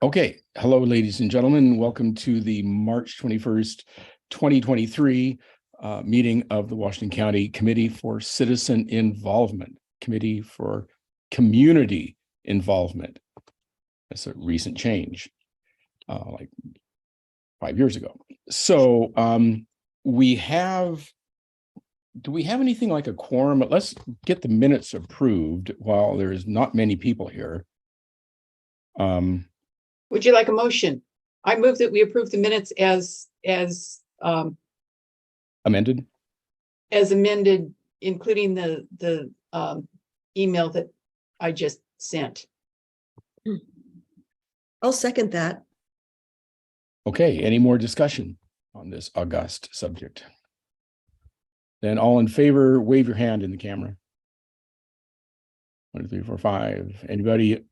Okay, hello, ladies and gentlemen. Welcome to the March 21st, 2023 meeting of the Washington County Committee for Citizen Involvement, Committee for Community Involvement. That's a recent change, like 5 years ago. So do we have anything like a quorum? Let's get the minutes approved while there's not many people here. Would you like a motion? I move that we approve the minutes as amended, including the email that I just sent. I'll second that. Okay, any more discussion on this august subject? Then all in favor, wave your hand in the camera. 1, 2, 3, 4, 5. Anybody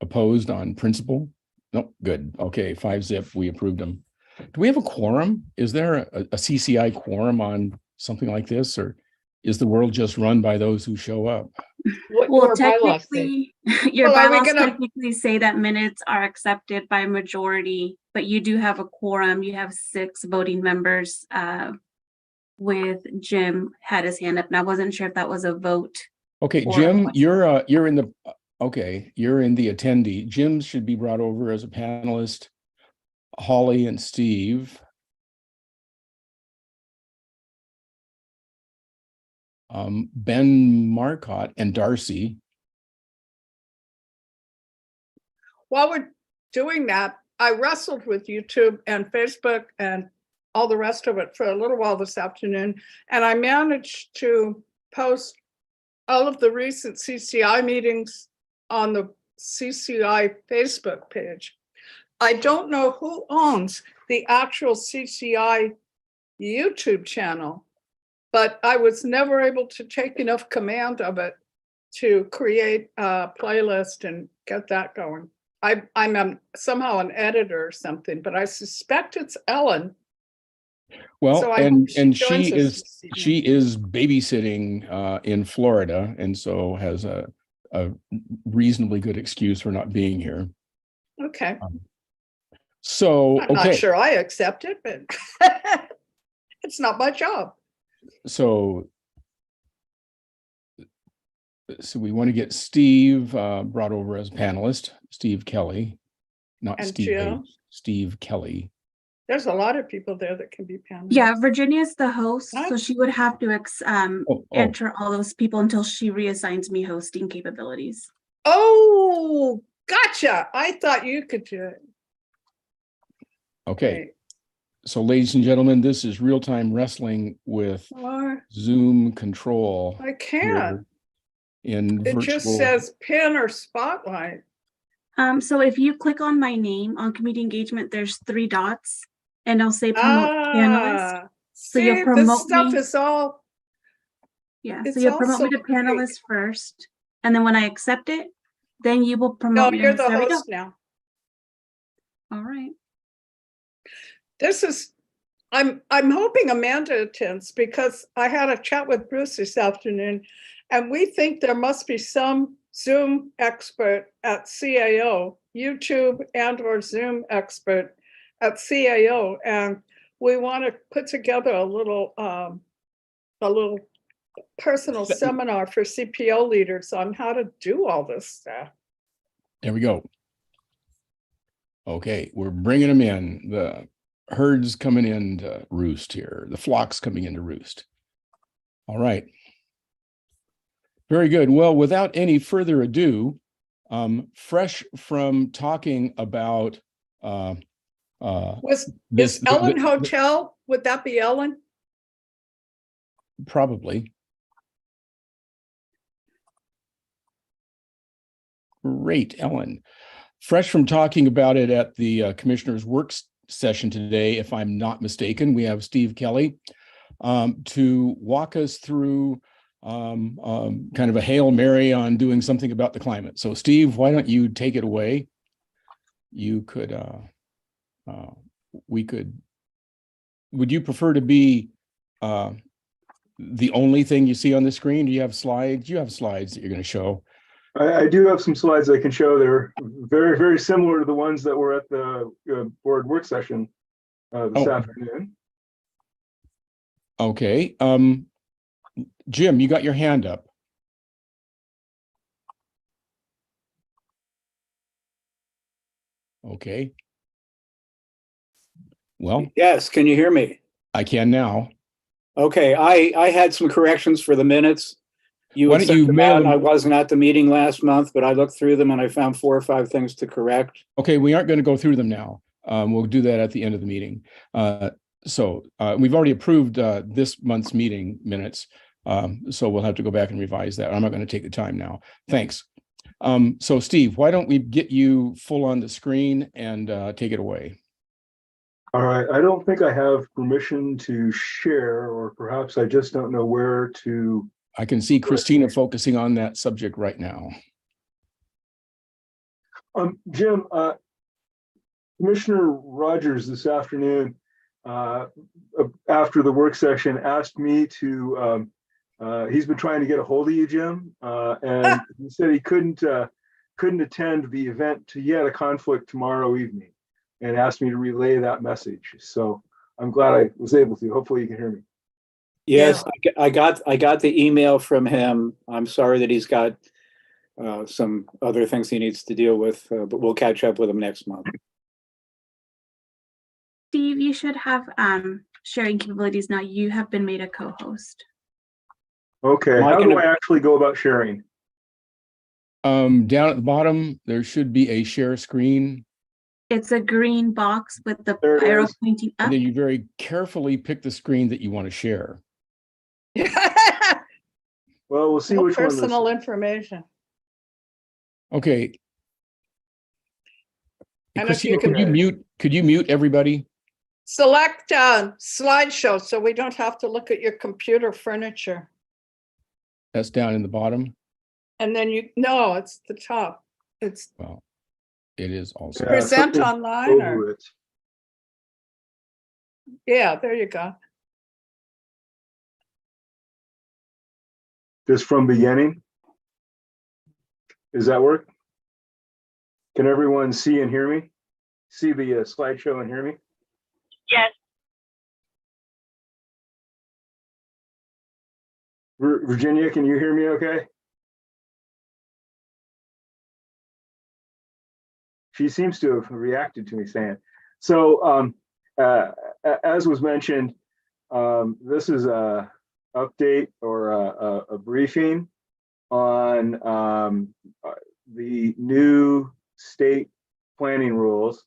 opposed on principle? No, good. Okay, 5-0, we approved them. Do we have a quorum? Is there a CCI quorum on something like this, or is the world just run by those who show up? Well, technically, your bylaws technically say that minutes are accepted by majority, but you do have a quorum. You have 6 voting members. With Jim had his hand up, and I wasn't sure if that was a vote. Okay, Jim, you're in the you're in the attendee. Jim should be brought over as a panelist. Holly and Steve. Ben Marcotte and Darcy. While we're doing that, I wrestled with YouTube and Facebook and all the rest of it for a little while this afternoon, and I managed to post all of the recent CCI meetings on the CCI Facebook page. I don't know who owns the actual CCI YouTube channel, but I was never able to take enough command of it to create a playlist and get that going. I'm somehow an editor or something, but I suspect it's Ellen. Well, so and she is babysitting in Florida, and so has a reasonably good excuse for not being here. Okay. So I'm not sure I accept it, but it's not my job. So we want to get Steve brought over as panelist, Steve Kelly, not and Steve H, Steve Kelly. There's a lot of people there that can be panelists. Yeah, Virginia's the host, so she would have to enter all those people until she reassigns me hosting capabilities. Oh, gotcha. I thought you could do it. Okay. Right. So, ladies and gentlemen, this is real-time wrestling with Zoom control. I can't. It just says pin or spotlight. So if you click on my name on community engagement, there's 3 dots. And I'll say promote panelist. So you'll promote this stuff is all. Yeah, so you'll promote me to panelist first, and then when I accept it, then you will promote me. No, you're the host now. All right. This is. I'm hoping Amanda attends, because I had a chat with Bruce this afternoon, and we think there must be some Zoom expert at CAO, YouTube and/or Zoom expert at CAO, and we want to put together a little personal seminar for CPO leaders on how to do all this stuff. There we go. Okay, we're bringing them in. The herd's coming in to roost here. The flock's coming in to roost. All right. Very good. Well, without any further ado, fresh from talking about is Ellen Hotel? Would that be Ellen? Probably. Great, Ellen. Fresh from talking about it at the commissioner's work session today, if I'm not mistaken, we have Steve Kelly to walk us through kind of a Hail Mary on doing something about the climate. So Steve, why don't you take it away? You could would you prefer to be the only thing you see on the screen? Do you have slides? You have slides that you're going to show. I do have some slides I can show. They're very, very similar to the ones that were at the board work session this afternoon. Okay. Jim, you got your hand up. Okay. Well, Yes, can you hear me? I can now. Okay, I had some corrections for the minutes. You Why had don't you sent them mail out. them? I wasn't at the meeting last month, but I looked through them and I found 4 or 5 things to correct. Okay, we aren't going to go through them now. We'll do that at the end of the meeting. We've already approved this month's meeting minutes. So we'll have to go back and revise that. I'm not going to take the time now. Thanks. So Steve, why don't we get you full on the screen and take it away? All right. I don't think I have permission to share, or perhaps I just don't know where to. I can see Christina focusing on that subject right now. Jim, Commissioner Rogers this afternoon, after the work session, asked me to, he's been trying to get a hold of you, Jim, and he said he couldn't attend the event to yet a conflict tomorrow evening, and asked me to relay that message. So I'm glad I was able to. Hopefully you can hear me. Yes, I got the email from him. I'm sorry that he's got some other things he needs to deal with, but we'll catch up with him next month. Steve, you should have sharing capabilities now. You have been made a co-host. Okay, how do I actually go about sharing? Down at the bottom, there should be a share screen. It's a green box with the There it arrow is. pointing up. And then you very carefully pick the screen that you want to share. Well, we'll see No which one. personal information. Okay. And if Christina, you can- could you mute everybody? Select slideshow so we don't have to look at your computer furniture. That's down in the bottom. And then no, it's the top. It's Well, it is also. present something online or, over it. yeah, there you go. Just from beginning? Does that work? Can everyone see and hear me? See the slideshow and hear me? Yes. Virginia, can you hear me okay? She seems to have reacted to me saying. So as was mentioned, this is a update or a briefing on the new state planning rules,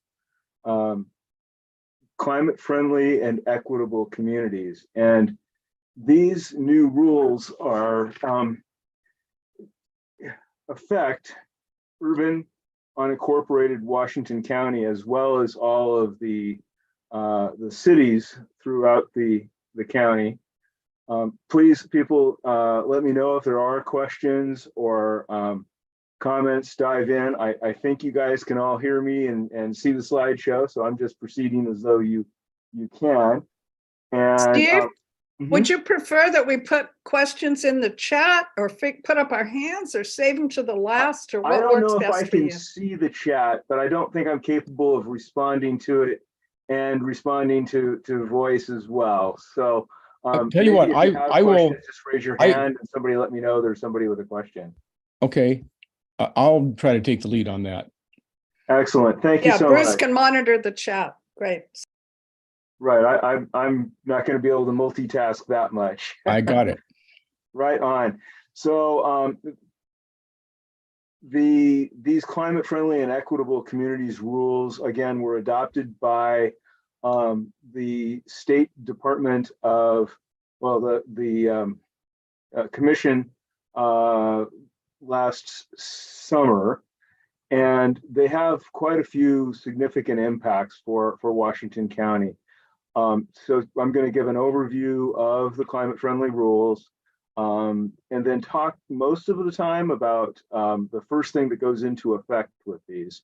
climate friendly and equitable communities. And these new rules are affect urban unincorporated Washington County, as well as all of the cities throughout the county. Please, people, let me know if there are questions or comments. Dive in. I think you guys can all hear me and see the slideshow, so I'm just proceeding as though you can. And Steve, would you prefer that we put questions in the chat or put up our hands or save them to the last, or I what don't works know if best I for can you? see the chat, but I don't think I'm capable of responding to it and responding to voice as well. So tell you what, I will just raise your hand and somebody let me know there's somebody with a question. Okay, I'll try to take the lead on that. Excellent, thank you so Bruce much. can monitor the chat. Great. Right, I'm not going to be able to multitask that much. I got it. Right on. So these climate friendly and equitable communities rules, again, were adopted by the State Department of, well, the commission last summer, and they have quite a few significant impacts for Washington County. So I'm going to give an overview of the climate friendly rules, and then talk most of the time about the first thing that goes into effect with these,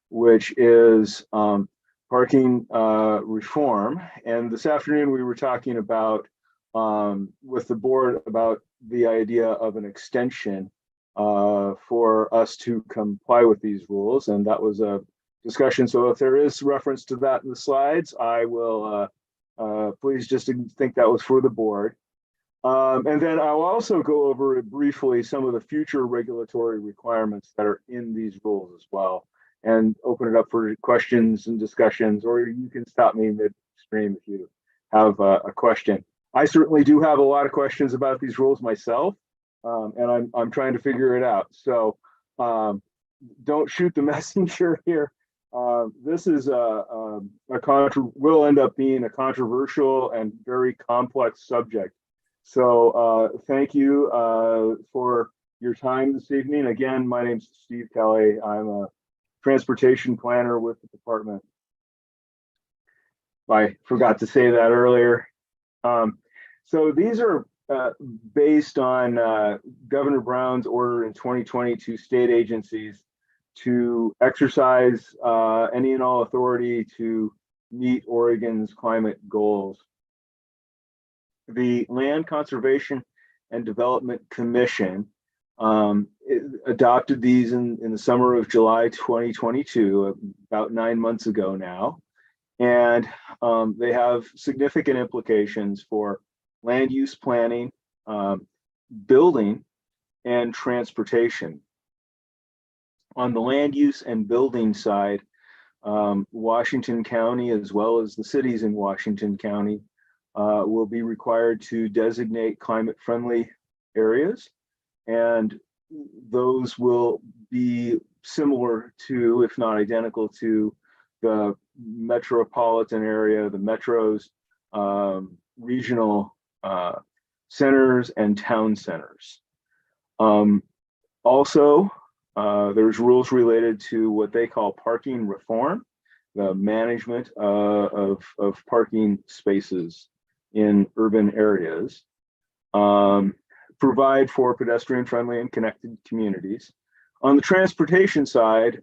which is parking reform. And this afternoon we were talking about with the board about the idea of an extension for us to comply with these rules, and that was a discussion. So if there is reference to that in the slides, I will please just think that was for the board. And then I'll also go over briefly some of the future regulatory requirements that are in these rules as well, and open it up for questions and discussions, or you can stop me midstream if you have a question. I certainly do have a lot of questions about these rules myself, and I'm trying to figure it out. So don't shoot the messenger here. This is will end up being a controversial and very complex subject. So thank you for your time this evening. Again, my name's Steve Kelly. I'm a transportation planner with the department. I forgot to say that earlier. So these are based on Governor Brown's order in 2020 to state agencies to exercise any and all authority to meet Oregon's climate goals. The Land Conservation and Development Commission adopted these in the summer of July 2022, about 9 months ago now. And they have significant implications for land use planning, building, and transportation. On the land use and building side, Washington County, as well as the cities in Washington County, will be required to designate climate-friendly areas, and those will be similar to, if not identical to, the metropolitan area, the metros, regional centers, and town centers. Also, there's rules related to what they call parking reform, the management of parking spaces in urban areas, provide for pedestrian-friendly and connected communities. On the transportation side,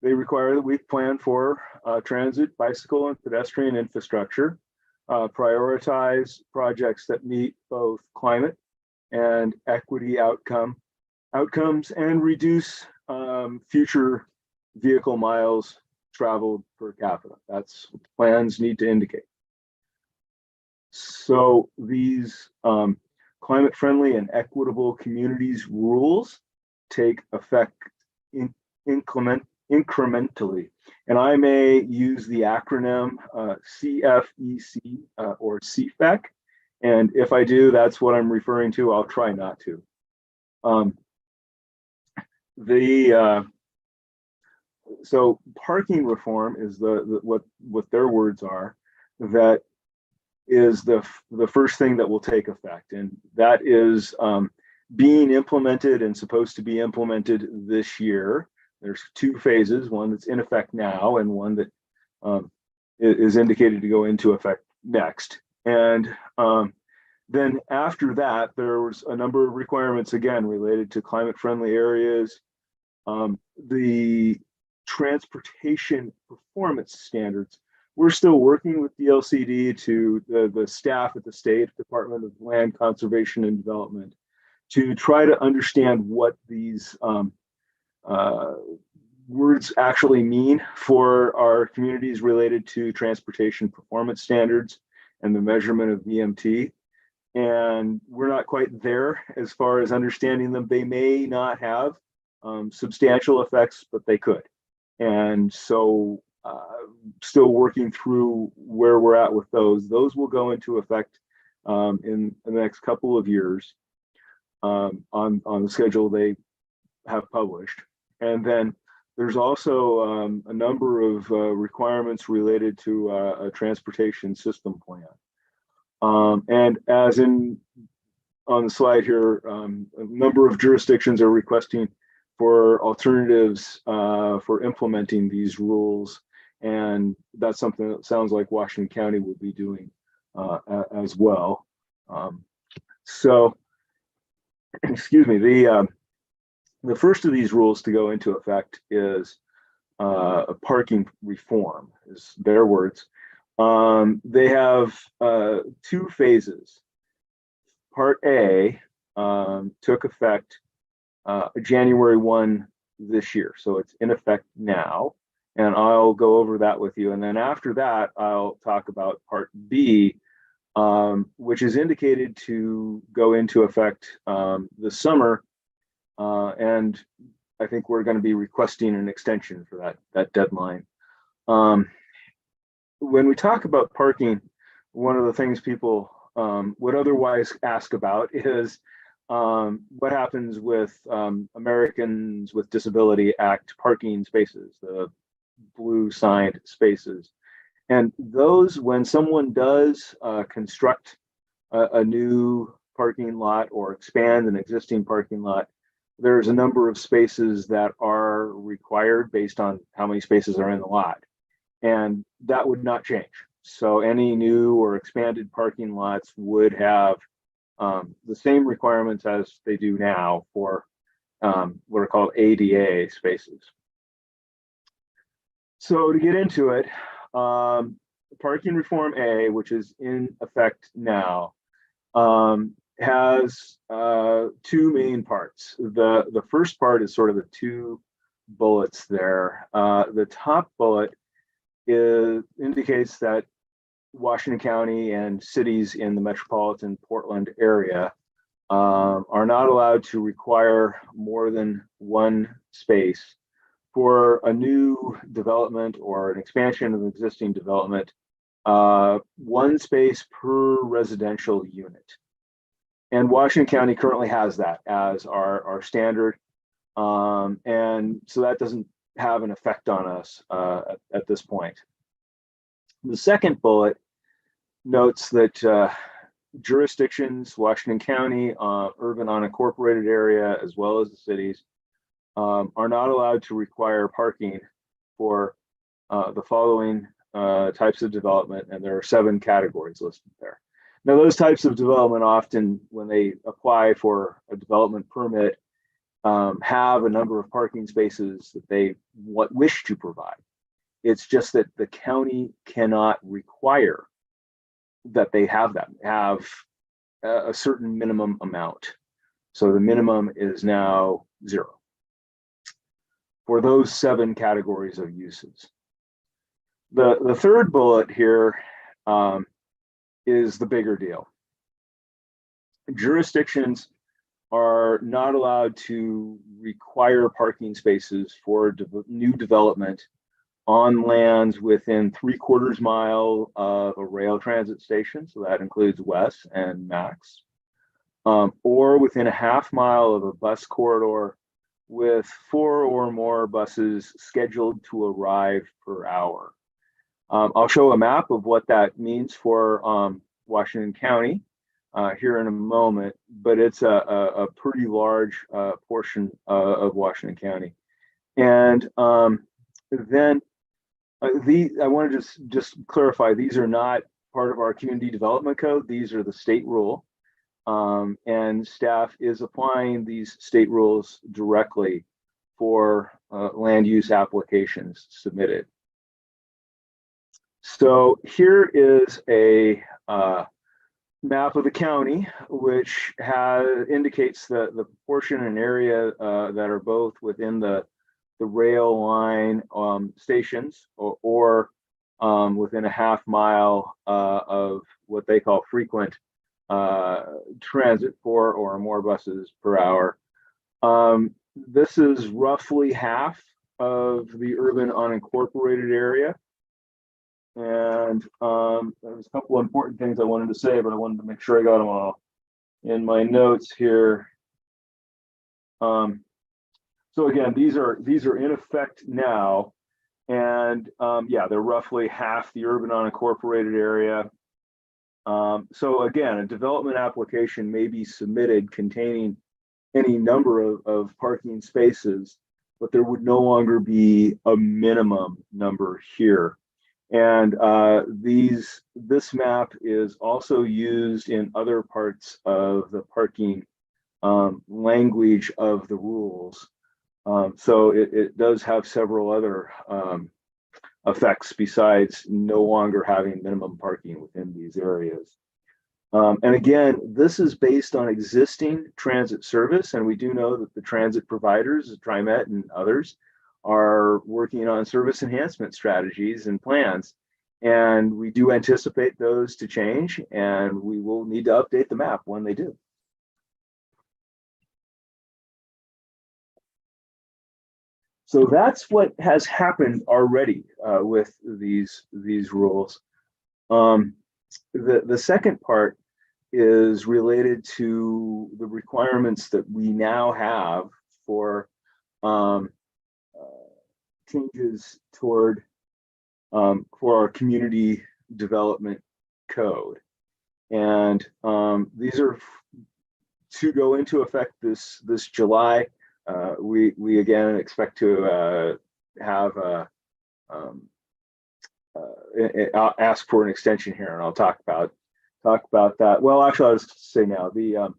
they require that we plan for transit, bicycle, and pedestrian infrastructure, prioritize projects that meet both climate and equity outcomes, and reduce future vehicle miles traveled per capita. That's what the plans need to indicate. So these climate-friendly and equitable communities rules take effect incrementally. And I may use the acronym CFEC or CFEC. And if I do, that's what I'm referring to. I'll try not to. So parking reform is what their words are. That is the first thing that will take effect, and that is being implemented and supposed to be implemented this year. There's 2 phases, one that's in effect now and one that is indicated to go into effect next. And then after that, there was a number of requirements, again, related to climate-friendly areas, the transportation performance standards. We're still working with the LCD to the staff at the State Department of Land Conservation and Development to try to understand what these words actually mean for our communities related to transportation performance standards and the measurement of VMT. And we're not quite there as far as understanding them. They may not have substantial effects, but they could. And so still working through where we're at with those. Those will go into effect in the next couple of years on the schedule they have published. And then there's also a number of requirements related to a transportation system plan. And as in on the slide here, a number of jurisdictions are requesting for alternatives for implementing these rules. And that's something that sounds like Washington County will be doing as well. So, excuse me, the first of these rules to go into effect is a parking reform, is their words. They have 2 phases. Part A took effect January 1 this year. So it's in effect now. And I'll go over that with you. And then after that, I'll talk about Part B, which is indicated to go into effect this summer. And I think we're going to be requesting an extension for that deadline. When we talk about parking, one of the things people would otherwise ask about is what happens with Americans with Disability Act parking spaces, the blue signed spaces. And those, when someone does construct a new parking lot or expand an existing parking lot, there's a number of spaces that are required based on how many spaces are in the lot. And that would not change. So any new or expanded parking lots would have the same requirements as they do now for what are called ADA spaces. So to get into it, Parking Reform A, which is in effect now, has two main parts. The first part is sort of the two bullets there. The top bullet indicates that Washington County and cities in the metropolitan Portland area are not allowed to require more than one space for a new development or an expansion of an existing development, one space per residential unit. And Washington County currently has that as our standard. And so that doesn't have an effect on us at this point. The second bullet notes that jurisdictions, Washington County, urban unincorporated area, as well as the cities, are not allowed to require parking for the following types of development, and there are 7 categories listed there. Now, those types of development often, when they apply for a development permit, have a number of parking spaces that they wish to provide. It's just that the county cannot require that they have a certain minimum amount. So the minimum is now 0 for those 7 categories of uses. The third bullet here is the bigger deal. Jurisdictions are not allowed to require parking spaces for new development on lands within 3/4 mile of a rail transit station, so that includes Wes and Max, or within a 1/2 mile of a bus corridor with 4 or more buses scheduled to arrive per hour. I'll show a map of what that means for Washington County here in a moment, but it's a pretty large portion of Washington County. And then I want to just clarify, these are not part of our community development code. These are the state rule. And staff is applying these state rules directly for land use applications submitted. So here is a map of the county, which indicates the portion and area that are both within the rail line stations or within a 1/2 mile of what they call frequent transit, 4 or more buses per hour. This is roughly half of the urban unincorporated area. And there's a couple of important things I wanted to say, but I wanted to make sure I got them all in my notes here. So again, these are in effect now, and yeah, they're roughly half the urban unincorporated area. So again, a development application may be submitted containing any number of parking spaces, but there would no longer be a minimum number here. And this map is also used in other parts of the parking language of the rules. So it does have several other effects besides no longer having minimum parking within these areas. And again, this is based on existing transit service, and we do know that the transit providers, TriMet and others, are working on service enhancement strategies and plans. And we do anticipate those to change, and we will need to update the map when they do. So that's what has happened already with these rules. The second part is related to the requirements that we now have for changes toward for our community development code. And these are to go into effect this July. We again expect to have ask for an extension here, and I'll talk about that. Well, actually, I'll just say now the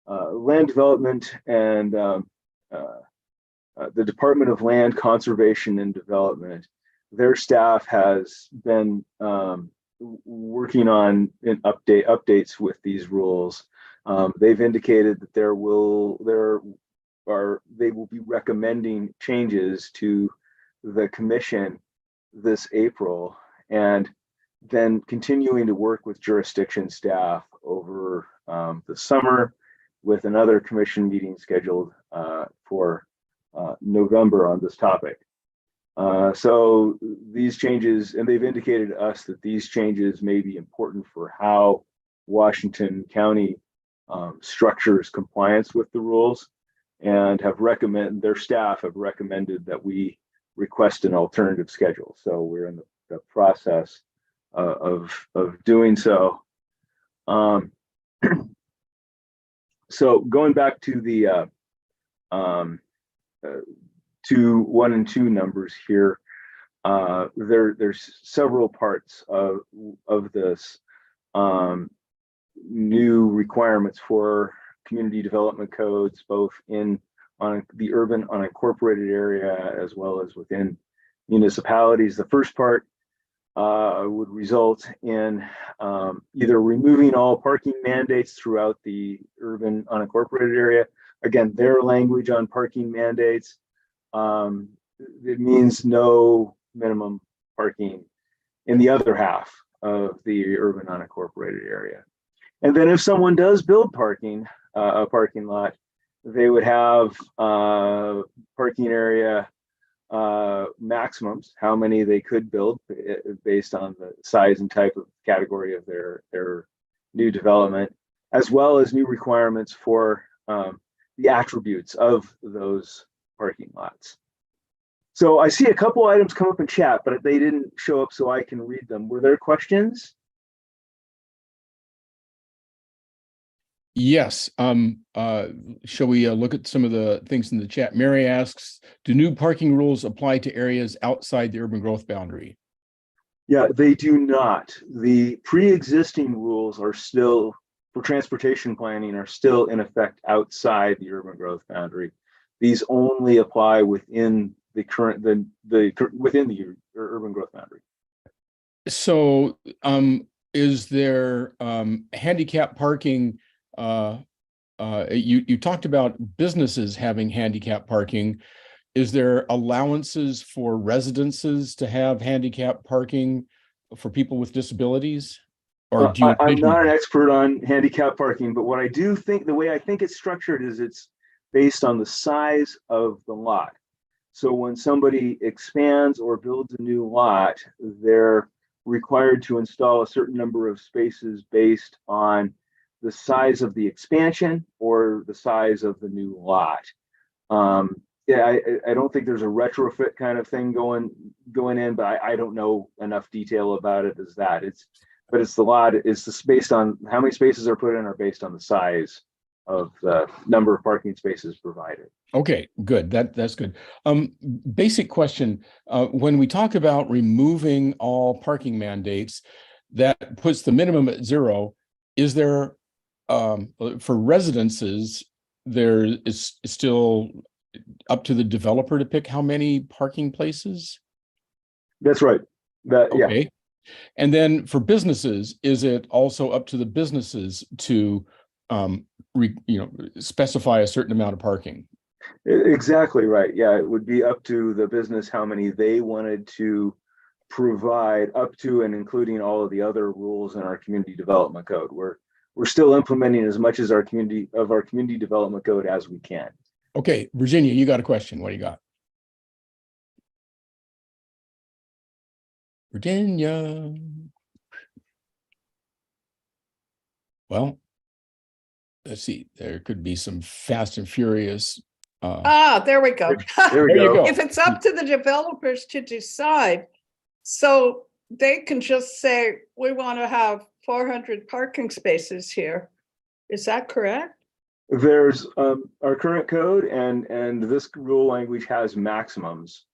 land development and the Department of Land Conservation and Development, their staff has been working on updates with these rules. They've indicated that they will be recommending changes to the commission this April, and then continuing to work with jurisdiction staff over the summer, with another commission meeting scheduled for November on this topic. So these changes, and they've indicated to us that these changes may be important for how Washington County structures compliance with the rules, and their staff have recommended that we request an alternative schedule. So we're in the process of doing so. So going back to the 1 and 2 numbers here, there's several parts of this new requirements for community development codes, both on the urban unincorporated area as well as within municipalities. The first part would result in either removing all parking mandates throughout the urban unincorporated area. Again, their language on parking mandates, it means no minimum parking in the other half of the urban unincorporated area. And then if someone does build a parking lot, they would have parking area maximums, how many they could build based on the size and type of category of their new development, as well as new requirements for the attributes of those parking lots. So I see a couple items come up in chat, but they didn't show up so I can read them. Were there questions? Yes. Shall we look at some of the things in the chat? Mary asks, do new parking rules apply to areas outside the urban growth boundary? Yeah, they do not. The pre-existing rules are still, for transportation planning, are still in effect outside the urban growth boundary. These only apply within the within the urban growth boundary. So is there handicap parking? You talked about businesses having handicap parking. Is there allowances for residences to have handicap parking for people with disabilities? Or do you I'm not an expert on handicap parking, but what I do think, the way I think it's structured is it's based on the size of the lot. So when somebody expands or builds a new lot, they're required to install a certain number of spaces based on the size of the expansion or the size of the new lot. Yeah, I don't think there's a retrofit kind of thing going in, but I don't know enough detail about it as that. But it's the lot. It's just based on how many spaces are put in, or based on the size of the number of parking spaces provided. Okay, good. That's good. Basic question. When we talk about removing all parking mandates, that puts the minimum at 0. Is there, for residences, there is still up to the developer to pick how many parking places? That's right. Okay. And then for businesses, is it also up to the businesses to, specify a certain amount of parking? Exactly right. Yeah, it would be up to the business how many they wanted to provide, up to and including all of the other rules in our community development code. We're still implementing as much as our community development code as we can. Okay, Virginia, you got a question. What do you got? Virginia. Well, let's see. There could be some fast and furious. There we go. There we There you go. go. If it's up to the developers to decide, so they can just say, we want to have 400 parking spaces here. Is that correct? There's our current code and this rule language has maximums.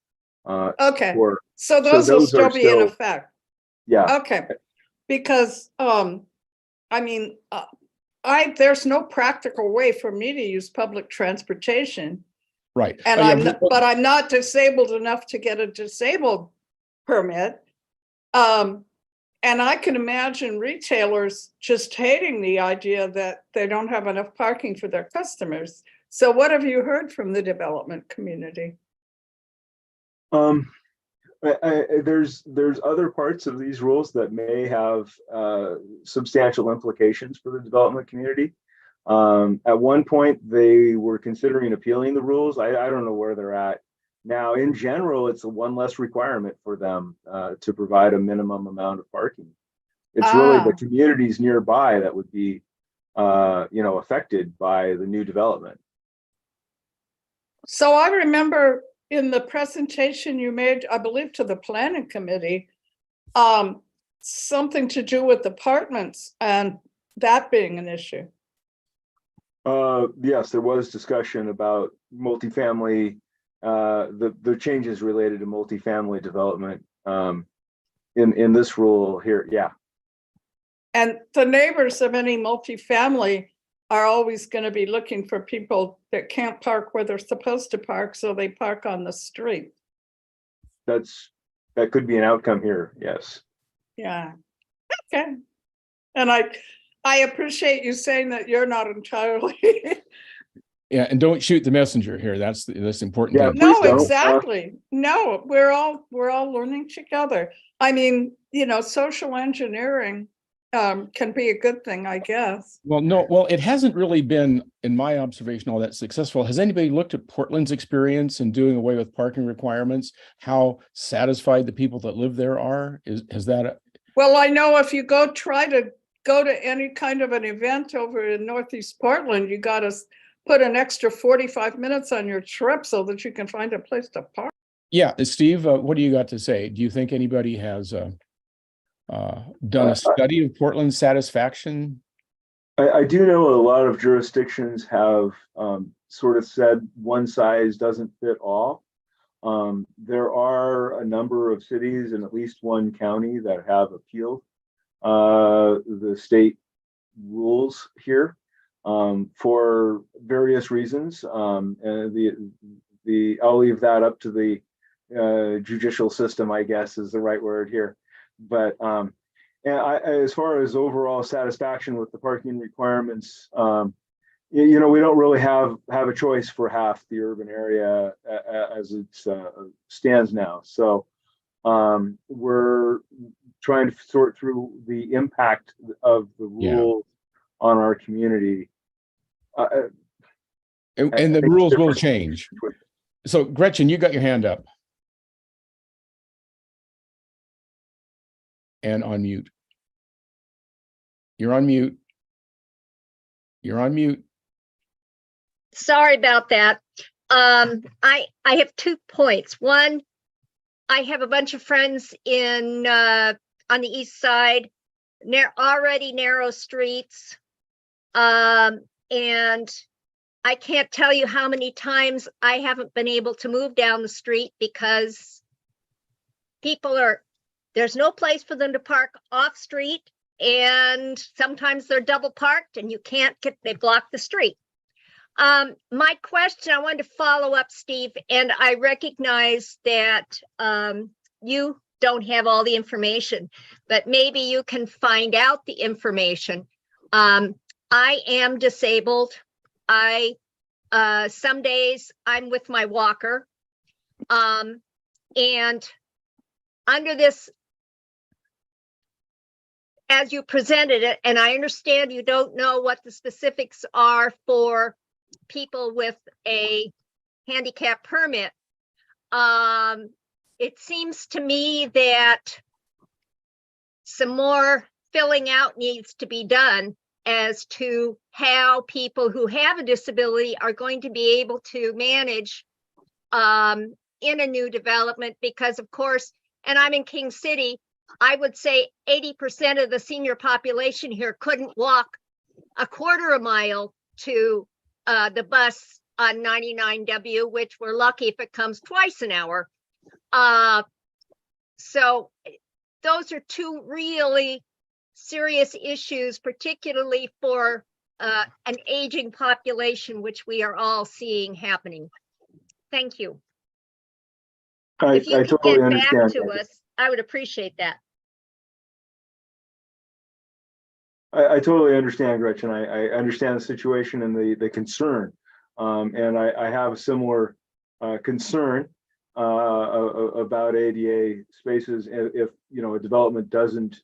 Okay, For so those will those still are be in still- effect. yeah. Okay, because, I mean, there's no practical way for me to use public transportation. Right. And Oh, yeah, but I'm not disabled enough to get a disabled permit. And I can imagine retailers just hating the idea that they don't have enough parking for their customers. So what have you heard from the development community? There's other parts of these rules that may have substantial implications for the development community. At one point, they were considering appealing the rules. I don't know where they're at now. In general, it's one less requirement for them to provide a minimum amount of parking. It's really the communities nearby that would be, affected by the new development. So I remember in the presentation you made, I believe to the planning committee, something to do with apartments and that being an issue. Yes, there was discussion about multifamily, the changes related to multifamily development in this rule here. Yeah. And the neighbors of any multifamily are always going to be looking for people that can't park where they're supposed to park, so they park on the street. That could be an outcome here. Yes. Yeah. Okay. And I appreciate you saying that you're not entirely. Yeah, and don't shoot the messenger here. That's important. Yeah, thing. No, please don't. exactly. No, we're all learning together. I mean, social engineering can be a good thing, I guess. Well, it hasn't really been, in my observation, all that successful. Has anybody looked at Portland's experience in doing away with parking requirements? How satisfied the people that live there are? Is that? Well, I know if you try to go to any kind of an event over in Northeast Portland, you got to put an extra 45 minutes on your trip so that you can find a place to park. Yeah, Steve, what do you got to say? Do you think anybody has done a study of Portland's satisfaction? I do know a lot of jurisdictions have sort of said one size doesn't fit all. There are a number of cities and at least one county that have appealed the state rules here for various reasons. And I'll leave that up to the judicial system, I guess is the right word here. But and as far as overall satisfaction with the parking requirements, we don't really have a choice for half the urban area as it stands now. So we're trying to sort through the impact of the rules on our community. And the rules will change. So Gretchen, you got your hand up. And on mute. You're on mute. You're on mute. Sorry about that. I have 2 points. One, I have a bunch of friends on the east side, already narrow streets. And I can't tell you how many times I haven't been able to move down the street because there's no place for them to park off street. And sometimes they're double parked and they block the street. My question, I wanted to follow up, Steve, and I recognize that you don't have all the information, but maybe you can find out the information. I am disabled. Some days I'm with my walker. And under this, as you presented it, and I understand you don't know what the specifics are for people with a handicap permit. It seems to me that some more filling out needs to be done as to how people who have a disability are going to be able to manage in a new development, because of course, and I'm in King City, I would say 80% of the senior population here couldn't walk a quarter of a mile to the bus on 99W, which we're lucky if it comes twice an hour. So those are two really serious issues, particularly for an aging population, which we are all seeing happening. Thank you. If you I could totally get back understand. to us, I would appreciate that. I totally understand, Gretchen. I understand the situation and the concern. And I have a similar concern about ADA spaces. If a development doesn't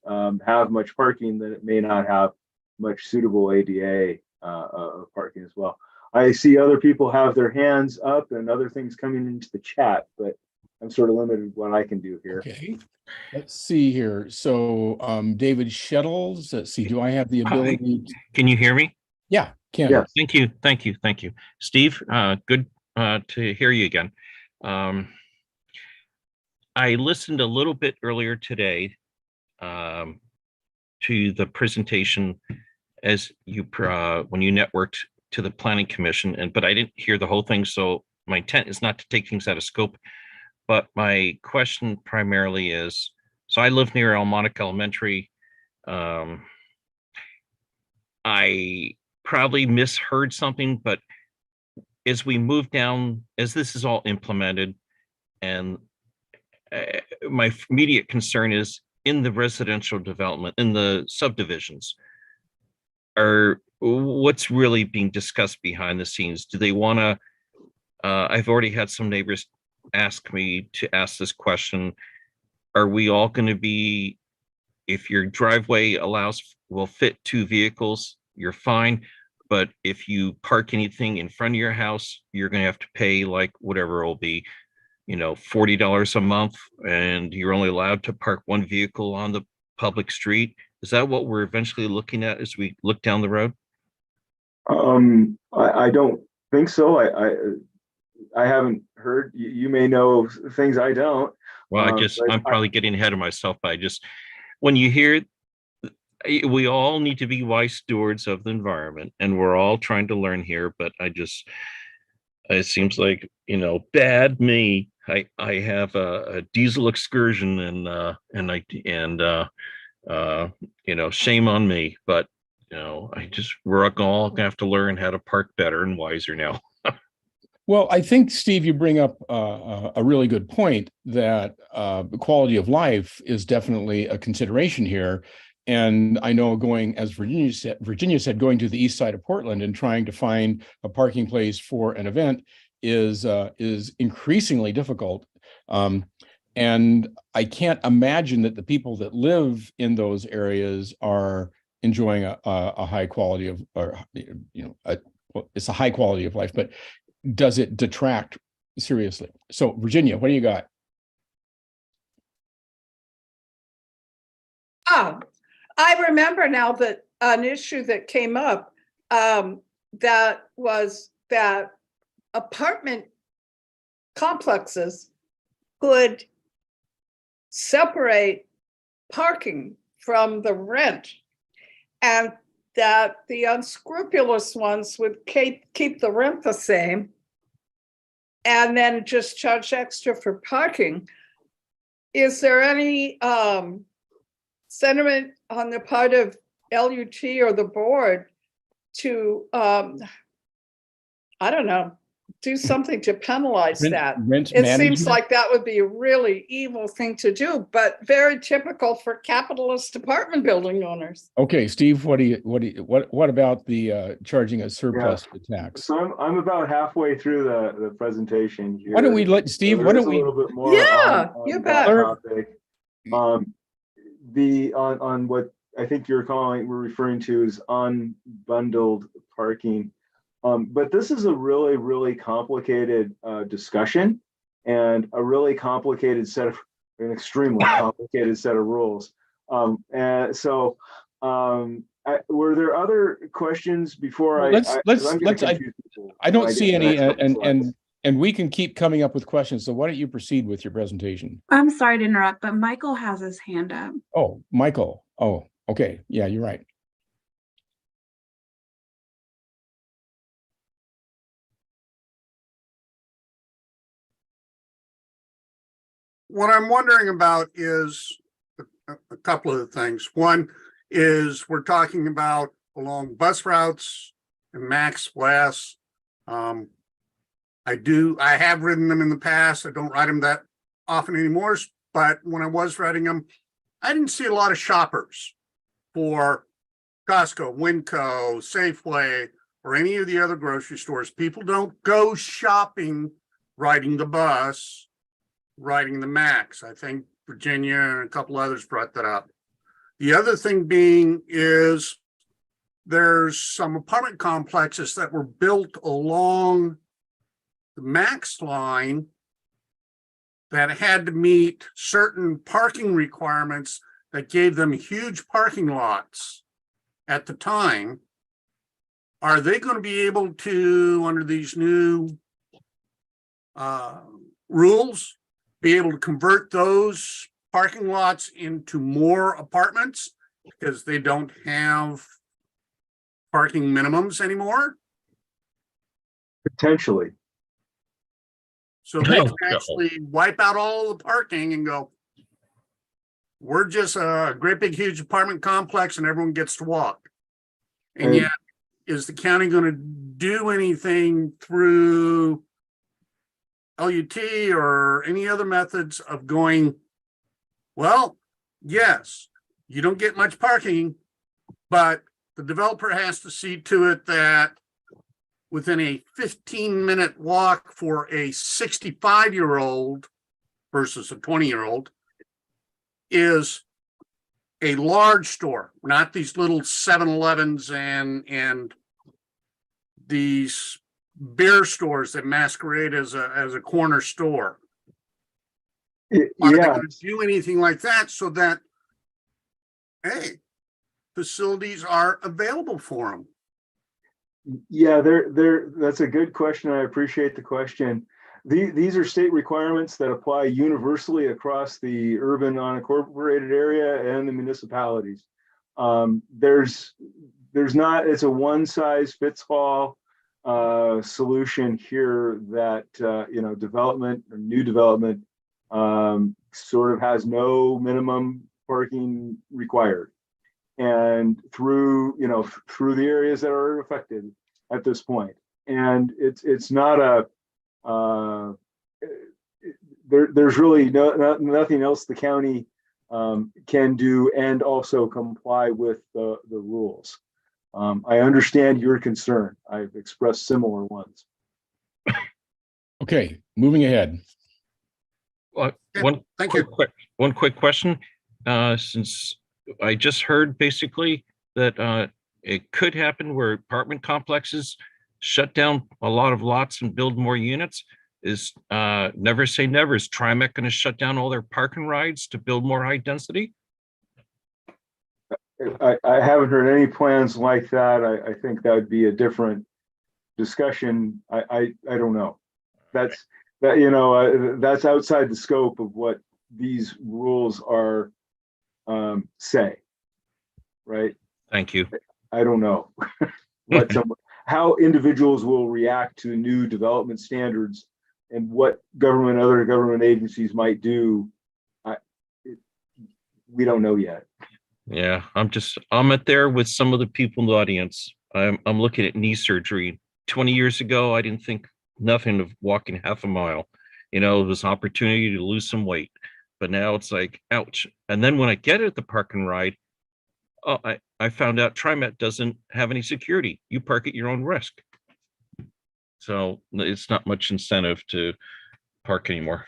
have much parking, then it may not have much suitable ADA parking as well. I see other people have their hands up and other things coming into the chat, but I'm sort of limited what I can do here. Okay, let's see here. So David Shettles, let's see, do I have the ability? Can you hear me? Yeah, Ken. Yes. Thank you. Thank you. Thank you. Steve, good to hear you again. I listened a little bit earlier today to the presentation as you when you networked to the Planning Commission, but I didn't hear the whole thing. So my intent is not to take things out of scope. But my question primarily is, so I live near Elmonic Elementary. I probably misheard something, but as we move down, as this is all implemented, and my immediate concern is in the residential development, in the subdivisions, what's really being discussed behind the scenes? Do they want to, I've already had some neighbors ask me to ask this question. Are we all going to be, if your driveway will fit 2 vehicles, you're fine. But if you park anything in front of your house, you're going to have to pay like whatever it will be, $40 a month, and you're only allowed to park 1 vehicle on the public street. Is that what we're eventually looking at as we look down the road? I don't think so. I haven't heard. You may know things I don't. Well, I'm probably getting ahead of myself, but when you hear, we all need to be wise stewards of the environment, and we're all trying to learn here, but it seems like, bad me. I have a diesel excursion and shame on me, but we're all gonna have to learn how to park better and wiser now. Well, I think, Steve, you bring up a really good point that the quality of life is definitely a consideration here. And I know as Virginia said, going to the east side of Portland and trying to find a parking place for an event is increasingly difficult. And I can't imagine that the people that live in those areas are enjoying a high quality of, it's a high quality of life, but does it detract seriously? So Virginia, what do you got? I remember now that an issue that came up that was that apartment complexes could separate parking from the rent, and that the unscrupulous ones would keep the rent the same and then just charge extra for parking. Is there any sentiment on the part of LUT or the board to, I don't know, do something to penalize that. Rent It seems management? like that would be a really evil thing to do, but very typical for capitalist apartment building owners. Okay, Steve, what about the charging a surplus tax? So I'm about halfway through the presentation here. Why don't we let Steve, So why there is don't a we, little bit more Yeah, on you that bet. topic. On what I think we're referring to as unbundled parking. But this is a really, really complicated discussion and a really complicated an extremely complicated set of rules. And so were there other questions before I don't see any, and we can keep coming up with questions. So why don't you proceed with your presentation? I'm sorry to interrupt, but Michael has his hand up. Oh, Michael. Oh, okay. Yeah, you're right. What I'm wondering about is a couple of things. One is we're talking about along bus routes and max blasts. I have ridden them in the past. I don't ride them that often anymore, but when I was riding them, I didn't see a lot of shoppers for Costco, Winco, Safeway, or any of the other grocery stores. People don't go shopping riding the bus, riding the max. I think Virginia and a couple others brought that up. The other thing being is there's some apartment complexes that were built along the max line that had to meet certain parking requirements that gave them huge parking lots at the time. Are they going to be able to, under these new rules, be able to convert those parking lots into more apartments because they don't have parking minimums anymore? Potentially. So they can actually wipe out all the parking and go, we're just a great big huge apartment complex and everyone gets to walk. And yet, is the county going to do anything through LUT or any other methods of going, well, yes, you don't get much parking, but the developer has to see to it that within a 15-minute walk for a 65-year-old versus a 20-year-old is a large store, not these little 7-Elevens and these beer stores that masquerade as a corner store. Are they going to do anything like that so that, hey, facilities are available for them? Yeah, that's a good question. I appreciate the question. These are state requirements that apply universally across the urban unincorporated area and the municipalities. It's a one size fits all solution here that development or new development sort of has no minimum parking required. And through the areas that are affected at this point. And it's not there's really nothing else the county can do and also comply with the rules. I understand your concern. I've expressed similar ones. Okay, moving ahead. One Thank you. quick question. Since I just heard basically that it could happen where apartment complexes shut down a lot of lots and build more units. Is never say never. Is TriMet going to shut down all their parking rides to build more high density? I haven't heard any plans like that. I think that would be a different discussion. I don't know. That's outside the scope of what these rules are say. Right. Thank you. I don't know how individuals will react to new development standards and what other government agencies might do. We don't know yet. Yeah, I'm at there with some of the people in the audience. I'm looking at knee surgery. 20 years ago, I didn't think nothing of walking half a mile. You know, this opportunity to lose some weight. But now it's like, ouch. And then when I get at the park and ride, oh, I found out TriMet doesn't have any security. You park at your own risk. So it's not much incentive to park anymore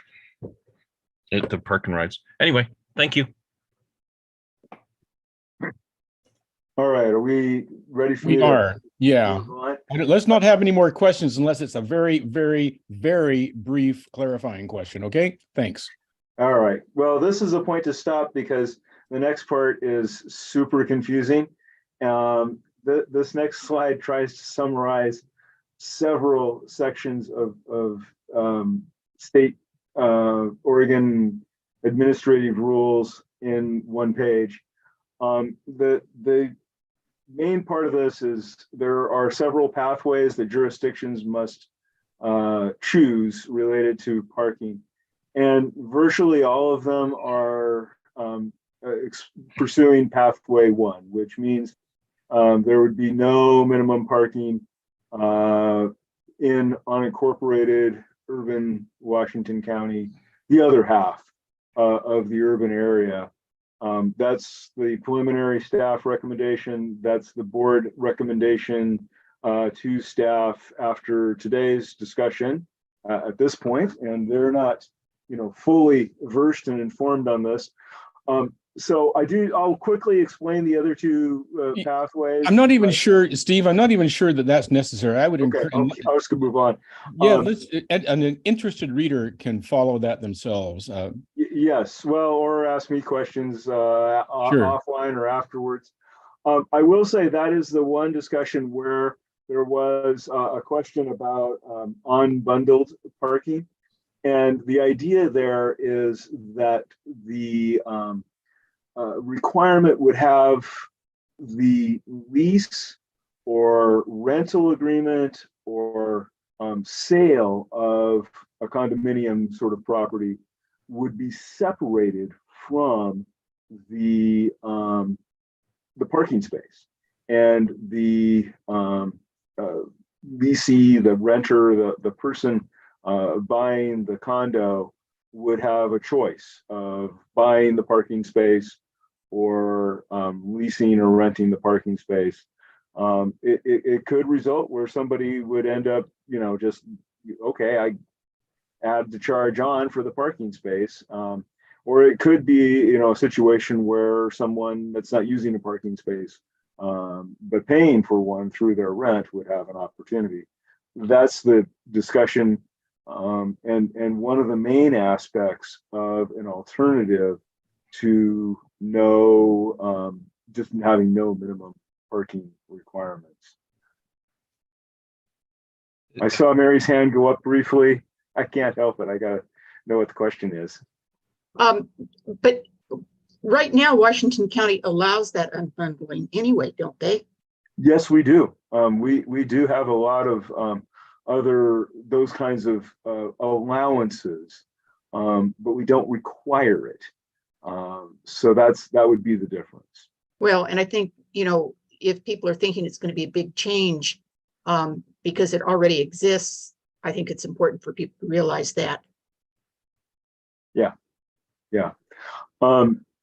at the park and rides. Anyway, thank you. All right, are we ready for We you? are, yeah. Move on? Let's not have any more questions unless it's a very, very, very brief clarifying question, okay? Thanks. All right, well, this is a point to stop because the next part is super confusing. This next slide tries to summarize several sections of state Oregon administrative rules in one page. The main part of this is there are several pathways that jurisdictions must choose related to parking. And virtually all of them are pursuing pathway one, which means there would be no minimum parking in unincorporated urban Washington County, the other half of the urban area. That's the preliminary staff recommendation. That's the board recommendation to staff after today's discussion at this point, and they're not, fully versed and informed on this. So I'll quickly explain the other two pathways. I'm not even sure, Steve, I'm not even sure that that's necessary. I would Okay, encourage. I was gonna move on. Yeah, an interested reader can follow that themselves. Yes, well, or ask me questions offline or afterwards. I will say that is the one discussion where there was a question about unbundled parking. And the idea there is that the requirement would have the lease or rental agreement or sale of a condominium sort of property would be separated from the parking space, and the leasee, the renter, the person buying the condo would have a choice of buying the parking space or leasing or renting the parking space. It could result where somebody would end up, just, okay, I add the charge on for the parking space. Or it could be, a situation where someone that's not using a parking space, but paying for one through their rent would have an opportunity. That's the discussion. And one of the main aspects of an alternative to just having no minimum parking requirements. I saw Mary's hand go up briefly. I can't help it. I gotta know what the question is. But right now, Washington County allows that unbundling anyway, don't they? Yes, we do. We do have a lot of those kinds of allowances, but we don't require it. So that would be the difference. Well, and I think, if people are thinking it's going to be a big change, because it already exists, I think it's important for people to realize that. Yeah.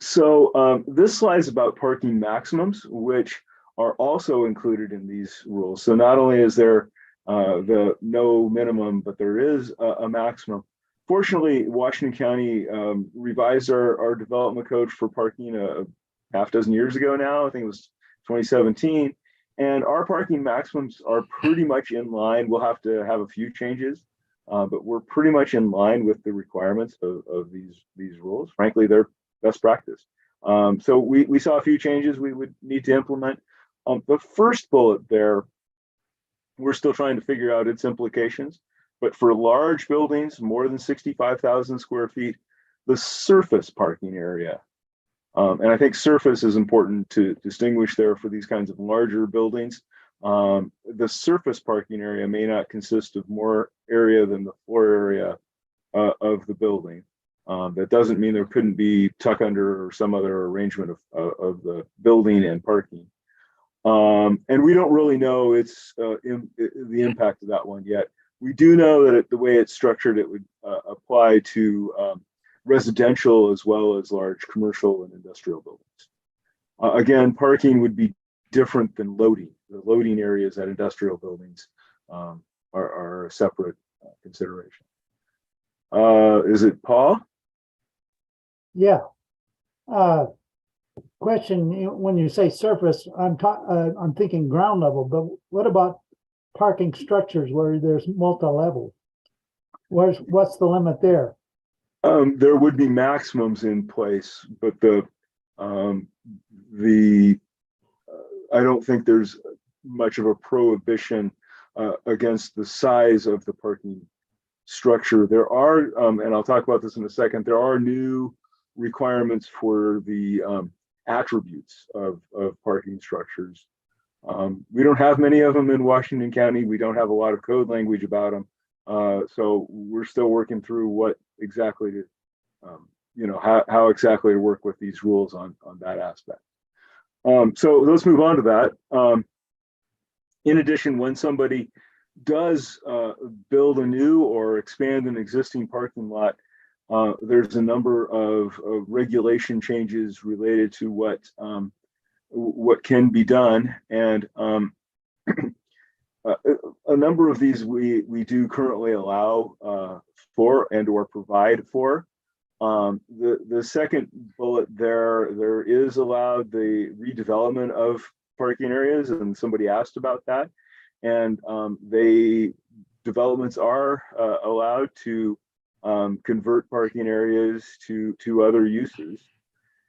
So this slide is about parking maximums, which are also included in these rules. So not only is there the no minimum, but there is a maximum. Fortunately, Washington County revised our development code for parking a half dozen years ago now. I think it was 2017. And our parking maximums are pretty much in line. We'll have to have a few changes, but we're pretty much in line with the requirements of these rules. Frankly, they're best practice. So we saw a few changes we would need to implement. The first bullet there, we're still trying to figure out its implications, but for large buildings, more than 65,000 square feet, the surface parking area, and I think surface is important to distinguish there for these kinds of larger buildings. The surface parking area may not consist of more area than the floor area of the building. That doesn't mean there couldn't be tuck under or some other arrangement of the building and parking. And we don't really know the impact of that one yet. We do know that the way it's structured, it would apply to residential as well as large commercial and industrial buildings. Again, parking would be different than loading. The loading areas at industrial buildings are a separate consideration. Is it Paul? Yeah. Question, when you say surface, I'm thinking ground level, but what about parking structures where there's multi-level? What's the limit there? There would be maximums in place, but I don't think there's much of a prohibition against the size of the parking structure. There are, and I'll talk about this in a second, there are new requirements for the attributes of parking structures. We don't have many of them in Washington County. We don't have a lot of code language about them. So we're still working through what exactly to, how exactly to work with these rules on that aspect. So let's move on to that. In addition, when somebody does build a new or expand an existing parking lot, there's a number of regulation changes related to what can be done, and a number of these we do currently allow for and or provide for. The second bullet there is allowed the redevelopment of parking areas, and somebody asked about that, and developments are allowed to convert parking areas to other uses.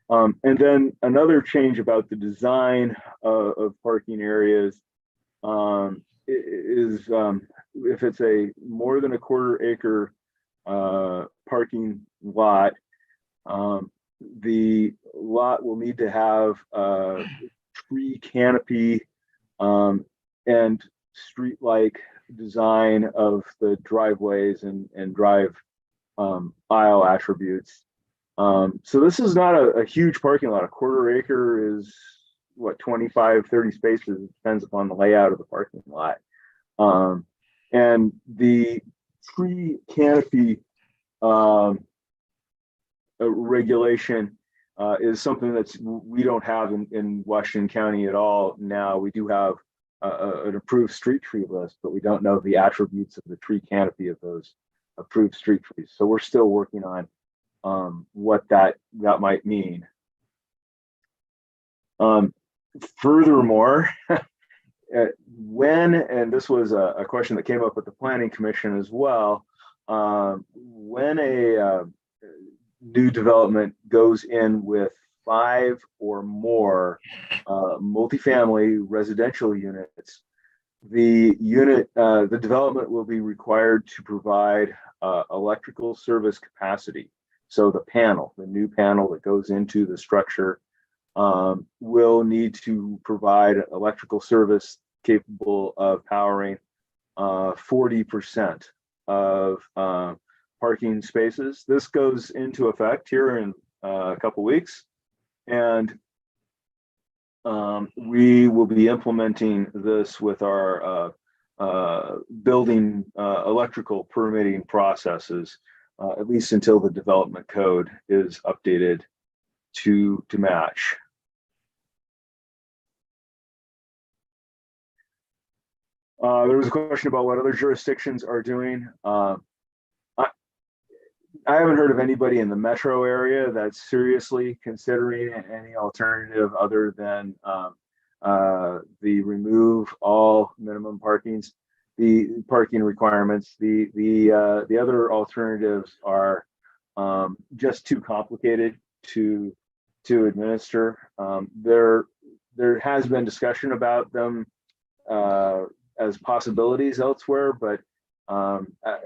And then another change about the design of parking areas is if it's a more than a quarter-acre parking lot, the lot will need to have a tree canopy and street-like design of the driveways and drive aisle attributes. So this is not a huge parking lot. A quarter acre is what, 25, 30 spaces. It depends upon the layout of the parking lot. And the tree canopy regulation is something we don't have in Washington County at all now. We do have an approved street tree list, but we don't know the attributes of the tree canopy of those approved street trees. So we're still working on what that might mean. Furthermore, and this was a question that came up at the Planning Commission as well, when a new development goes in with 5 or more multifamily residential units, the development will be required to provide electrical service capacity. So the new panel that goes into the structure will need to provide electrical service capable of powering 40% of parking spaces. This goes into effect here in a couple weeks, and we will be implementing this with our building electrical permitting processes, at least until the development code is updated to match. There was a question about what other jurisdictions are doing. I haven't heard of anybody in the metro area that's seriously considering any alternative other than the remove all minimum parkings, the parking requirements. The other alternatives are just too complicated to administer. There has been discussion about them as possibilities elsewhere, but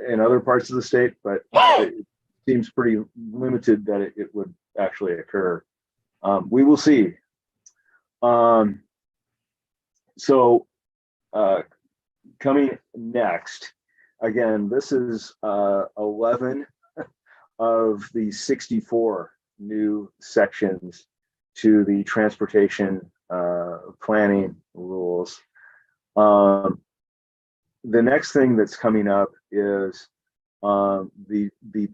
in other parts of the state, but it seems pretty limited that it would actually occur. We will see. So coming next, again, this is 11 of the 64 new sections to the transportation planning rules. the next thing that's coming up is the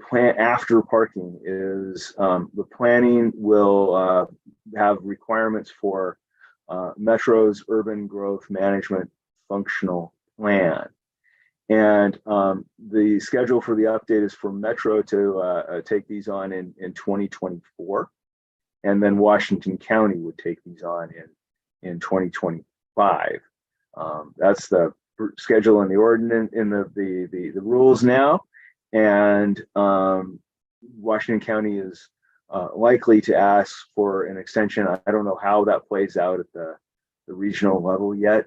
plan after parking is the planning will have requirements for Metro's urban growth management functional plan. And the schedule for the update is for Metro to take these on in 2024. And then Washington County would take these on in 2025. That's the schedule in the ordinance, in the rules now. And Washington County is likely to ask for an extension. I don't know how that plays out at the regional level yet.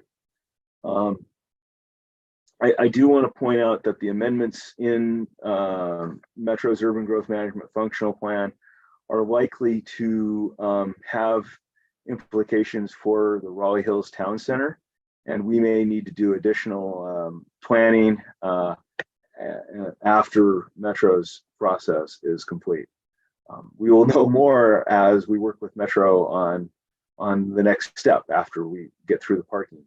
I do want to point out that the amendments in Metro's Urban Growth Management Functional Plan are likely to have implications for the Raleigh Hills Town Center, and we may need to do additional planning after Metro's process is complete. We will know more as we work with Metro on the next step after we get through the parking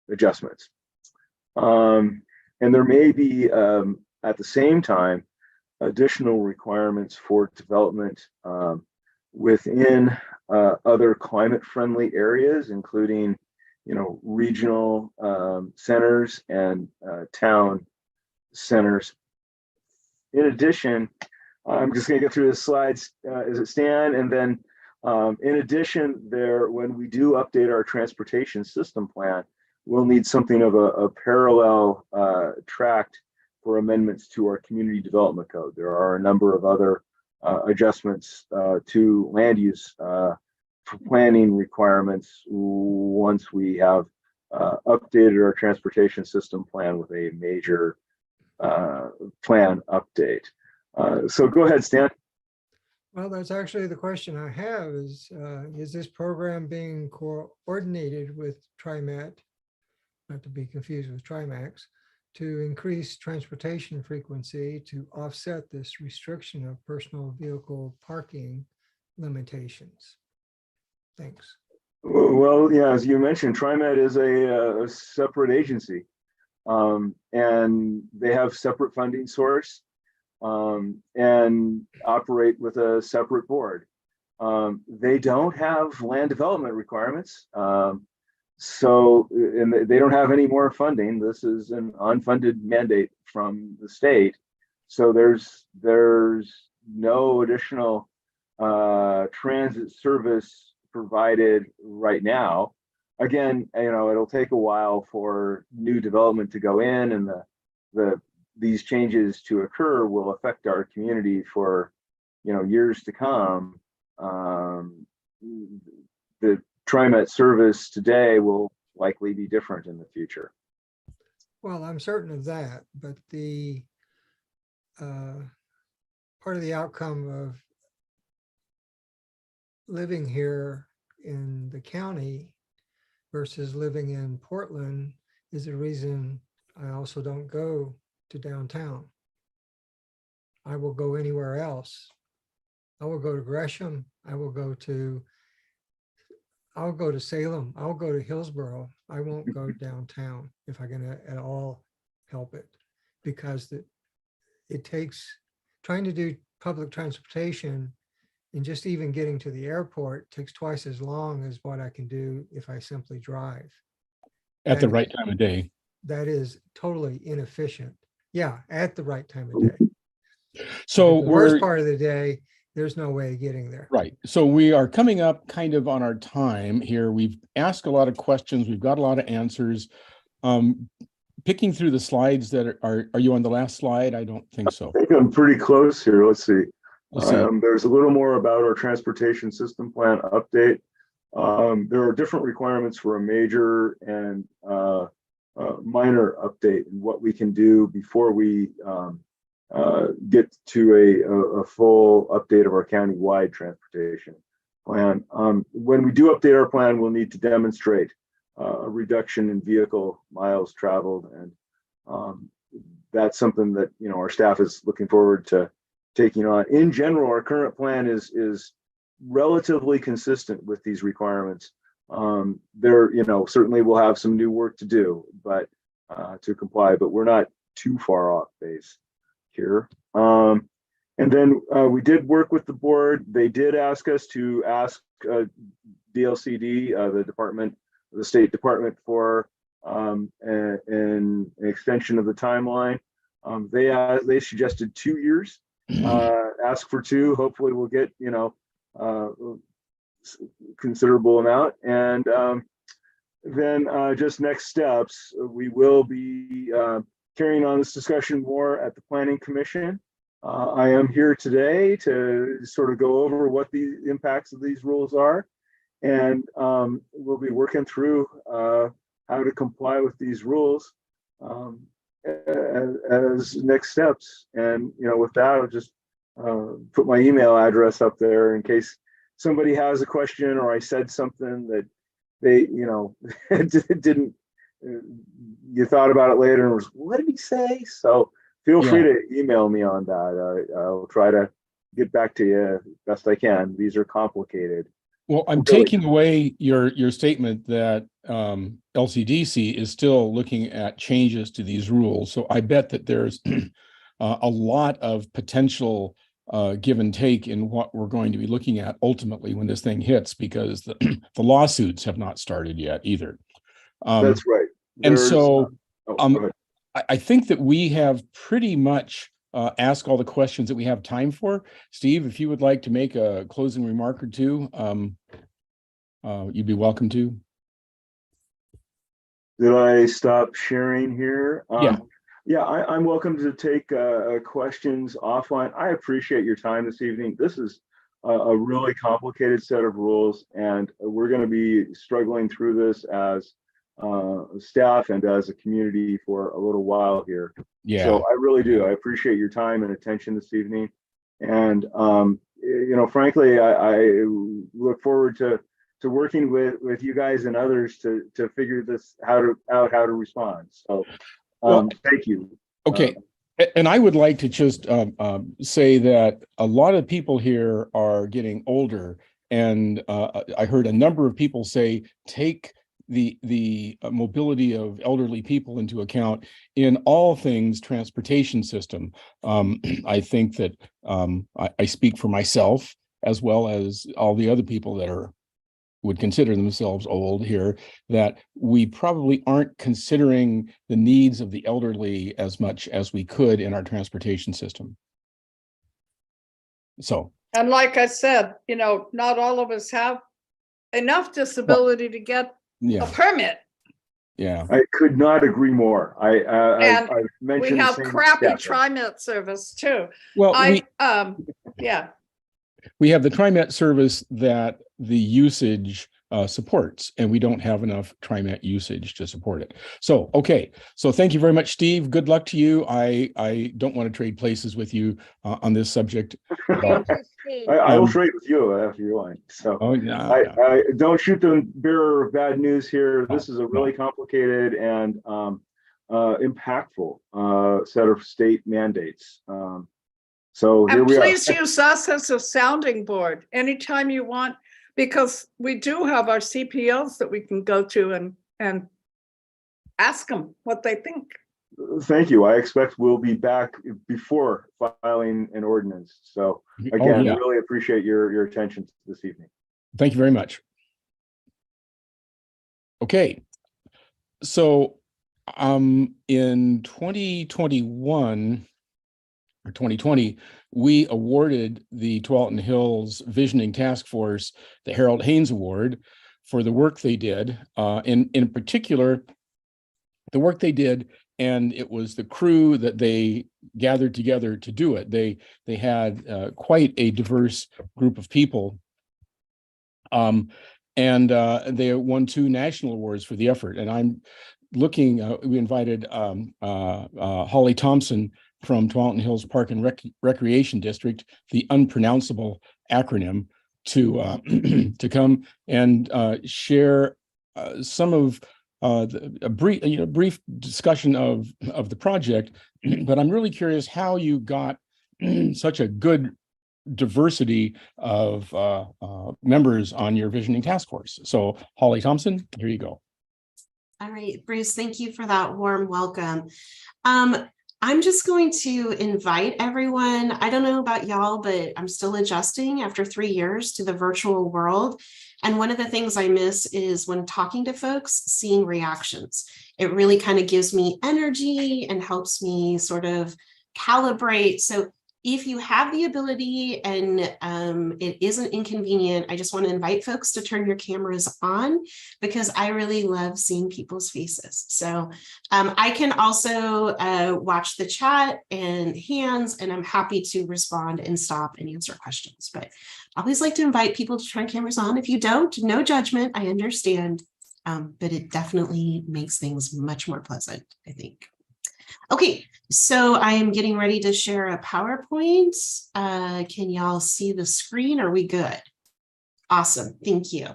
adjustments. And there may be, at the same time, additional requirements for development within other climate-friendly areas, including, regional centers and town centers. In addition, I'm just going to get through the slides as it stand, and then in addition, when we do update our transportation system plan, we'll need something of a parallel tract for amendments to our community development code. There are a number of other adjustments to land use planning requirements once we have updated our transportation system plan with a major plan update. So go ahead, Stan. Well, that's actually the question I have is this program being coordinated with TriMet, not to be confused with TriMax, to increase transportation frequency to offset this restriction of personal vehicle parking limitations? Thanks. Well, yeah, as you mentioned, TriMet is a separate agency, and they have separate funding source and operate with a separate board. They don't have land development requirements. So, and they don't have any more funding. This is an unfunded mandate from the state. So there's no additional transit service provided right now. Again, it'll take a while for new development to go in, and these changes to occur will affect our community for years to come. The TriMet service today will likely be different in the future. Well, I'm certain of that, but the part of the outcome of living here in the county versus living in Portland is the reason I also don't go to downtown. I will go anywhere else. I will go to Gresham. I will go to Salem. I'll go to Hillsborough. I won't go downtown if I can at all help it, because it takes, trying to do public transportation and just even getting to the airport takes twice as long as what I can do if I simply drive. At the right time of day. That is totally inefficient. Yeah, at the right time of day. So the worst part of the day, there's no way of getting there. Right. So we are coming up kind of on our time here. We've asked a lot of questions. We've got a lot of answers. Picking through the slides that are you on the last slide? I don't think so. I think I'm pretty close here. Let's see. There's a little more about our transportation system plan update. There are different requirements for a major and minor update, and what we can do before we get to a full update of our county-wide transportation plan. When we do update our plan, we'll need to demonstrate a reduction in vehicle miles traveled, and that's something that our staff is looking forward to taking on. In general, our current plan is relatively consistent with these requirements there, certainly we'll have some new work to do, but to comply, but we're not too far off base here. And then we did work with the board. They did ask us to ask DLCD, the State Department, for an extension of the timeline. They suggested 2 years. Ask for 2. Hopefully, we'll get considerable amount. And then just next steps, we will be carrying on this discussion more at the Planning Commission. I am here today to sort of go over what the impacts of these rules are, and we'll be working through how to comply with these rules as next steps. And with that, I'll just put my email address up there in case somebody has a question or I said something that they didn't. You thought about it later and was, what did he say? So feel free to email me on that. I'll try to get back to you best I can. These are complicated. Well, I'm taking away your statement that LCDC is still looking at changes to these rules. So I bet that there's a lot of potential give and take in what we're going to be looking at ultimately when this thing hits, because the lawsuits have not started yet either. That's right. And so I think that we have pretty much asked all the questions that we have time for. Steve, if you would like to make a closing remark or two, you'd be welcome to. Did I stop sharing here? Yeah, I'm welcome to take questions offline. I appreciate your time this evening. This is a really complicated set of rules, and we're going to be struggling through this as staff and as a community for a little while here. Yeah. So I really do. I appreciate your time and attention this evening. And frankly, I look forward to working with you guys and others to figure this how to respond. So thank you. Okay. And I would like to just say that a lot of people here are getting older, and I heard a number of people say, take the mobility of elderly people into account in all things transportation system. I think that I speak for myself as well as all the other people that would consider themselves old here, that we probably aren't considering the needs of the elderly as much as we could in our transportation system. So, and like I said, not all of us have enough disability to get a permit. Yeah, I could not agree more. I mentioned we have crappy step. TriMet service too. Well, we have the TriMet service that the usage supports, and we don't have enough TriMet usage to support it. So, okay. So thank you very much, Steve. Good luck to you. I don't want to trade places with you on this subject. I will trade with you if you want. So I don't shoot the bearer of bad news here. This is a really complicated and impactful set of state mandates. So here we are. Please use us as a sounding board anytime you want, because we do have our CPLs that we can go to and ask them what they think. Thank you. I expect we'll be back before filing an ordinance. So again, really appreciate your attention this evening. Thank you very much. Okay. So in 2021 or 2020, we awarded the Tualatin Hills Visioning Task Force the Harold Haynes Award for the work they did. In particular, the work they did, and it was the crew that they gathered together to do it. They had quite a diverse group of people, and they won 2 national awards for the effort. And I'm looking. We invited Holly Thompson from Tualatin Hills Park and Recreation District, the unpronounceable acronym, to come and share some of a brief discussion of the project. But I'm really curious how you got such a good diversity of members on your visioning task force. So Holly Thompson, here you go. All right, Bruce, thank you for that warm welcome. I'm just going to invite everyone. I don't know about y'all, but I'm still adjusting after 3 years to the virtual world. And one of the things I miss is when talking to folks, seeing reactions. It really kind of gives me energy and helps me sort of calibrate. So if you have the ability and it isn't inconvenient, I just want to invite folks to turn your cameras on because I really love seeing people's faces. So I can also watch the chat and hands, and I'm happy to respond and stop and answer questions. But I always like to invite people to turn cameras on. If you don't, no judgment, I understand. But it definitely makes things much more pleasant, I think. Okay, so I am getting ready to share a PowerPoint. Can y'all see the screen? Are we good? Awesome, thank you.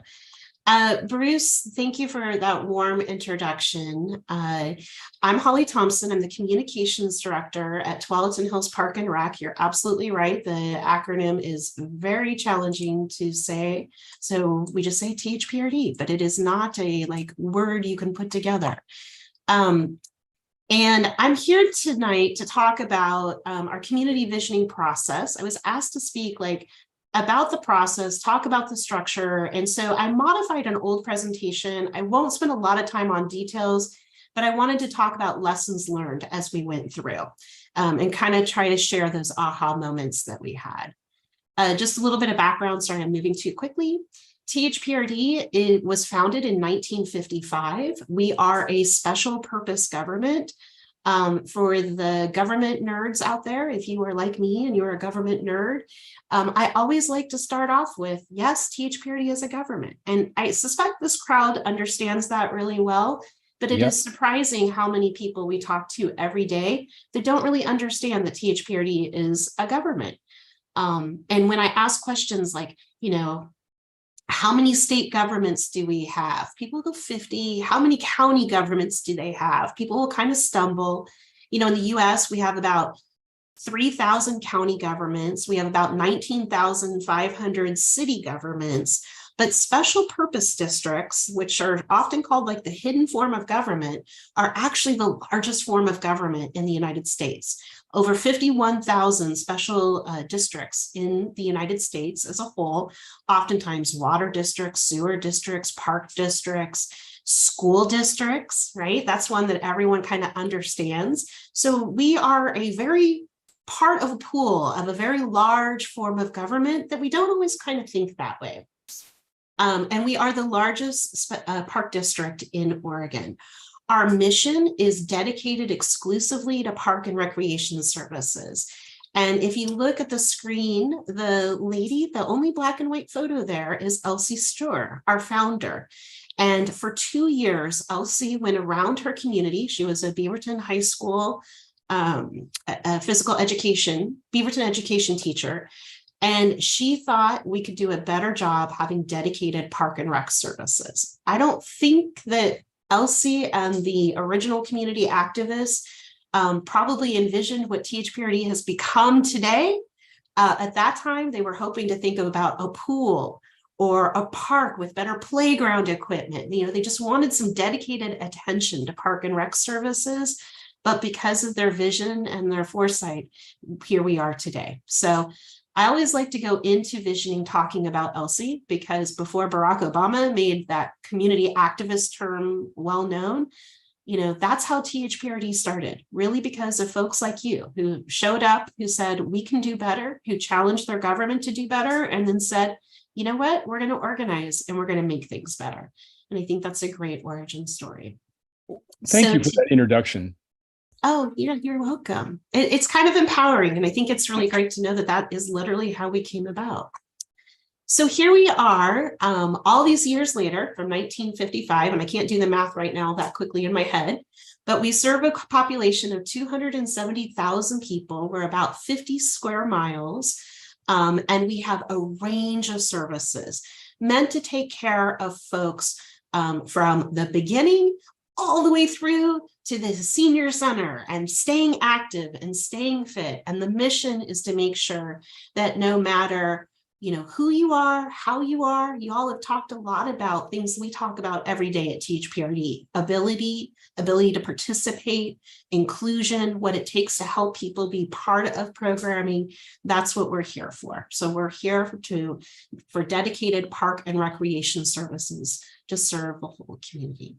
Bruce, thank you for that warm introduction. I'm Holly Thompson. I'm the Communications Director at Tualatin Hills Park and Rec. You're absolutely right. The acronym is very challenging to say. So we just say THPRD, but it is not a word you can put together. And I'm here tonight to talk about our community visioning process. I was asked to speak about the process, talk about the structure. And so I modified an old presentation. I won't spend a lot of time on details, but I wanted to talk about lessons learned as we went through and kind of try to share those aha moments that we had. Just a little bit of background, sorry, I'm moving too quickly. THPRD, it was founded in 1955. We are a special purpose government. For the government nerds out there, if you are like me and you're a government nerd, I always like to start off with, yes, THPRD is a government. And I suspect this crowd understands that really well, but it is surprising how many people we talk to every day that don't really understand that THPRD is a government. And when I ask questions like, how many state governments do we have? People go 50. How many county governments do they have? People will kind of stumble. In the US, we have about 3,000 county governments. We have about 19,500 city governments. But special purpose districts, which are often called the hidden form of government, are actually the largest form of government in the United States. Over 51,000 special districts in the United States as a whole, oftentimes water districts, sewer districts, park districts, school districts, right? That's one that everyone kind of understands. So we are a very part of a pool of a very large form of government that we don't always kind of think that way. And we are the largest park district in Oregon. Our mission is dedicated exclusively to park and recreation services. And if you look at the screen, the lady, the only black and white photo there is Elsie Sture, our founder. And for 2 years, Elsie went around her community. She was a Beaverton High School physical education, Beaverton education teacher. And she thought we could do a better job having dedicated park and rec services. I don't think that Elsie and the original community activists probably envisioned what THPRD has become today. At that time, they were hoping to think about a pool or a park with better playground equipment. They just wanted some dedicated attention to park and rec services. But because of their vision and their foresight, here we are today. So I always like to go into visioning talking about Elsie because before Barack Obama made that community activist term well known, that's how THPRD started, really because of folks like you who showed up, who said, we can do better, who challenged their government to do better, and then said, you know what, we're going to organize and we're going to make things better. And I think that's a great origin story. Thank you for that introduction. Oh, you're welcome. It's kind of empowering. And I think it's really great to know that that is literally how we came about. So here we are, all these years later from 1955, and I can't do the math right now that quickly in my head, but we serve a population of 270,000 people. We're about 50 square miles, and we have a range of services meant to take care of folks from the beginning all the way through to the senior center and staying active and staying fit. And the mission is to make sure that no matter who you are, how you are, you all have talked a lot about things we talk about every day at THPRD: ability to participate, inclusion, what it takes to help people be part of programming. That's what we're here for. So we're here for dedicated park and recreation services to serve the whole community.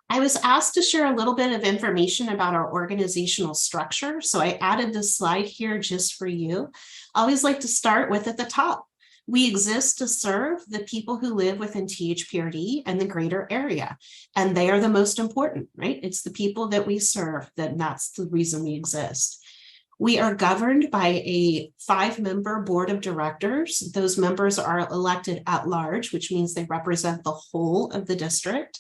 I was asked to share a little bit of information about our organizational structure. So I added this slide here just for you. I always like to start with at the top. We exist to serve the people who live within THPRD and the greater area. And they are the most important, right? It's the people that we serve, that's the reason we exist. We are governed by a 5-member board of directors. Those members are elected at large, which means they represent the whole of the district.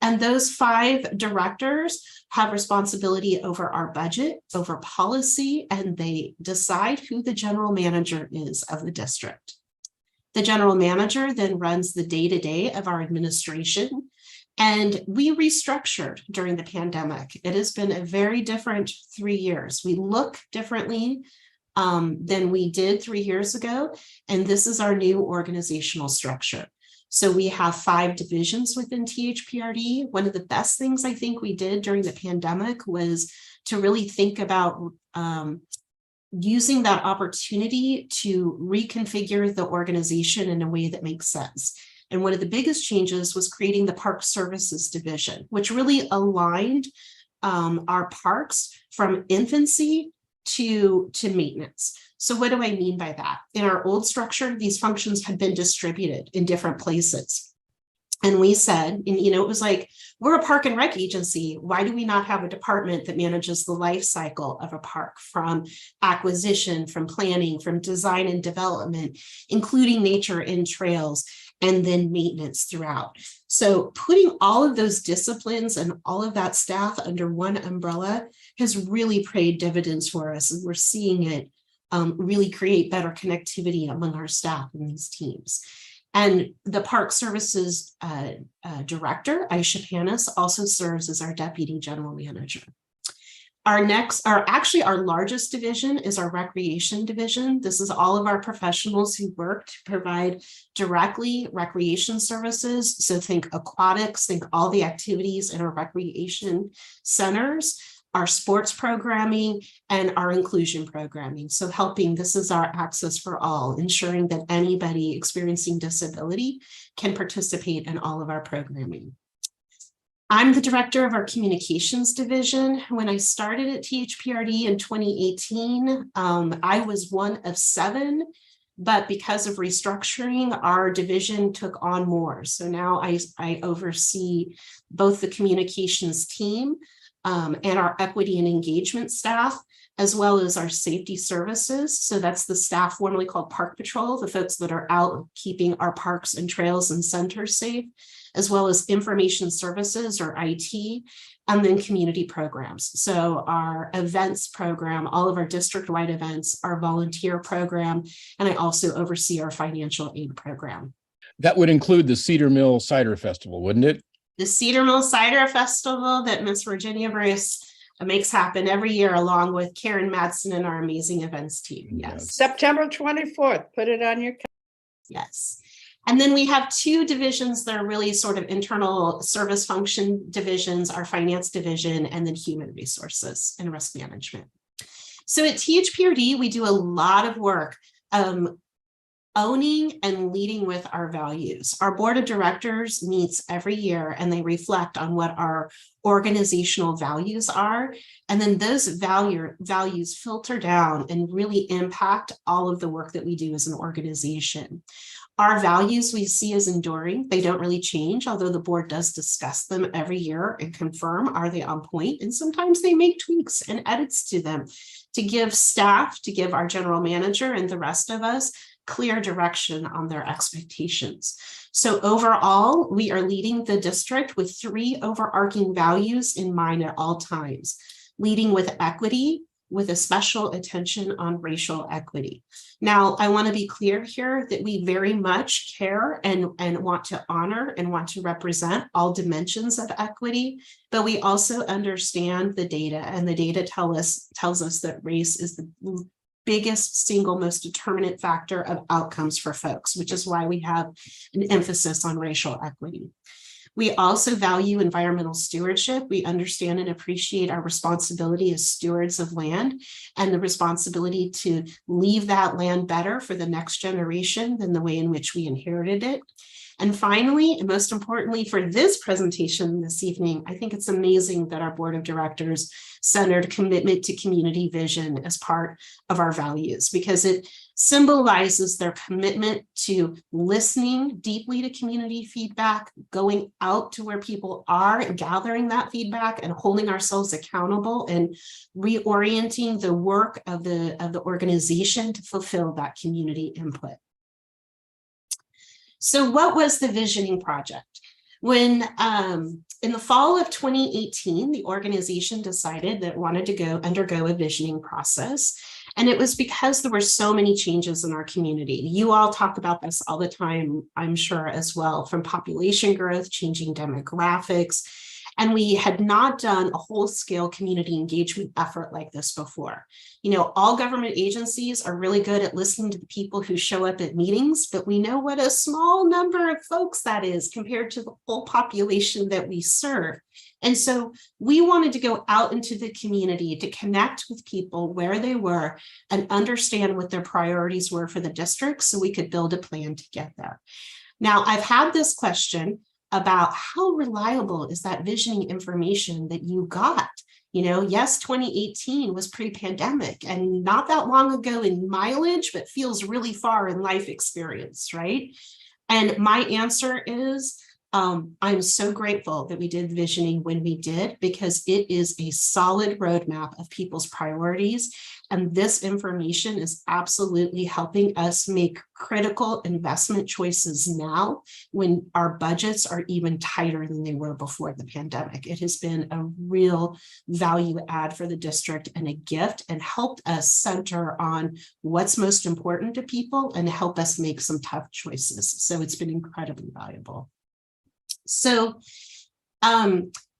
And those 5 directors have responsibility over our budget, over policy, and they decide who the general manager is of the district. The general manager then runs the day-to-day of our administration, and we restructured during the pandemic. It has been a very different 3 years. We look differently than we did 3 years ago, and this is our new organizational structure. So we have 5 divisions within THPRD. One of the best things I think we did during the pandemic was to really think about using that opportunity to reconfigure the organization in a way that makes sense. And one of the biggest changes was creating the Park Services Division, which really aligned our parks from infancy to maintenance. So what do I mean by that? In our old structure, these functions had been distributed in different places. And we said, and it was like, we're a park and rec agency. Why do we not have a department that manages the life cycle of a park, from acquisition, from planning, from design and development, including nature and trails, and then maintenance throughout? So putting all of those disciplines and all of that staff under one umbrella has really paid dividends for us. And we're seeing it really create better connectivity among our staff and these teams. And the Park Services Director, Aisha Panis, also serves as our Deputy General Manager. Our largest division is our Recreation Division. This is all of our professionals who work to provide directly recreation services. So think aquatics, think all the activities in our recreation centers, our sports programming, and our inclusion programming. So this is our access for all, ensuring that anybody experiencing disability can participate in all of our programming. I'm the director of our communications division. When I started at THPRD in 2018, I was one of 7, but because of restructuring, our division took on more. So now I oversee both the communications team and our equity and engagement staff, as well as our safety services. So that's the staff formerly called Park Patrol, the folks that are out keeping our parks and trails and centers safe, as well as information services, or IT, and then community programs. So our events program, all of our district-wide events, our volunteer program, and I also oversee our financial aid program. That would include the Cedar Mill Cider Festival, wouldn't it? The Cedar Mill Cider Festival that Miss Virginia Bruce makes happen every year, along with Karen Madsen and our amazing events team. Yes. September 24th, put it on your calendar. Yes. And then we have 2 divisions that are really sort of internal service function divisions, our finance division, and then human resources and risk management. So at THPRD, we do a lot of work owning and leading with our values. Our board of directors meets every year, and they reflect on what our organizational values are. And then those values filter down and really impact all of the work that we do as an organization. Our values we see as enduring. They don't really change, although the board does discuss them every year and confirm, are they on point? And sometimes they make tweaks and edits to them to give staff, to give our general manager and the rest of us clear direction on their expectations. So overall, we are leading the district with 3 overarching values in mind at all times: leading with equity, with a special attention on racial equity. Now, I want to be clear here that we very much care and want to honor and want to represent all dimensions of equity, but we also understand the data, and the data tells us that race is the biggest single most determinant factor of outcomes for folks, which is why we have an emphasis on racial equity. We also value environmental stewardship. We understand and appreciate our responsibility as stewards of land and the responsibility to leave that land better for the next generation than the way in which we inherited it. And finally, and most importantly for this presentation this evening, I think it's amazing that our board of directors centered commitment to community vision as part of our values, because it symbolizes their commitment to listening deeply to community feedback, going out to where people are and gathering that feedback and holding ourselves accountable and reorienting the work of the organization to fulfill that community input. So what was the visioning project? When in the fall of 2018, the organization decided that it wanted to undergo a visioning process. And it was because there were so many changes in our community. You all talk about this all the time, I'm sure, as well, from population growth, changing demographics. And we had not done a whole-scale community engagement effort like this before. You know, all government agencies are really good at listening to the people who show up at meetings, but we know what a small number of folks that is compared to the whole population that we serve. And so we wanted to go out into the community to connect with people where they were and understand what their priorities were for the district so we could build a plan to get there. Now, I've had this question about how reliable is that visioning information that you got? You know, yes, 2018 was pre-pandemic and not that long ago in mileage, but feels really far in life experience, right? And my answer is, I'm so grateful that we did visioning when we did, because it is a solid roadmap of people's priorities. And this information is absolutely helping us make critical investment choices now when our budgets are even tighter than they were before the pandemic. It has been a real value add for the district and a gift, and helped us center on what's most important to people and help us make some tough choices. So it's been incredibly valuable. So,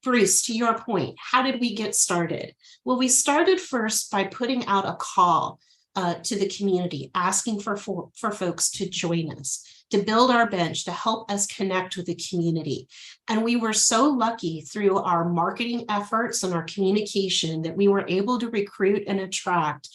Bruce, to your point, how did we get started? Well, we started first by putting out a call to the community, asking for folks to join us, to build our bench, to help us connect with the community. And we were so lucky through our marketing efforts and our communication that we were able to recruit and attract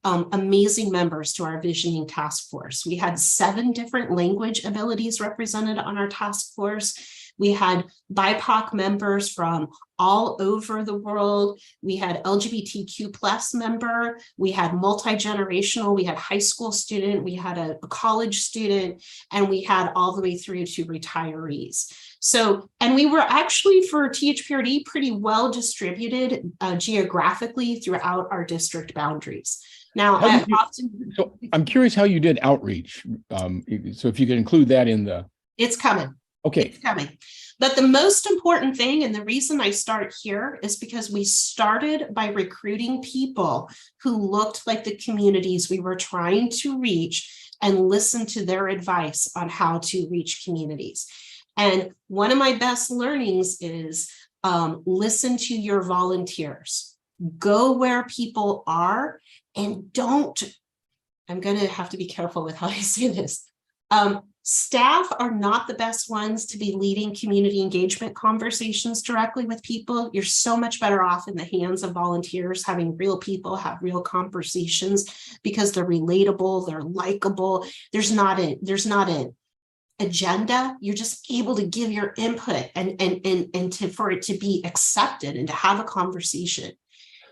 amazing members to our visioning task force. We had 7 different language abilities represented on our task force. We had BIPOC members from all over the world. We had LGBTQ+ member. We had multi-generational. We had high school student. We had a college student, and we had all the way through to retirees. So, and we were actually for THPRD pretty well distributed geographically throughout our district boundaries. Now, so I'm curious how you did outreach. So if you could include that in the. It's coming. Okay. It's coming. But the most important thing, and the reason I start here, is because we started by recruiting people who looked like the communities we were trying to reach and listen to their advice on how to reach communities. And one of my best learnings is listen to your volunteers. Go where people are, and don't, I'm going to have to be careful with how I say this. Staff are not the best ones to be leading community engagement conversations directly with people. You're so much better off in the hands of volunteers, having real people have real conversations, because they're relatable, they're likable. There's not an agenda. You're just able to give your input and for it to be accepted and to have a conversation.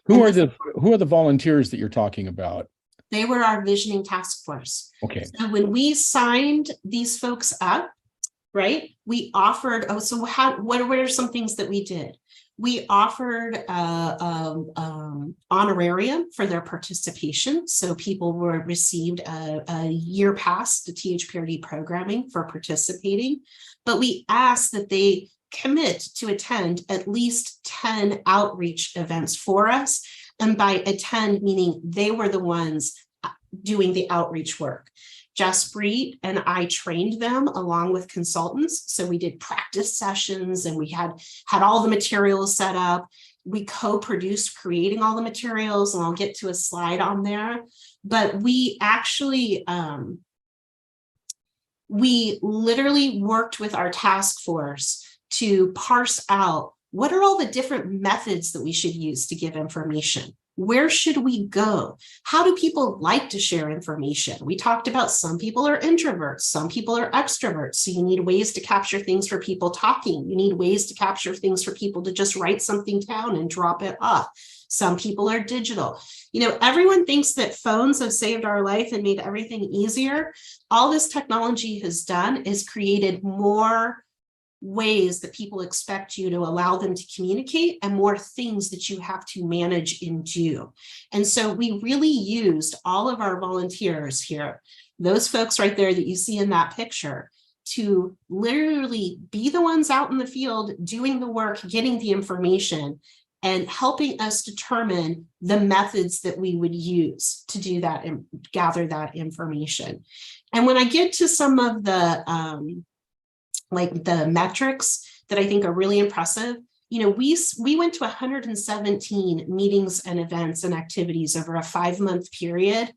Who are the volunteers that you're talking about? They were our visioning task force. Okay. So when we signed these folks up, right, we offered, what are some things that we did? We offered honorarium for their participation. So people received a year pass to THPRD programming for participating, but we asked that they commit to attend at least 10 outreach events for us. And by attend, meaning they were the ones doing the outreach work. Jess Breed and I trained them along with consultants. So we did practice sessions and we had all the materials set up. We co-produced creating all the materials, and I'll get to a slide on there. But we actually, we literally worked with our task force to parse out what are all the different methods that we should use to give information. Where should we go? How do people like to share information? We talked about some people are introverts, some people are extroverts. So you need ways to capture things for people talking. You need ways to capture things for people to just write something down and drop it off. Some people are digital. You know, everyone thinks that phones have saved our life and made everything easier. All this technology has done is created more ways that people expect you to allow them to communicate and more things that you have to manage and do. And so we really used all of our volunteers here, those folks right there that you see in that picture, to literally be the ones out in the field doing the work, getting the information, and helping us determine the methods that we would use to do that and gather that information. And when I get to some of the like the metrics that I think are really impressive, you know, we went to 117 meetings and events and activities over a 5-month period.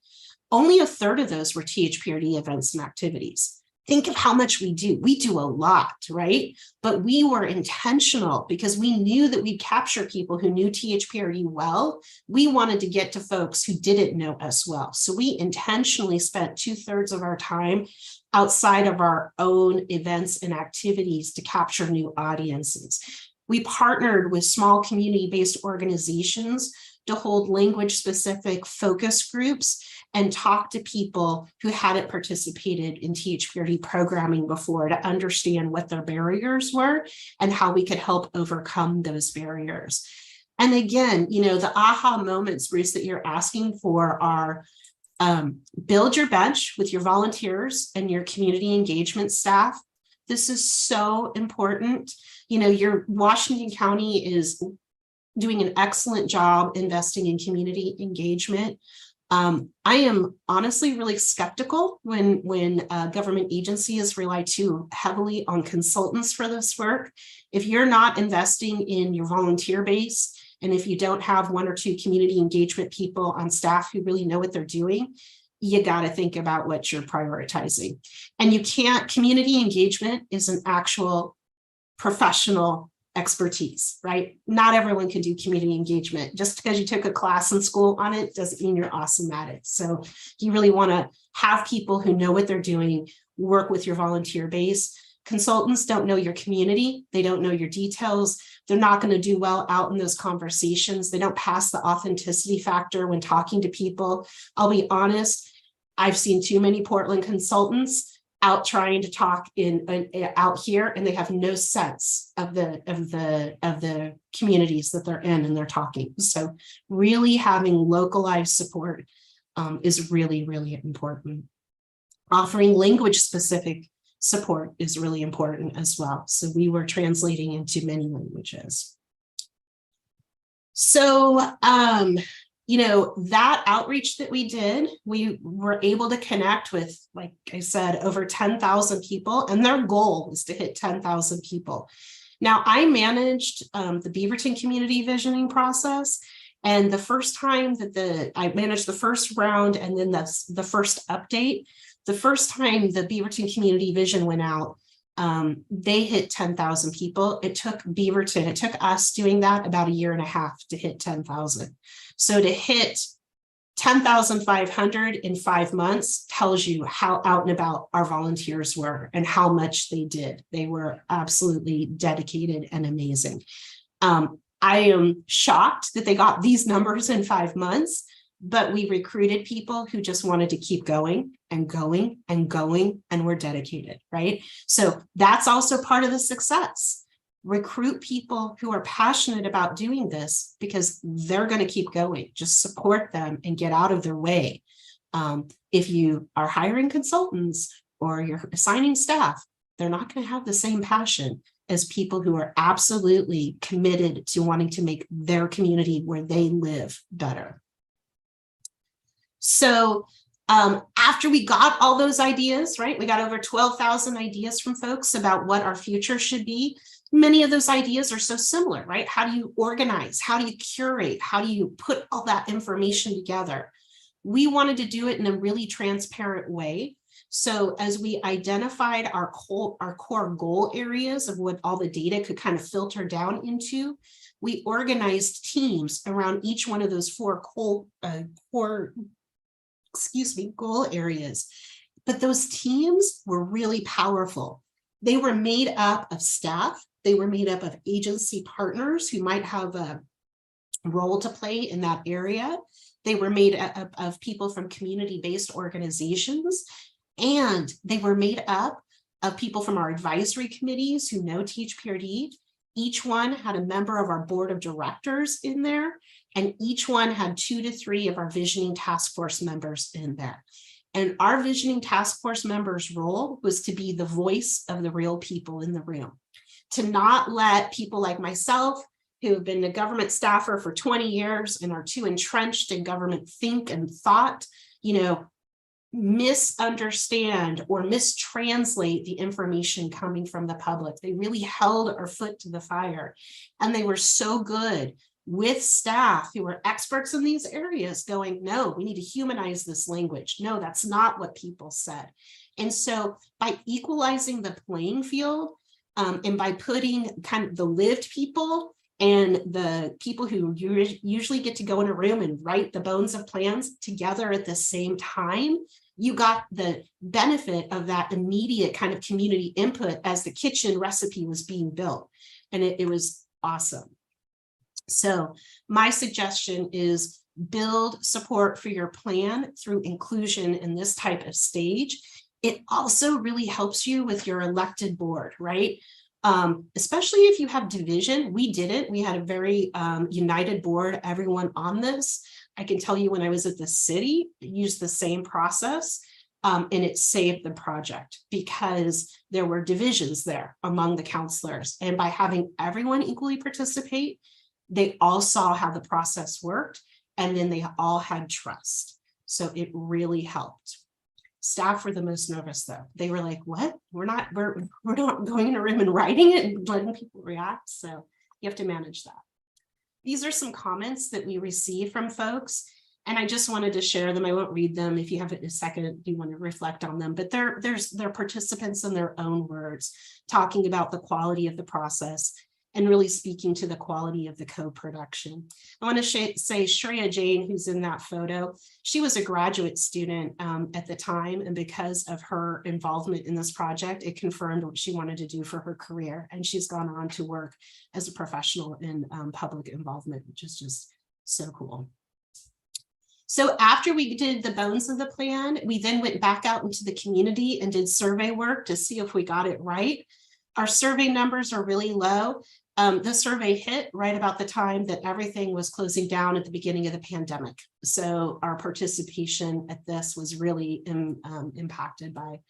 Only a third of those were THPRD events and activities. Think of how much we do. We do a lot, right? But we were intentional because we knew that we'd capture people who knew THPRD well. We wanted to get to folks who didn't know us well. So we intentionally spent 2/3 of our time outside of our own events and activities to capture new audiences. We partnered with small community-based organizations to hold language-specific focus groups and talk to people who hadn't participated in THPRD programming before to understand what their barriers were and how we could help overcome those barriers. And again, you know, the aha moments, Bruce, that you're asking for are build your bench with your volunteers and your community engagement staff. This is so important. You know, your Washington County is doing an excellent job investing in community engagement. I am honestly really skeptical when government agencies rely too heavily on consultants for this work. If you're not investing in your volunteer base, and if you don't have 1 or 2 community engagement people on staff who really know what they're doing, you got to think about what you're prioritizing. And you can't, community engagement is an actual professional expertise, right? Not everyone can do community engagement. Just because you took a class in school on it doesn't mean you're awesome at it. So you really want to have people who know what they're doing, work with your volunteer base. Consultants don't know your community. They don't know your details. They're not going to do well out in those conversations. They don't pass the authenticity factor when talking to people. I'll be honest, I've seen too many Portland consultants out trying to talk out here, and they have no sense of the communities that they're in and they're talking. So really having localized support is really, really important. Offering language specific support is really important as well. So we were translating into many languages. So, you know, that outreach that we did, we were able to connect with, like I said, over 10,000 people, and their goal is to hit 10,000 people. Now, I managed the Beaverton community visioning process, and the first time that I managed the first round and then the first update, the first time the Beaverton community vision went out, they hit 10,000 people. It took Beaverton, it took us doing that about 1.5 years to hit 10,000. So to hit 10,500 in 5 months tells you how out and about our volunteers were and how much they did. They were absolutely dedicated and amazing. I am shocked that they got these numbers in 5 months, but we recruited people who just wanted to keep going and going and going and were dedicated, right? So that's also part of the success. Recruit people who are passionate about doing this because they're going to keep going. Just support them and get out of their way. If you are hiring consultants or you're assigning staff, they're not going to have the same passion as people who are absolutely committed to wanting to make their community where they live better. So after we got all those ideas, right, we got over 12,000 ideas from folks about what our future should be. Many of those ideas are so similar, right? How do you organize? How do you curate? How do you put all that information together? We wanted to do it in a really transparent way. So as we identified our core goal areas of what all the data could kind of filter down into, we organized teams around each one of those four goal areas. But those teams were really powerful. They were made up of staff. They were made up of agency partners who might have a role to play in that area. They were made up of people from community-based organizations, and they were made up of people from our advisory committees who know THPRD. Each one had a member of our board of directors in there, and each one had 2 to 3 of our visioning task force members in there. And our visioning task force members' role was to be the voice of the real people in the room, to not let people like myself, who have been a government staffer for 20 years and are too entrenched in government think and thought, misunderstand or mistranslate the information coming from the public. They really held our foot to the fire, and they were so good with staff who were experts in these areas going, no, we need to humanize this language. No, that's not what people said. And so by equalizing the playing field and by putting kind of the lived people and the people who usually get to go in a room and write the bones of plans together at the same time, you got the benefit of that immediate kind of community input as the kitchen recipe was being built. And it was awesome. So my suggestion is build support for your plan through inclusion in this type of stage. It also really helps you with your elected board, right? Especially if you have division. We didn't. We had a very united board, everyone on this. I can tell you when I was at the city, I used the same process and it saved the project because there were divisions there among the counselors. And by having everyone equally participate, they all saw how the process worked, and then they all had trust. So it really helped. Staff were the most nervous though. They were like, what? We're not going in a room and writing it and letting people react. So you have to manage that. These are some comments that we received from folks, and I just wanted to share them. I won't read them. If you have a second, you want to reflect on them, but they're participants in their own words, talking about the quality of the process and really speaking to the quality of the co-production. I want to say Shreya Jain, who's in that photo, she was a graduate student at the time, and because of her involvement in this project, it confirmed what she wanted to do for her career, and she's gone on to work as a professional in public involvement, which is just so cool. So after we did the bones of the plan, we then went back out into the community and did survey work to see if we got it right. Our survey numbers are really low. The survey hit right about the time that everything was closing down at the beginning of the pandemic. So our participation at this was really impacted by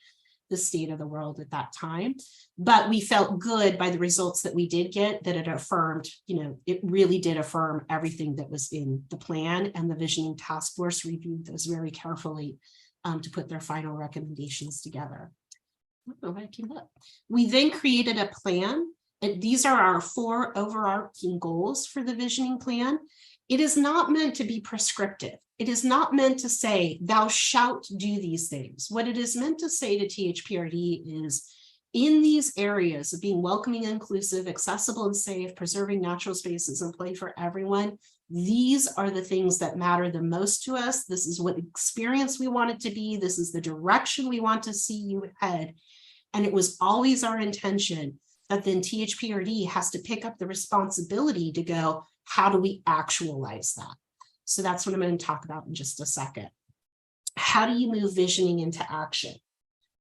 the state of the world at that time. But we felt good by the results that we did get, that it affirmed, it really did affirm everything that was in the plan, and the visioning task force reviewed those very carefully to put their final recommendations together. We then created a plan. And these are our 4 overarching goals for the visioning plan. It is not meant to be prescriptive. It is not meant to say, thou shalt do these things. What it is meant to say to THPRD is, in these areas of being welcoming, inclusive, accessible and safe, preserving natural spaces and play for everyone, these are the things that matter the most to us. This is what experience we want it to be. This is the direction we want to see you head. And it was always our intention that then THPRD has to pick up the responsibility to go, how do we actualize that? So that's what I'm going to talk about in just a second. How do you move visioning into action?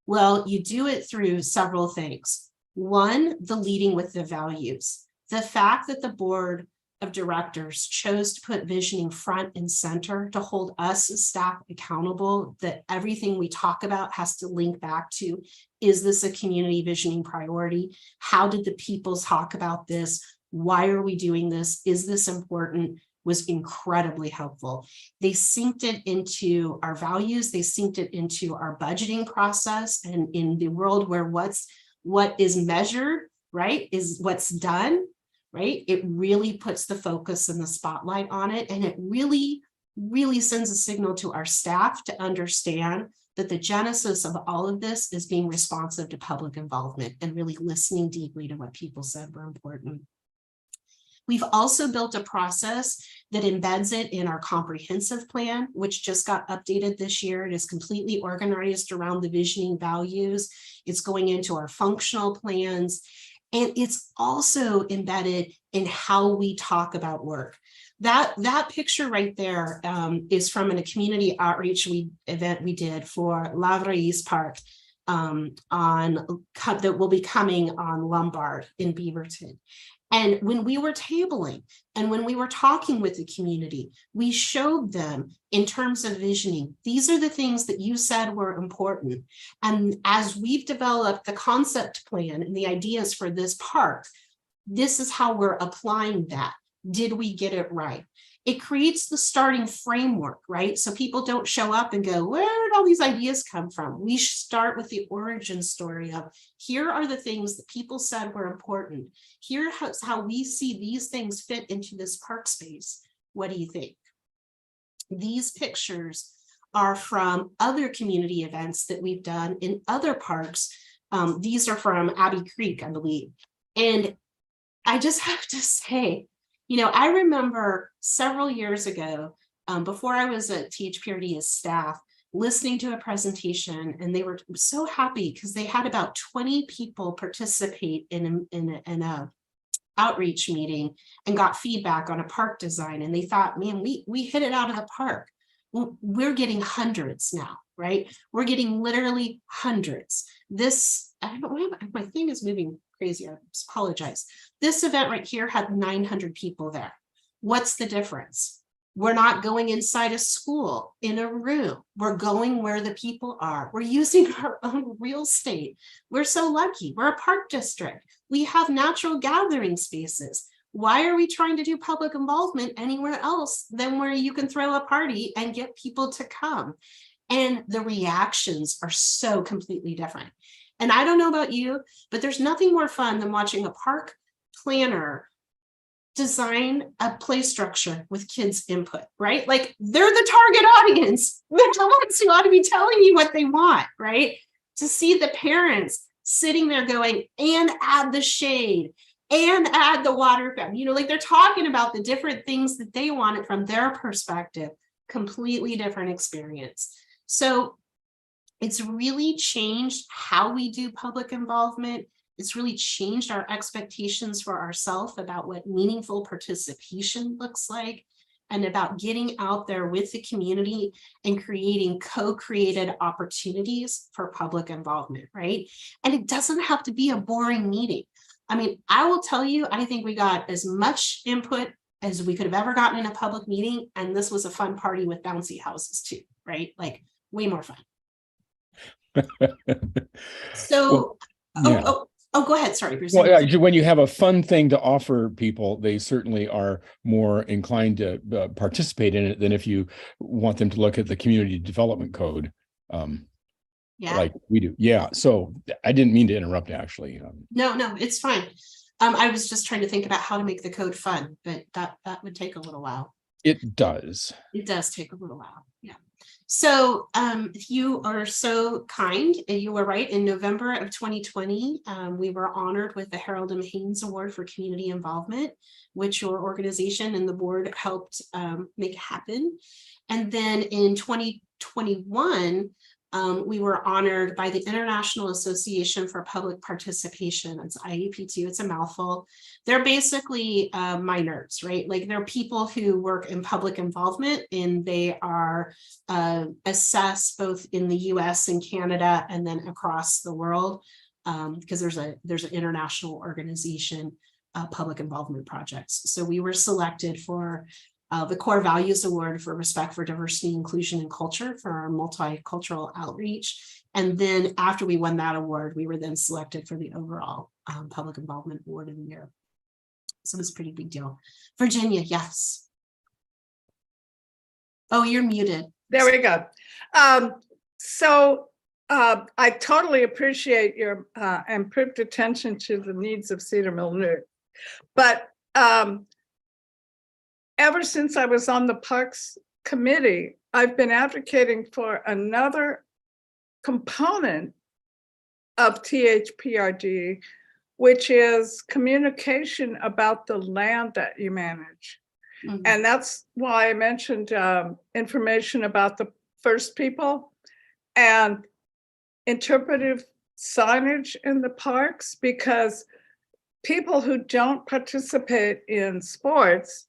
Well, you do it through several things. One, the leading with the values. The fact that the board of directors chose to put visioning front and center to hold us as staff accountable, that everything we talk about has to link back to Is this a community visioning priority? How did the people talk about this? Why are we doing this? Is this important? Was incredibly helpful. They synced it into our values. They synced it into our budgeting process. And in the world where what is measured, right, is what's done, right? It really puts the focus and the spotlight on it. And it really sends a signal to our staff to understand that the genesis of all of this is being responsive to public involvement and really listening deeply to what people said were important. We've also built a process that embeds it in our comprehensive plan, which just got updated this year. It is completely organized around the visioning values. It's going into our functional plans, and it's also embedded in how we talk about work. That picture right there is from a community outreach event we did for Lavraise Park that will be coming on Lombard in Beaverton. And when we were tabling and when we were talking with the community, we showed them in terms of visioning, these are the things that you said were important. And as we've developed the concept plan and the ideas for this park, this is how we're applying that. Did we get it right? It creates the starting framework, right? So people don't show up and go, where did all these ideas come from? We start with the origin story of, here are the things that people said were important. Here's how we see these things fit into this park space. What do you think? These pictures are from other community events that we've done in other parks. These are from Abbey Creek, I believe. And I just have to say, you know, I remember several years ago, before I was at THPRD as staff, listening to a presentation, and they were so happy because they had about 20 people participate in a outreach meeting and got feedback on a park design. And they thought, man, we hit it out of the park. Well, we're getting hundreds now, right? We're getting literally hundreds. This, I don't know, my thing is moving crazy. I apologize. This event right here had 900 people there. What's the difference? We're not going inside a school in a room. We're going where the people are. We're using our own real estate. We're so lucky. We're a park district. We have natural gathering spaces. Why are we trying to do public involvement anywhere else than where you can throw a party and get people to come? And the reactions are so completely different. And I don't know about you, but there's nothing more fun than watching a park planner design a play structure with kids' input, right? Like, they're the target audience. They're the ones who ought to be telling you what they want, right? To see the parents sitting there going, and add the shade, and add the water fountain, you know, like they're talking about the different things that they wanted from their perspective, completely different experience. So it's really changed how we do public involvement. It's really changed our expectations for ourselves about what meaningful participation looks like, and about getting out there with the community and creating co-created opportunities for public involvement, right? And it doesn't have to be a boring meeting. I mean, I will tell you, I think we got as much input as we could have ever gotten in a public meeting. And this was a fun party with bouncy houses too, right? Like, way more fun. So, well, yeah. Go ahead. Sorry. Well, yeah, when you have a fun thing to offer people, they certainly are more inclined to participate in it than if you want them to look at the community development code. Yeah. Like we do. Yeah. So I didn't mean to interrupt, actually. No, it's fine. I was just trying to think about how to make the code fun, but that would take a little while. It does. It does take a little while. Yeah. So you are so kind, and you were right. In November of 2020, we were honored with the Harold M. Haynes Award for Community Involvement, which your organization and the board helped make happen. And then in 2021, we were honored by the International Association for Public Participation. It's IAP2, it's a mouthful. They're basically my nerds, right? Like, they're people who work in public involvement, and they are assessed both in the US and Canada and then across the world, because there's an international organization, public involvement projects. So we were selected for the Core Values Award for Respect for Diversity, Inclusion, and Culture for our multicultural outreach. And then after we won that award, we were then selected for the overall Public Involvement Award of the Year. So it was a pretty big deal. Virginia, yes. Oh, you're muted. There we go. I totally appreciate your improved attention to the needs of Cedar Mill News. But ever since I was on the Parks Committee, I've been advocating for another component of THPRD, which is communication about the land that you manage. Mm-hmm. And that's why I mentioned information about the First People and interpretive signage in the parks, because people who don't participate in sports,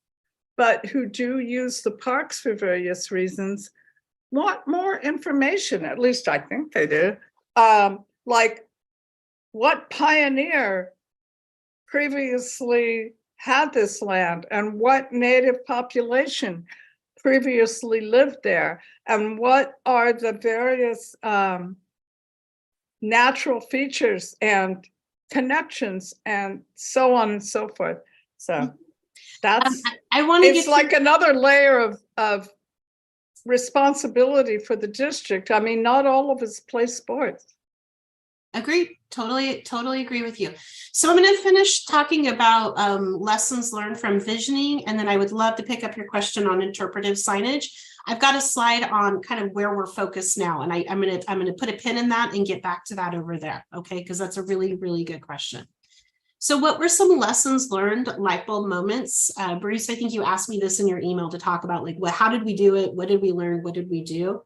but who do use the parks for various reasons, want more information. At least I think they do. Like what pioneer previously had this land, and what native population previously lived there, and what are the various natural features and connections, and so on and so forth. So that's it's like another layer of responsibility for the district. I mean, not all of us play sports. Agreed. Totally agree with you. So I'm going to finish talking about lessons learned from visioning, and then I would love to pick up your question on interpretive signage. I've got a slide on kind of where we're focused now, and I'm going to put a pin in that and get back to that over there, okay? Because that's a really, really good question. So what were some lessons learned, light bulb moments? Bruce, I think you asked me this in your email to talk about like, how did we do it? What did we learn? What did we do?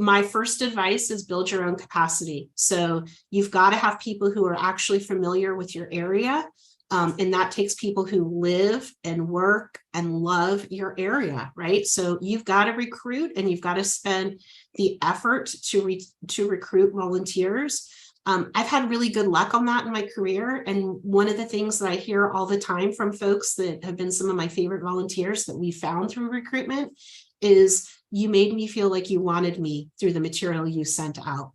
My first advice is build your own capacity. So you've got to have people who are actually familiar with your area. And that takes people who live and work and love your area, right? So you've got to recruit, and you've got to spend the effort to recruit volunteers. I've had really good luck on that in my career. And one of the things that I hear all the time from folks that have been some of my favorite volunteers that we found through recruitment is, you made me feel like you wanted me through the material you sent out.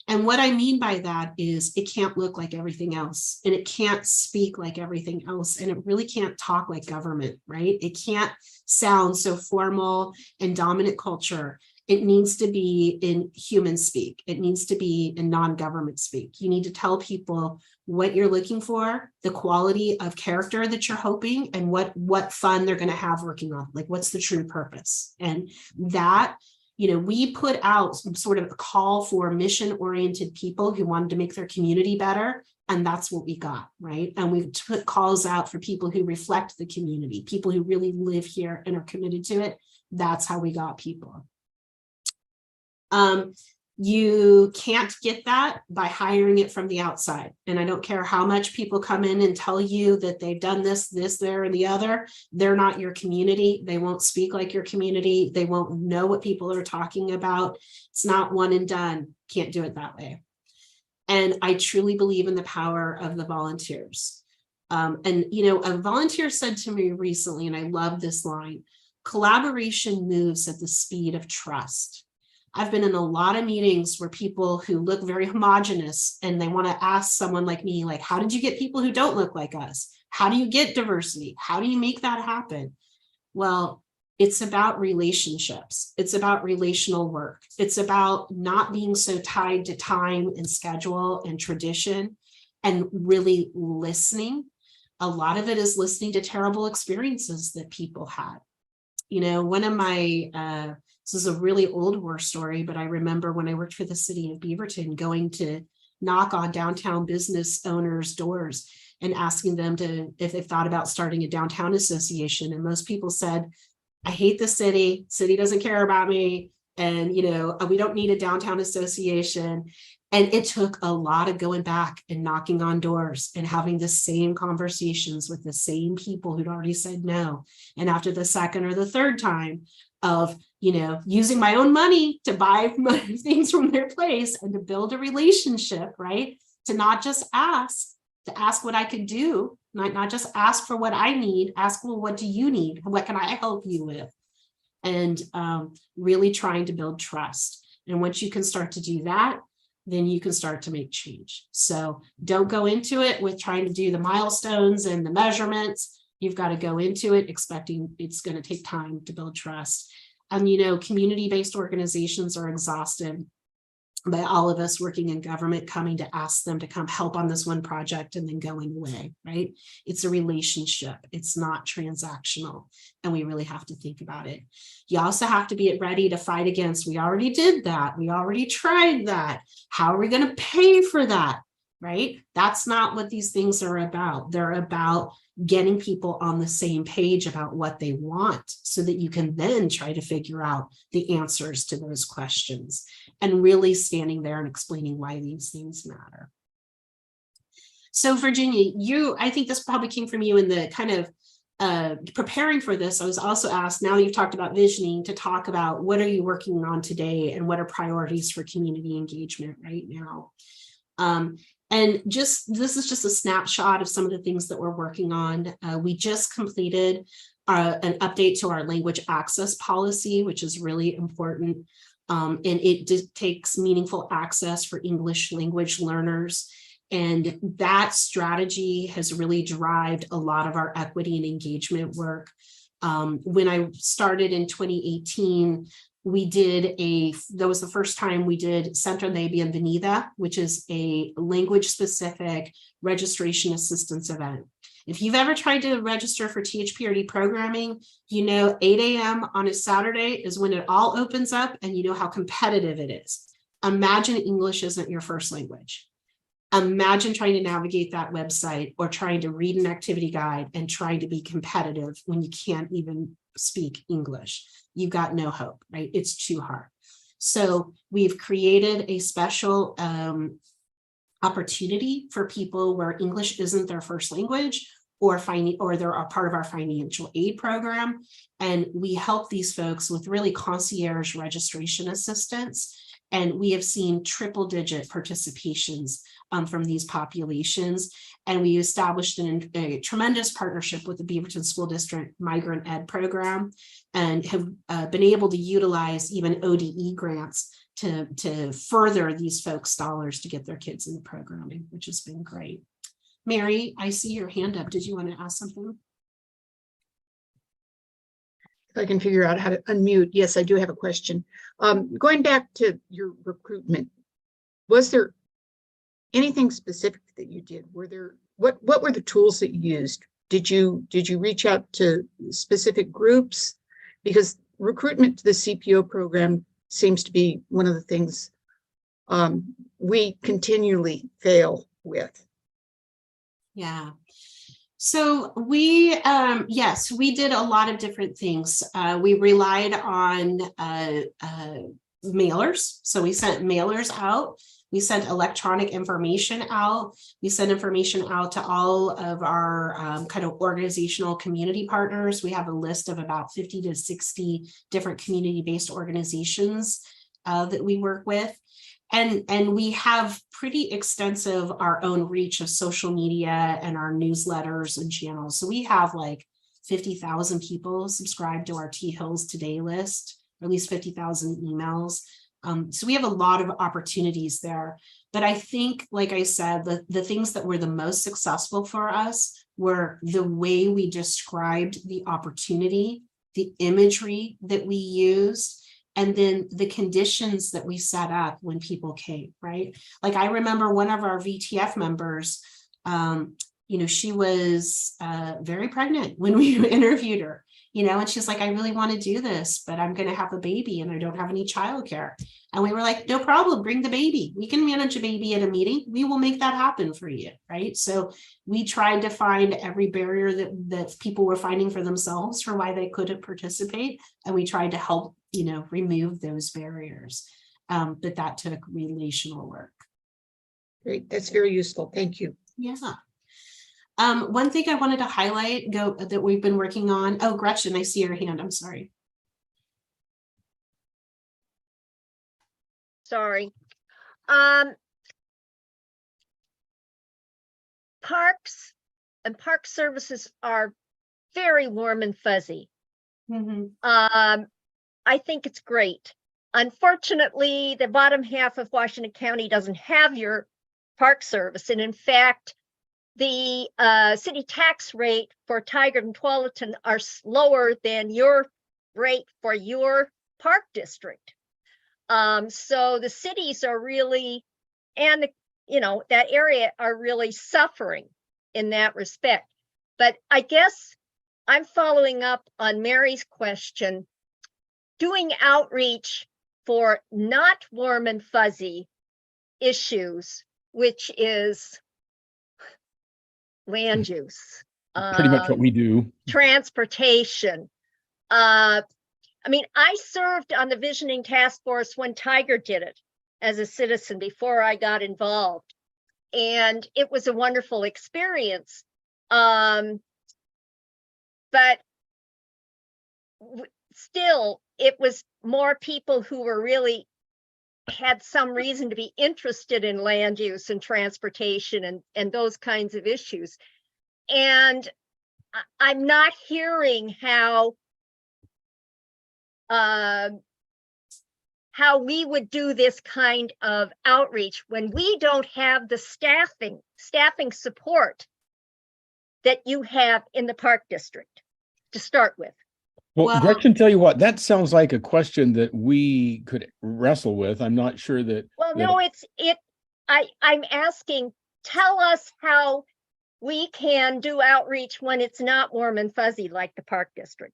And what I mean by that is it can't look like everything else, and it can't speak like everything else, and it really can't talk like government, right? It can't sound so formal and dominant culture. It needs to be in human speak. It needs to be in non-government speak. You need to tell people what you're looking for, the quality of character that you're hoping, and what fun they're going to have working on, like what's the true purpose. And that, we put out some sort of a call for mission-oriented people who wanted to make their community better, and that's what we got, right? And we put calls out for people who reflect the community, people who really live here and are committed to it. That's how we got people. You can't get that by hiring it from the outside. And I don't care how much people come in and tell you that they've done this, there, and the other. They're not your community. They won't speak like your community. They won't know what people are talking about. It's not one and done. Can't do it that way. And I truly believe in the power of the volunteers. A volunteer said to me recently, and I love this line, collaboration moves at the speed of trust. I've been in a lot of meetings where people who look very homogenous, and they want to ask someone like me, like, how did you get people who don't look like us? How do you get diversity? How do you make that happen? Well, it's about relationships. It's about relational work. It's about not being so tied to time and schedule and tradition, and really listening. A lot of it is listening to terrible experiences that people had. One of my, this is a really old war story, but I remember when I worked for the city of Beaverton, going to knock on downtown business owners' doors and asking them if they've thought about starting a downtown association. And most people said, I hate the city doesn't care about me. And, we don't need a downtown association. And it took a lot of going back and knocking on doors and having the same conversations with the same people who'd already said no. And after the second or the third time of, using my own money to buy things from their place and to build a relationship, right? To not just ask, to ask what I could do, not just ask for what I need, ask, well, what do you need? What can I help you with? And really trying to build trust. And once you can start to do that, then you can start to make change. So don't go into it with trying to do the milestones and the measurements. You've got to go into it expecting it's going to take time to build trust. And, you know, community-based organizations are exhausted by all of us working in government coming to ask them to come help on this one project and then going away, right? It's a relationship. It's not transactional. And we really have to think about it. You also have to be ready to fight against, we already did that. We already tried that. How are we going to pay for that, right? That's not what these things are about. They're about getting people on the same page about what they want so that you can then try to figure out the answers to those questions and really standing there and explaining why these things matter. So Virginia, I think this probably came from you in the kind of preparing for this. I was also asked, now that you've talked about visioning, to talk about what are you working on today and what are priorities for community engagement right now. And this is just a snapshot of some of the things that we're working on. We just completed an update to our language access policy, which is really important. And it takes meaningful access for English language learners. And that strategy has really driven a lot of our equity and engagement work. When I started in 2018, that was the first time we did Centro de Bienvenida, which is a language specific registration assistance event. If you've ever tried to register for THPRD programming, you know 8 a.m. on a Saturday is when it all opens up and you know how competitive it is. Imagine English isn't your first language. Imagine trying to navigate that website or trying to read an activity guide and trying to be competitive when you can't even speak English. You've got no hope, right? It's too hard. So we've created a special opportunity for people where English isn't their first language or they're a part of our financial aid program. And we help these folks with really concierge registration assistance. And we have seen triple-digit participations from these populations. And we established a tremendous partnership with the Beaverton School District Migrant Ed program and have been able to utilize even ODE grants to further these folks' dollars to get their kids in the programming, which has been great. Mary, I see your hand up. Did you want to ask something? If I can figure out how to unmute. Yes, I do have a question. Going back to your recruitment, was there anything specific that you did? What were the tools that you used? Did you reach out to specific groups? Because recruitment to the CPO program seems to be one of the things we continually fail with. Yeah. So we, yes, we did a lot of different things. We relied on mailers. So we sent mailers out. We sent electronic information out. We sent information out to all of our kind of organizational community partners. We have a list of about 50 to 60 different community-based organizations that we work with. And we have pretty extensive our own reach of social media and our newsletters and channels. So we have like 50,000 people subscribed to our T Hills Today list, or at least 50,000 emails. So we have a lot of opportunities there. But I think, like I said, the things that were the most successful for us were the way we described the opportunity, the imagery that we used, and then the conditions that we set up when people came, right? Like I remember one of our VTF members, she was very pregnant when we interviewed her, and she's like, I really want to do this, but I'm going to have a baby and I don't have any childcare. And we were like, no problem, bring the baby. We can manage a baby at a meeting. We will make that happen for you, right? So we tried to find every barrier that people were finding for themselves for why they couldn't participate. And we tried to help, remove those barriers. But that took relational work. Great, that's very useful. Thank you. Yeah. One thing I wanted to highlight that we've been working on. Oh, Gretchen, I see your hand. I'm sorry. Sorry. parks and park services are very warm and fuzzy. I think it's great. Unfortunately, the bottom half of Washington County doesn't have your park service. And in fact, the city tax rate for Tigard and Tualatin are lower than your rate for your park district. So the cities are really, and that area are really suffering in that respect. But I guess I'm following up on Mary's question, doing outreach for not warm and fuzzy issues, which is land use. Pretty much what we do. Transportation. I mean, I served on the visioning task force when Tigard did it as a citizen before I got involved. And it was a wonderful experience. But still, it was more people who were really had some reason to be interested in land use and transportation and those kinds of issues. And I'm not hearing how we would do this kind of outreach when we don't have the staffing support that you have in the park district to start with. Well, Gretchen, tell you what, that sounds like a question that we could wrestle with. I'm not sure that. Well, no, I'm asking, tell us how we can do outreach when it's not warm and fuzzy like the park district.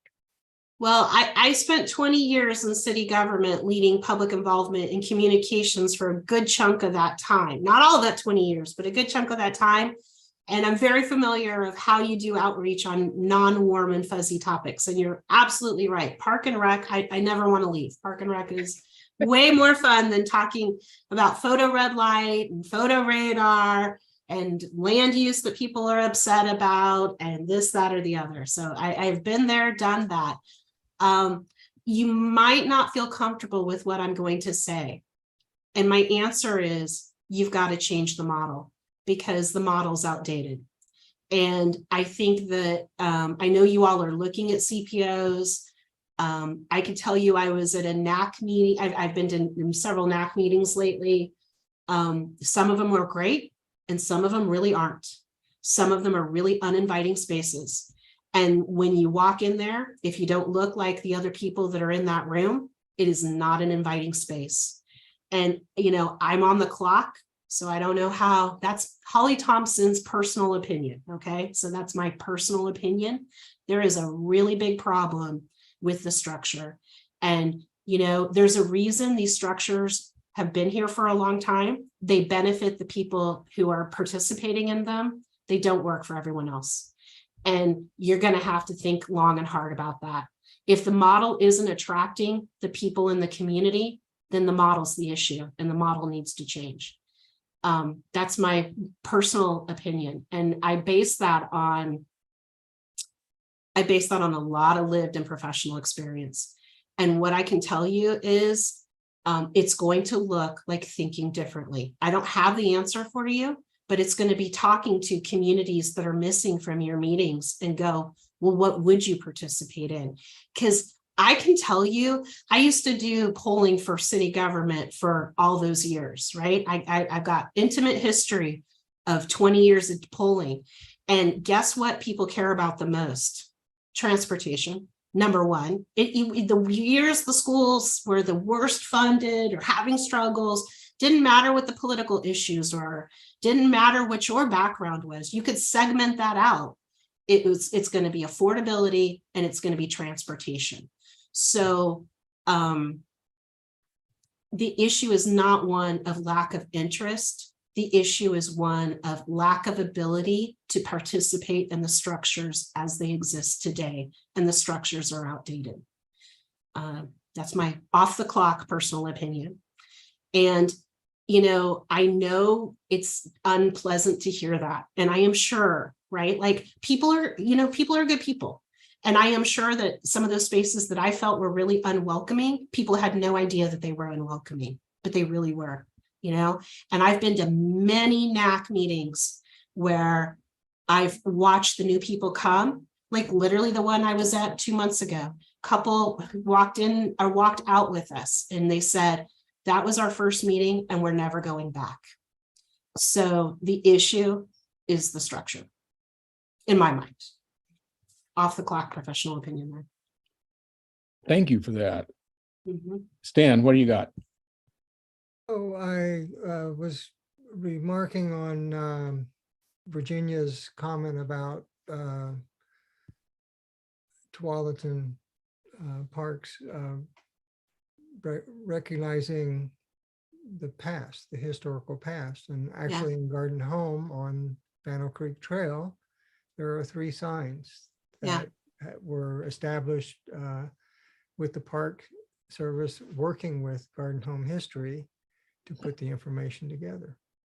Well, I spent 20 years in city government leading public involvement and communications for a good chunk of that time. Not all of that 20 years, but a good chunk of that time. And I'm very familiar of how you do outreach on non-warm and fuzzy topics. And you're absolutely right. Park and Rec, I never want to leave. Park and Rec is way more fun than talking about photo red light and photo radar and land use that people are upset about and this, that, or the other. So I've been there, done that. You might not feel comfortable with what I'm going to say. And my answer is, you've got to change the model because the model's outdated. And I think that, I know you all are looking at CPOs. I can tell you I was at a NAC meeting. I've been to several NAC meetings lately. Some of them are great and some of them really aren't. Some of them are really uninviting spaces. And when you walk in there, if you don't look like the other people that are in that room, it is not an inviting space. And, I'm on the clock, so I don't know how. That's Holly Thompson's personal opinion. Okay. So that's my personal opinion. There is a really big problem with the structure. And, there's a reason these structures have been here for a long time. They benefit the people who are participating in them. They don't work for everyone else. And you're going to have to think long and hard about that. If the model isn't attracting the people in the community, then the model's the issue and the model needs to change. That's my personal opinion. And I base that on a lot of lived and professional experience. And what I can tell you is it's going to look like thinking differently. I don't have the answer for you, but it's going to be talking to communities that are missing from your meetings and go, well, what would you participate in? Because I can tell you, I used to do polling for city government for all those years, right? I've got intimate history of 20 years of polling. And guess what people care about the most? Transportation, number one. The years the schools were the worst funded or having struggles, didn't matter what the political issues were, didn't matter what your background was. You could segment that out. It's going to be affordability and it's going to be transportation. So the issue is not one of lack of interest. The issue is one of lack of ability to participate in the structures as they exist today, and the structures are outdated. That's my off the clock personal opinion. And I know it's unpleasant to hear that. And I am sure, right? Like people are good people. And I am sure that some of those spaces that I felt were really unwelcoming, people had no idea that they were unwelcoming, but they really were, And I've been to many NAC meetings where I've watched the new people come, like literally the one I was at 2 months ago. Couple walked in or walked out with us and they said, that was our first meeting and we're never going back. So the issue is the structure, in my mind. Off the clock professional opinion there. Thank you for that. Mhm. Stan, what do you got? Oh, I was remarking on Virginia's comment about Tualatin Parks recognizing the past, the historical past. And actually in Garden Home on Bannow Creek Trail, there are 3 signs that were established with the Park Service working with Garden Home History to put the information together.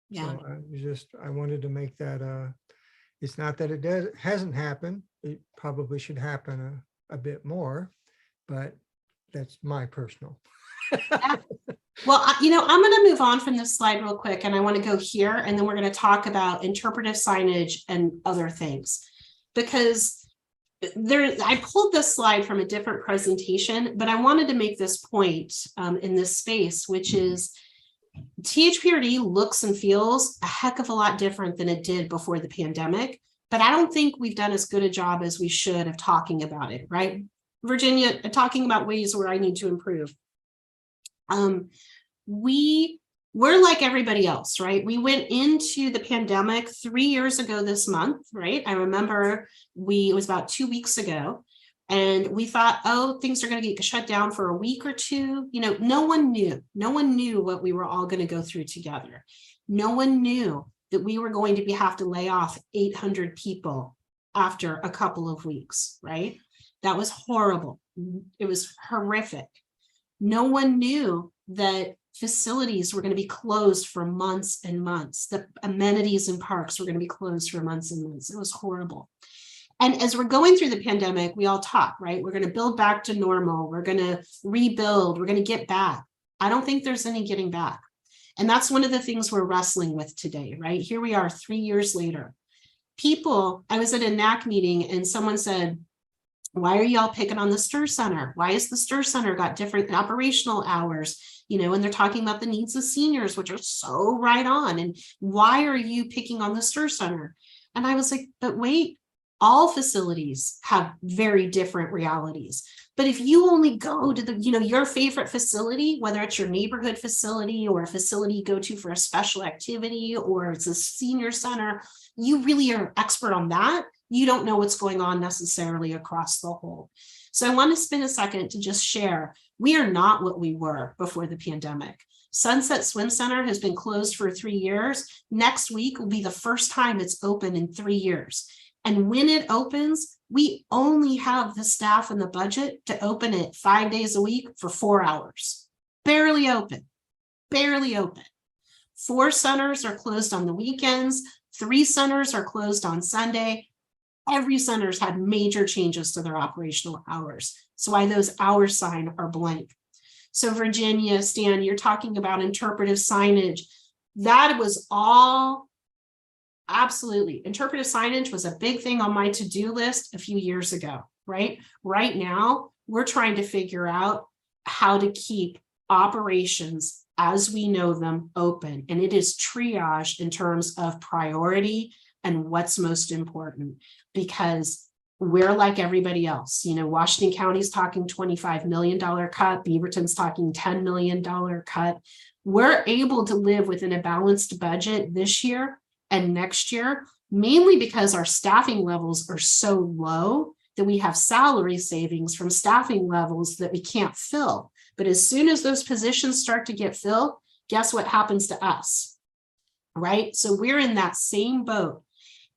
Yeah. So I wanted to make that, it's not that it hasn't happened. It probably should happen a bit more, but that's my personal. Well, I'm going to move on from this slide real quick, and I want to go here, and then we're going to talk about interpretive signage and other things, because I pulled this slide from a different presentation, but I wanted to make this point in this space, which is THPRD looks and feels a heck of a lot different than it did before the pandemic, but I don't think we've done as good a job as we should of talking about it, right? Virginia, talking about ways where I need to improve. We're like everybody else, right? We went into the pandemic 3 years ago this month, right? I remember it was about 2 weeks ago, and we thought, oh, things are going to get shut down for a week or two. No one knew what we were all going to go through together. No one knew that we were going to have to lay off 800 people after a couple of weeks, right? That was horrible. It was horrific. No one knew that facilities were going to be closed for months and months. The amenities in parks were going to be closed for months and months. It was horrible. And as we're going through the pandemic, we all talk, right? We're going to build back to normal. We're going to rebuild. We're going to get back. I don't think there's any getting back. And that's one of the things we're wrestling with today, right? Here we are 3 years later. I was at a NAC meeting and someone said, why are y'all picking on the STIR Center? Why is the STIR Center got different operational hours? And they're talking about the needs of seniors, which are so right on. And why are you picking on the STIR Center? And I was like, but wait, all facilities have very different realities. But if you only go to your favorite facility, whether it's your neighborhood facility or a facility you go to for a special activity, or it's a senior center, you really are expert on that. You don't know what's going on necessarily across the whole. So I want to spend a second to just share, we are not what we were before the pandemic. Sunset Swim Center has been closed for 3 years. Next week will be the first time it's open in 3 years. And when it opens, we only have the staff and the budget to open it 5 days a week for 4 hours. Barely open, barely open. 4 centers are closed on the weekends. 3 centers are closed on Sunday. Every center's had major changes to their operational hours. So why those hours sign are blank. So Virginia, Stan, you're talking about interpretive signage. That was all absolutely. Interpretive signage was a big thing on my to-do list a few years ago, right? Right now, we're trying to figure out how to keep operations as we know them open. And it is triage in terms of priority and what's most important, because we're like everybody else. Washington County's talking $25 million cut. Beaverton's talking $10 million cut. We're able to live within a balanced budget this year and next year, mainly because our staffing levels are so low that we have salary savings from staffing levels that we can't fill. But as soon as those positions start to get filled, guess what happens to us, right? So we're in that same boat.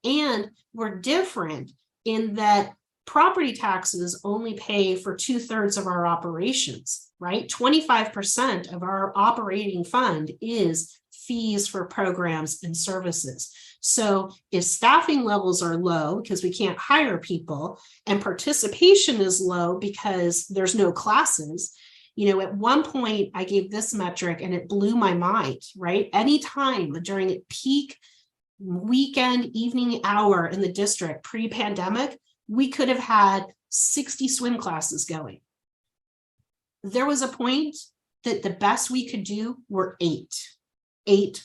And we're different in that property taxes only pay for 2/3 of our operations, right? 25% of our operating fund is fees for programs and services. So if staffing levels are low because we can't hire people, and participation is low because there's no classes, at one point I gave this metric and it blew my mind, right? Anytime during peak weekend evening hour in the district pre-pandemic, we could have had 60 swim classes going. There was a point that the best we could do were eight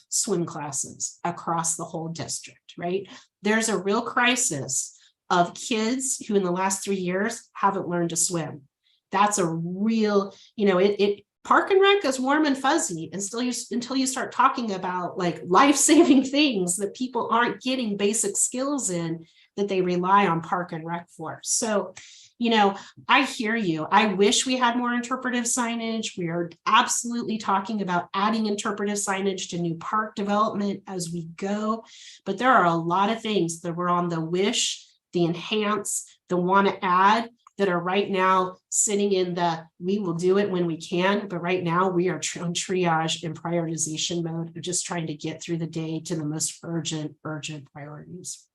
swim classes across the whole district, right? There's a real crisis of kids who in the last 3 years haven't learned to swim. That's a real, Park and Rec is warm and fuzzy until you start talking about like life-saving things that people aren't getting basic skills in that they rely on Park and Rec for. So, I hear you. I wish we had more interpretive signage. We are absolutely talking about adding interpretive signage to new park development as we go. But there are a lot of things that were on the wish, the enhance, the want to add that are right now sitting in the we will do it when we can. But right now we are on triage and prioritization mode of just trying to get through the day to the most urgent priorities.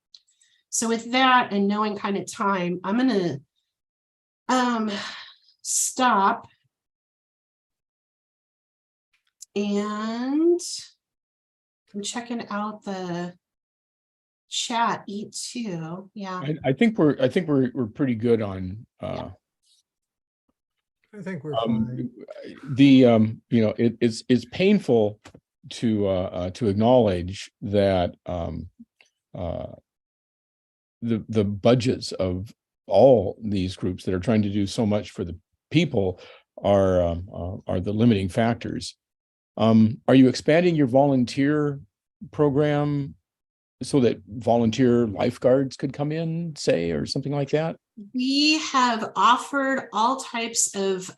So with that and knowing kind of time, I'm going to stop and I'm checking out the chat E2. Yeah, I think we're pretty good on I think we're fine. It's painful to acknowledge that the budgets of all these groups that are trying to do so much for the people are the limiting factors. Are you expanding your volunteer program so that volunteer lifeguards could come in, say, or something like that? we have offered all types of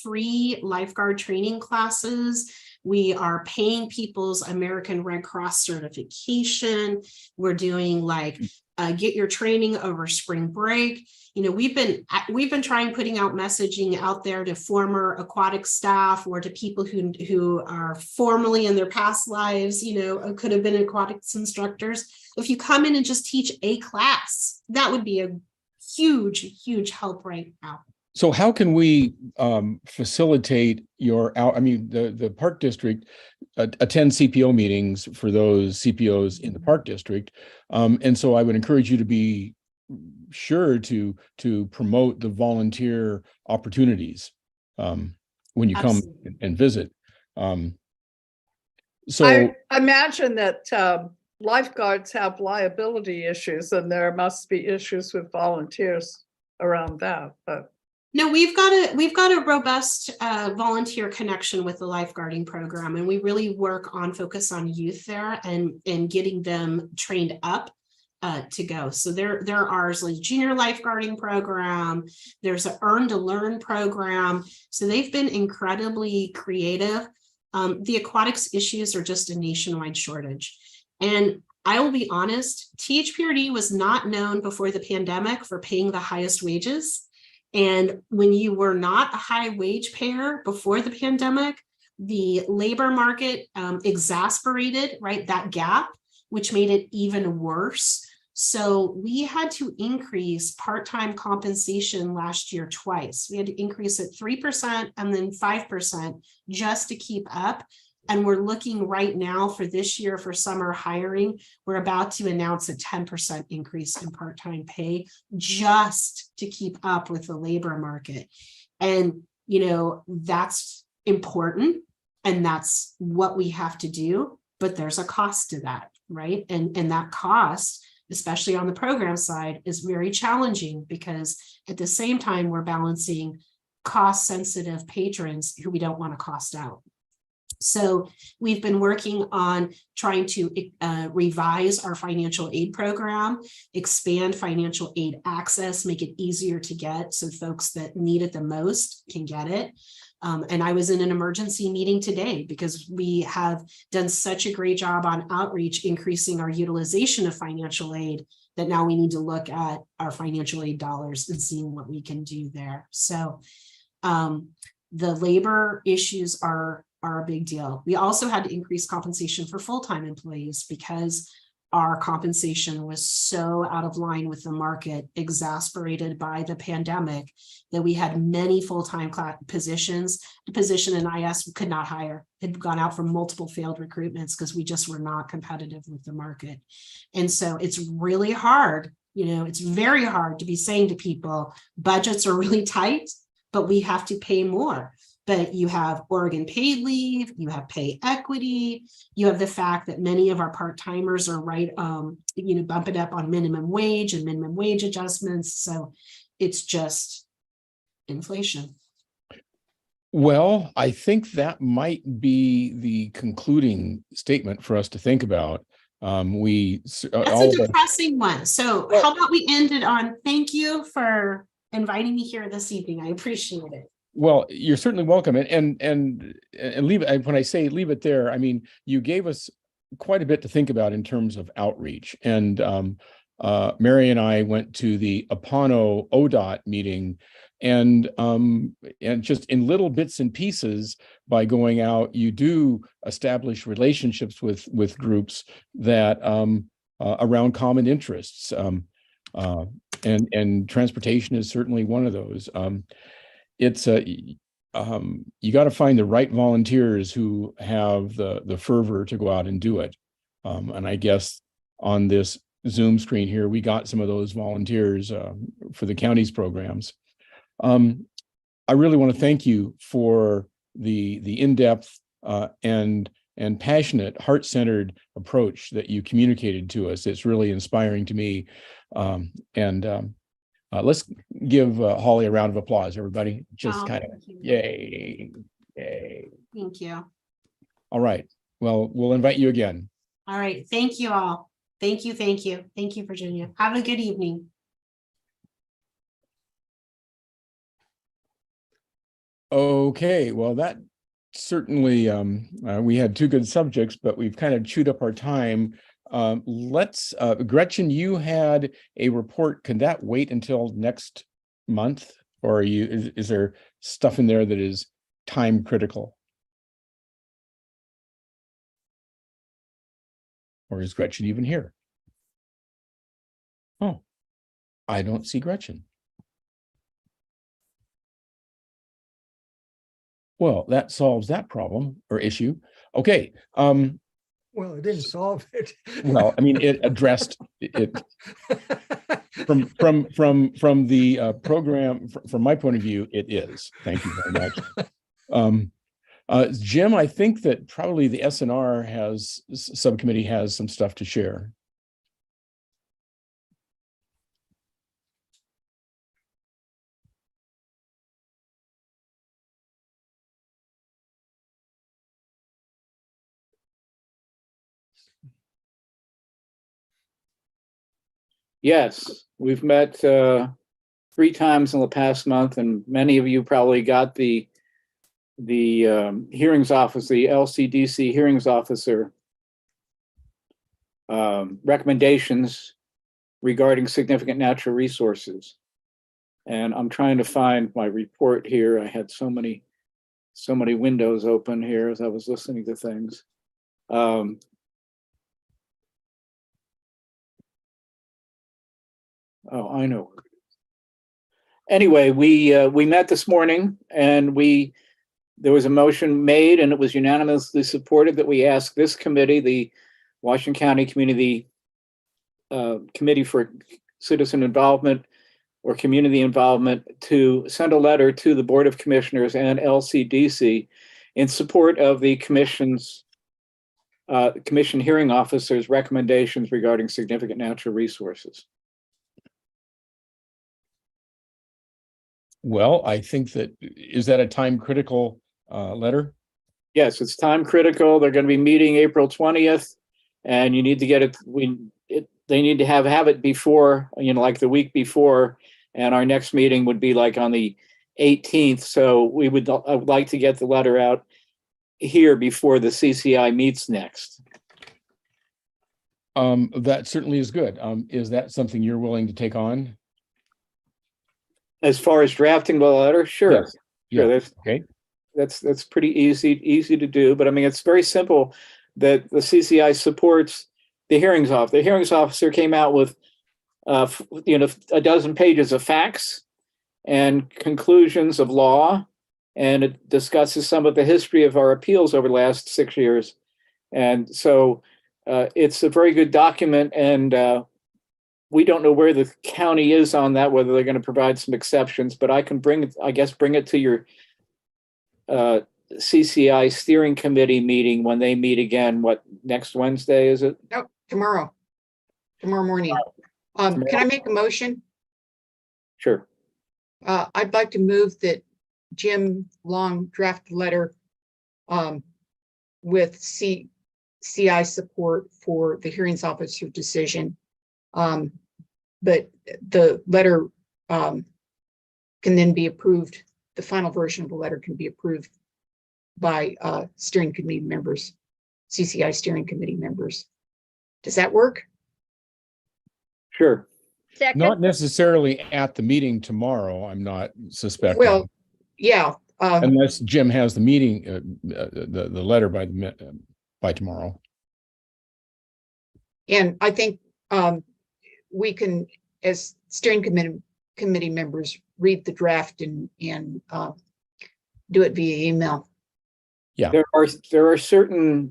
free lifeguard training classes. We are paying people's American Red Cross certification. We're doing like get your training over spring break. We've been trying putting out messaging out there to former aquatic staff or to people who are formerly in their past lives, could have been aquatics instructors. If you come in and just teach a class, that would be a huge help right now. So how can we facilitate the park district attends CPO meetings for those CPOs in the park district. And so I would encourage you to be sure to promote the volunteer opportunities when you come and visit. So I imagine that lifeguards have liability issues, and there must be issues with volunteers around that, but. No, we've got a robust volunteer connection with the lifeguarding program, and we really work on focus on youth there and getting them trained up to go. So there are ours like junior lifeguarding program. There's an earn to learn program. So they've been incredibly creative. The aquatics issues are just a nationwide shortage, and I will be honest, THPRD was not known before the pandemic for paying the highest wages. And when you were not a high wage payer before the pandemic, the labor market exacerbated, right, that gap, which made it even worse. So we had to increase part-time compensation last year twice. We had to increase it 3% and then 5% just to keep up. And we're looking right now for this year for summer hiring. We're about to announce a 10% increase in part-time pay just to keep up with the labor market. And, that's important and that's what we have to do, but there's a cost to that, right? And that cost, especially on the program side, is very challenging because at the same time, we're balancing cost-sensitive patrons who we don't want to cost out. So we've been working on trying to revise our financial aid program, expand financial aid access, make it easier to get so folks that need it the most can get it. And I was in an emergency meeting today because we have done such a great job on outreach, increasing our utilization of financial aid, that now we need to look at our financial aid dollars and seeing what we can do there. So the labor issues are a big deal. We also had to increase compensation for full-time employees because our compensation was so out of line with the market, exasperated by the pandemic, that we had many full-time positions. The position in IS could not hire. It had gone out for multiple failed recruitments because we just were not competitive with the market. And so it's really hard, it's very hard to be saying to people, budgets are really tight, but we have to pay more. But you have Oregon paid leave, you have pay equity, you have the fact that many of our part-timers are bumping up on minimum wage and minimum wage adjustments. So it's just inflation. Well, I think that might be the concluding statement for us to think about. That's a depressing one. So how about we end it on, thank you for inviting me here this evening. I appreciate it. Well, you're certainly welcome, and leave it. When I say leave it there, I mean you gave us quite a bit to think about in terms of outreach. And Mary and I went to the Apano ODOT meeting, and just in little bits and pieces, by going out, you do establish relationships with groups that around common interests, and transportation is certainly one of those. It's you got to find the right volunteers who have the fervor to go out and do it. And I guess on this Zoom screen here, we got some of those volunteers for the county's programs. I really want to thank you for the in-depth and passionate, heart-centered approach that you communicated to us. It's really inspiring to me. Let's give Holly a round of applause, everybody. Just kind of yay. Thank you. All right. Well, we'll invite you again. All right. Thank you all. Thank you. Thank you. Thank you, Virginia. Have a good evening. Okay. Well, that certainly, we had two good subjects, but we've kind of chewed up our time. Let's, Gretchen, you had a report. Can that wait until next month? Or is there stuff in there that is time critical? Or is Gretchen even here? Oh, I don't see Gretchen. Well, that solves that problem or issue. Okay. Well, it didn't solve it. Well, I mean, it addressed it from the program. From my point of view, it is. Thank you very much. Jim, I think that probably the SNR subcommittee has some stuff to share. Yes, we've met 3 times in the past month, and many of you probably got the hearings office, the LCDC hearings officer recommendations regarding significant natural resources. And I'm trying to find my report here. I had so many windows open here as I was listening to things. Oh, I know. Anyway, we met this morning, and there was a motion made, and it was unanimously supported that we ask this committee, the Washington County Community Committee for Citizen Involvement or Community Involvement, to send a letter to the Board of Commissioners and LCDC in support of the commission hearing officer's recommendations regarding significant natural resources. Well, I think is that a time critical letter? Yes, it's time critical. They're going to be meeting April 20th, and you need to get it. They need to have it before, like the week before, and our next meeting would be like on the 18th. So I would like to get the letter out here before the CCI meets next. That certainly is good. Is that something you're willing to take on? As far as drafting the letter, sure. Yes. Sure. Yeah. Okay. That's pretty easy to do. But I mean, it's very simple that the CCI supports the hearings officer. The hearings officer came out with, a dozen pages of facts and conclusions of law, and it discusses some of the history of our appeals over the last 6 years. And so it's a very good document, and we don't know where the county is on that, whether they're going to provide some exceptions, but I can bring it to your CCI steering committee meeting when they meet again. Next Wednesday, is it? No, tomorrow morning. Can I make a motion? Sure. I'd like to move that Jim Long draft a letter with CI support for the hearings officer decision. But the letter can then be approved. The final version of the letter can be approved by steering committee members, CCI steering committee members. Does that work? Sure. Second. Not necessarily at the meeting tomorrow, I'm not suspecting. Well, yeah. Unless Jim has the meeting, the letter by tomorrow. And I think we can, as steering committee members, read the draft and do it via email. Yeah. There are certain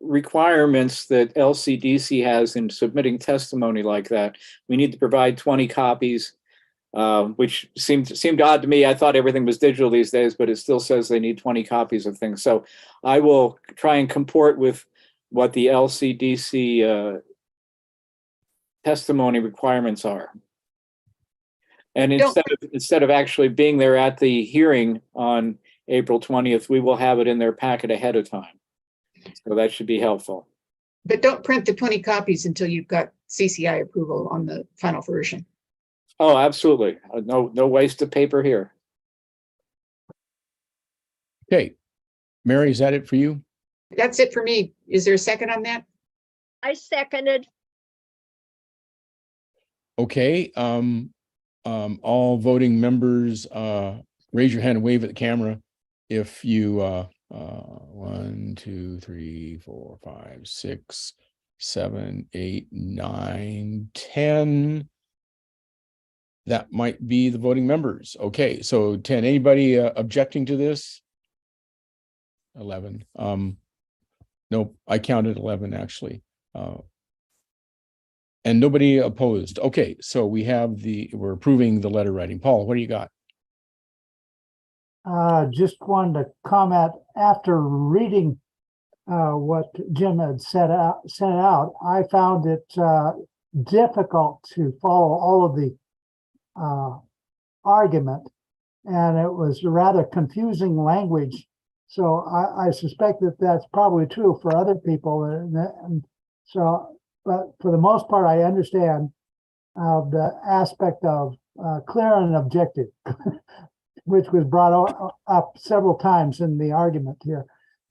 requirements that LCDC has in submitting testimony like that. We need to provide 20 copies, which seemed odd to me. I thought everything was digital these days, but it still says they need 20 copies of things. So I will try and comport with what the LCDC testimony requirements are. And instead of actually being there at the hearing on April 20th, we will have it in their packet ahead of time. So that should be helpful. But don't print the 20 copies until you've got CCI approval on the final version. Oh, absolutely. No waste of paper here. Okay. Mary, is that it for you? That's it for me. Is there a second on that? I seconded. Okay. All voting members, raise your hand and wave at the camera if you 1, 2, 3, 4, 5, 6, 7, 8, 9, 10. That might be the voting members. Okay, so 10. Anybody objecting to this? 11. Nope, I counted 11 actually. And nobody opposed. Okay, so we're approving the letter writing. Paul, what do you got? Just wanted to comment after reading what Jim had sent out, I found it difficult to follow all of the argument, and it was rather confusing language. So I suspect that that's probably true for other people. And so, but for the most part, I understand the aspect of clear and objective, which was brought up several times in the argument here.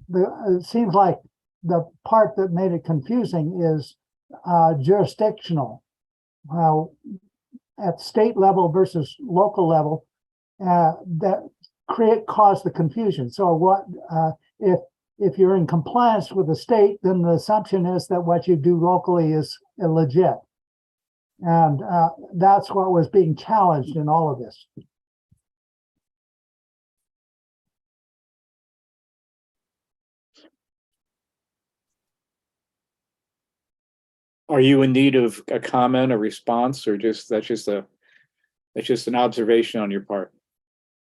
It seems like the part that made it confusing is jurisdictional. At state level versus local level, that cause the confusion. So what if you're in compliance with the state, then the assumption is that what you do locally is legit. And that's what was being challenged in all of this. Are you in need of a comment, a response, or that's just an observation on your part?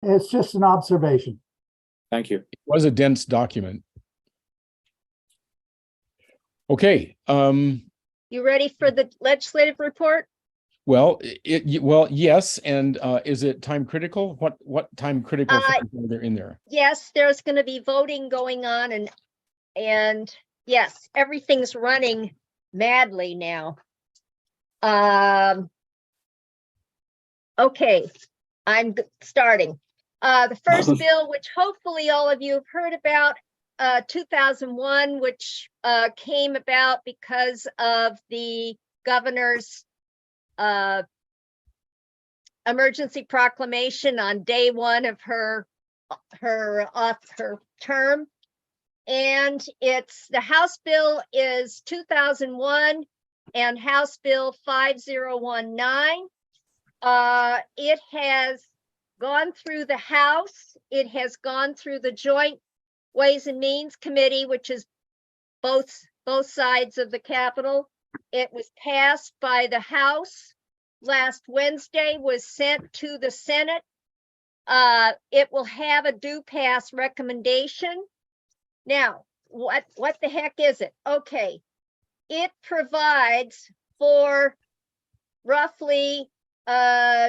It's just an observation. Thank you. It was a dense document. Okay. You ready for the legislative report? Well, yes. And is it time critical? What time critical things are there in there? Yes, there's going to be voting going on, and yes, everything's running madly now. Okay, I'm starting. The first bill, which hopefully all of you have heard about, 2001, which came about because of the governor's emergency proclamation on day one of her term. And the House bill is 2001 and House Bill 5019. It has gone through the House. It has gone through the Joint Ways and Means Committee, which is both sides of the Capitol. It was passed by the House last Wednesday, was sent to the Senate. It will have a do pass recommendation. Now, what the heck is it? Okay, it provides for roughly $300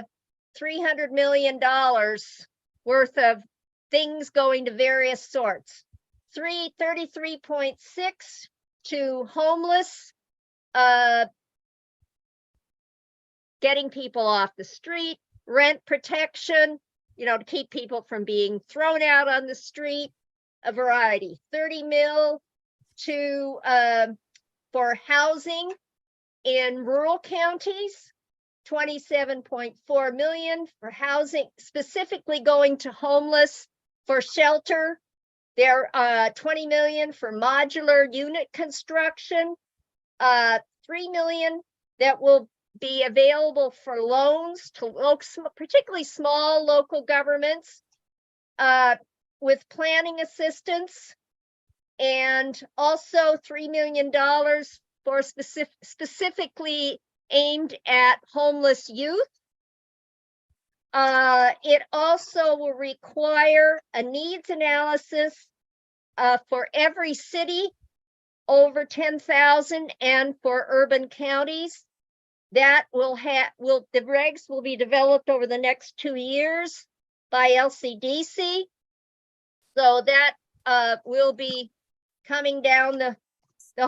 million worth of things going to various sorts. 33.6 to homeless, getting people off the street, rent protection, to keep people from being thrown out on the street, a variety. 30 mil to for housing in rural counties, 27.4 million for housing, specifically going to homeless. For shelter, there 20 million for modular unit construction, 3 million that will be available for loans to particularly small local governments with planning assistance, and also $3 million for specifically aimed at homeless youth. It also will require a needs analysis for every city over 10,000 and for urban counties. That the regs will be developed over the next 2 years by LCDC. So that will be coming down the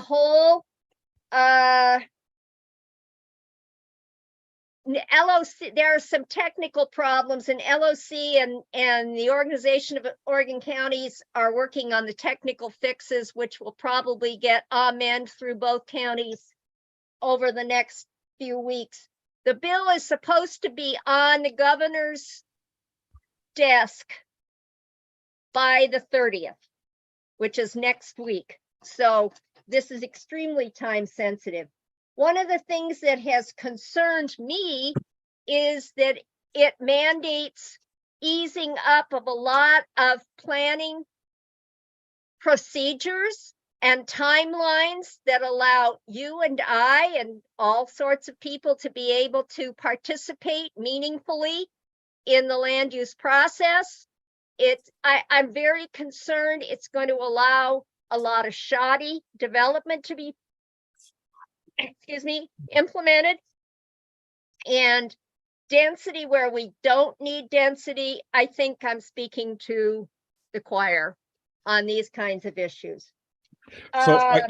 whole. LOC, there are some technical problems, and LOC and the Organization of Oregon Counties are working on the technical fixes, which will probably get amended through both counties over the next few weeks. The bill is supposed to be on the governor's desk by the 30th, which is next week. So this is extremely time sensitive. One of the things that has concerned me is that it mandates easing up of a lot of planning procedures and timelines that allow you and I and all sorts of people to be able to participate meaningfully in the land use process. I'm very concerned it's going to allow a lot of shoddy development to be implemented, and density where we don't need density. I think I'm speaking to the choir on these kinds of issues. So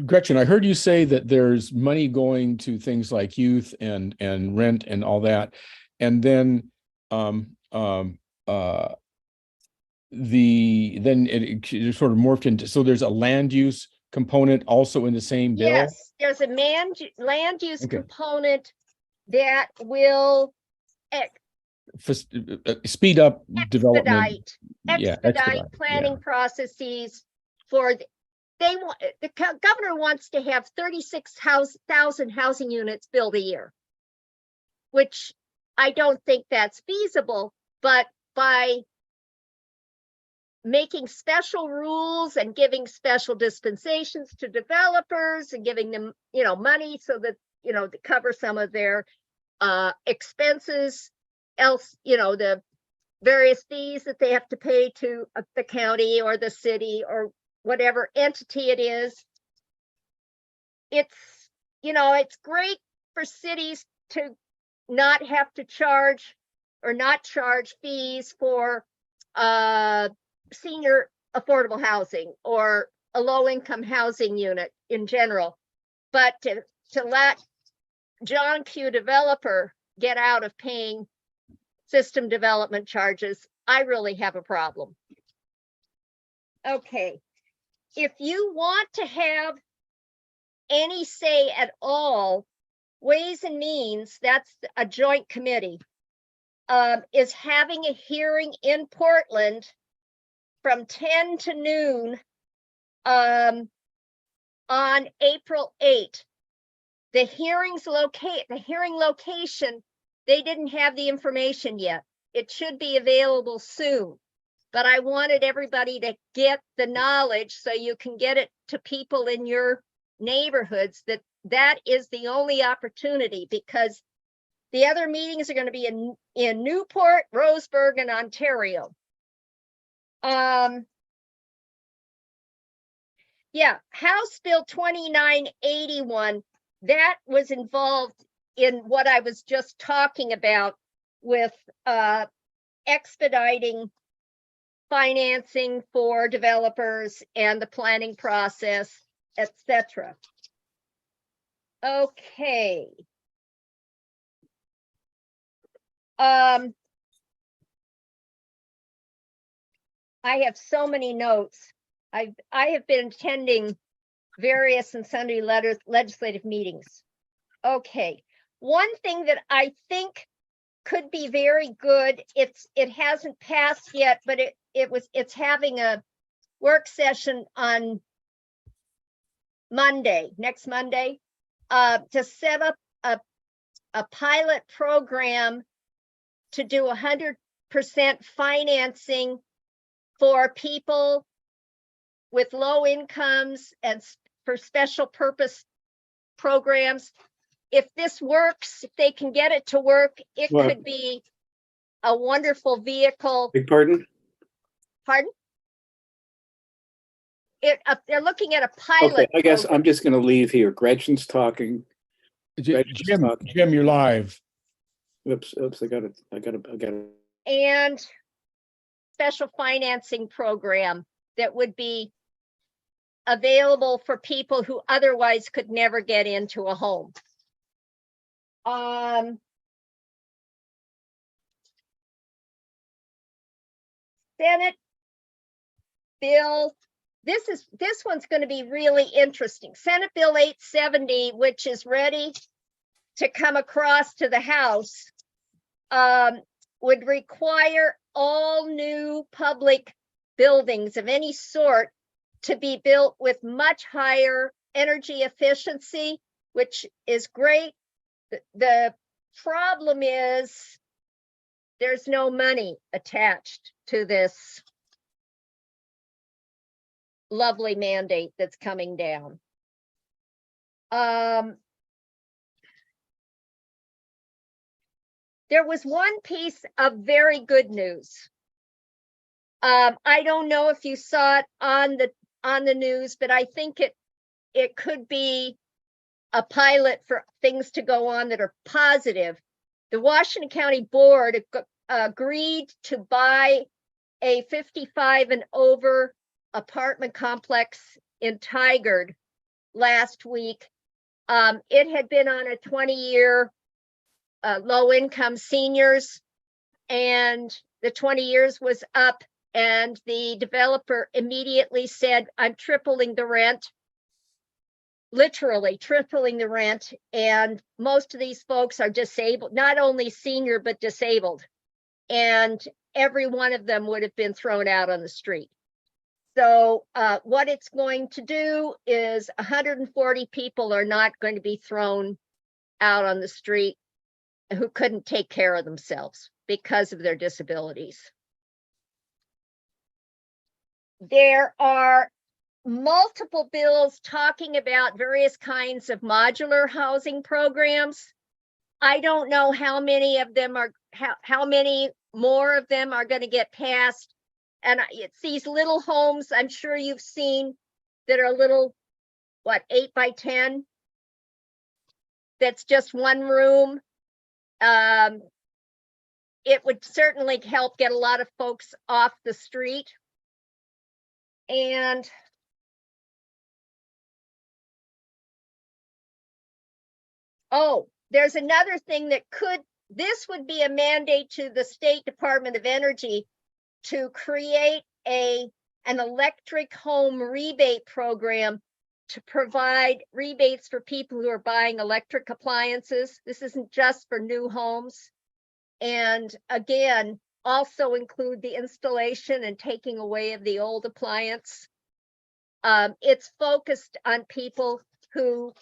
Gretchen, I heard you say that there's money going to things like youth and rent and all that. And then it sort of morphed into, so there's a land use component also in the same bill? Yes, there's a land use component that will speed up development. Expedite planning processes for the governor wants to have 36,000 housing units built a year, which I don't think that's feasible, but by making special rules and giving special dispensations to developers and giving them, money so that, to cover some of their expenses, else, the various fees that they have to pay to the county or the city or whatever entity it is. It's great for cities to not have to charge fees for senior affordable housing or a low-income housing unit in general, but to let John Q. developer get out of paying system development charges, I really have a problem. Okay, if you want to have any say at all, Ways and Means, that's a joint committee, is having a hearing in Portland from 10 to noon on April 8th. The hearing location, they didn't have the information yet. It should be available soon. But I wanted everybody to get the knowledge so you can get it to people in your neighborhoods that is the only opportunity, because the other meetings are going to be in Newport, Roseburg, and Ontario. Yeah, House Bill 2981, that was involved in what I was just talking about with expediting financing for developers and the planning process, etc. Okay. I have so many notes. I have been attending various and sundry legislative meetings. Okay, one thing that I think could be very good, it hasn't passed yet, but it's having a work session on Monday, next Monday, to set up a pilot program to do 100% financing for people with low incomes and for special purpose programs. If this works, if they can get it to work, it Well- could be a wonderful vehicle. Beg pardon? Pardon? They're looking at a pilot. Okay, I guess program. I'm just gonna leave here. Gretchen's talking. Jim, you're live. Oops, I got it. And special financing program that would be available for people who otherwise could never get into a home. Senate bill, this one's going to be really interesting. Senate Bill 870, which is ready to come across to the House, would require all new public buildings of any sort to be built with much higher energy efficiency, which is great. The problem is there's no money attached to this lovely mandate that's coming down. There was one piece of very good news. I don't know if you saw it on the news, but I think it could be a pilot for things to go on that are positive. The Washington County Board agreed to buy a 55 and over apartment complex in Tigard last week. It had been on a 20-year low-income seniors, and the 20 years was up, and the developer immediately said, I'm tripling the rent, literally tripling the rent, and most of these folks are disabled, not only senior, but disabled, and every one of them would have been thrown out on the street. So what it's going to do is 140 people are not going to be thrown out on the street who couldn't take care of themselves because of their disabilities. There are multiple bills talking about various kinds of modular housing programs. I don't know how many of them are, how many more of them are going to get passed. And it's these little homes, I'm sure you've seen, that are little, 8 by 10? That's just one room. It would certainly help get a lot of folks off the street. And oh, there's another thing that this would be a mandate to the State Department of Energy to create an electric home rebate program to provide rebates for people who are buying electric appliances. This isn't just for new homes. And again, also include the installation and taking away of the old appliance. It's focused on people who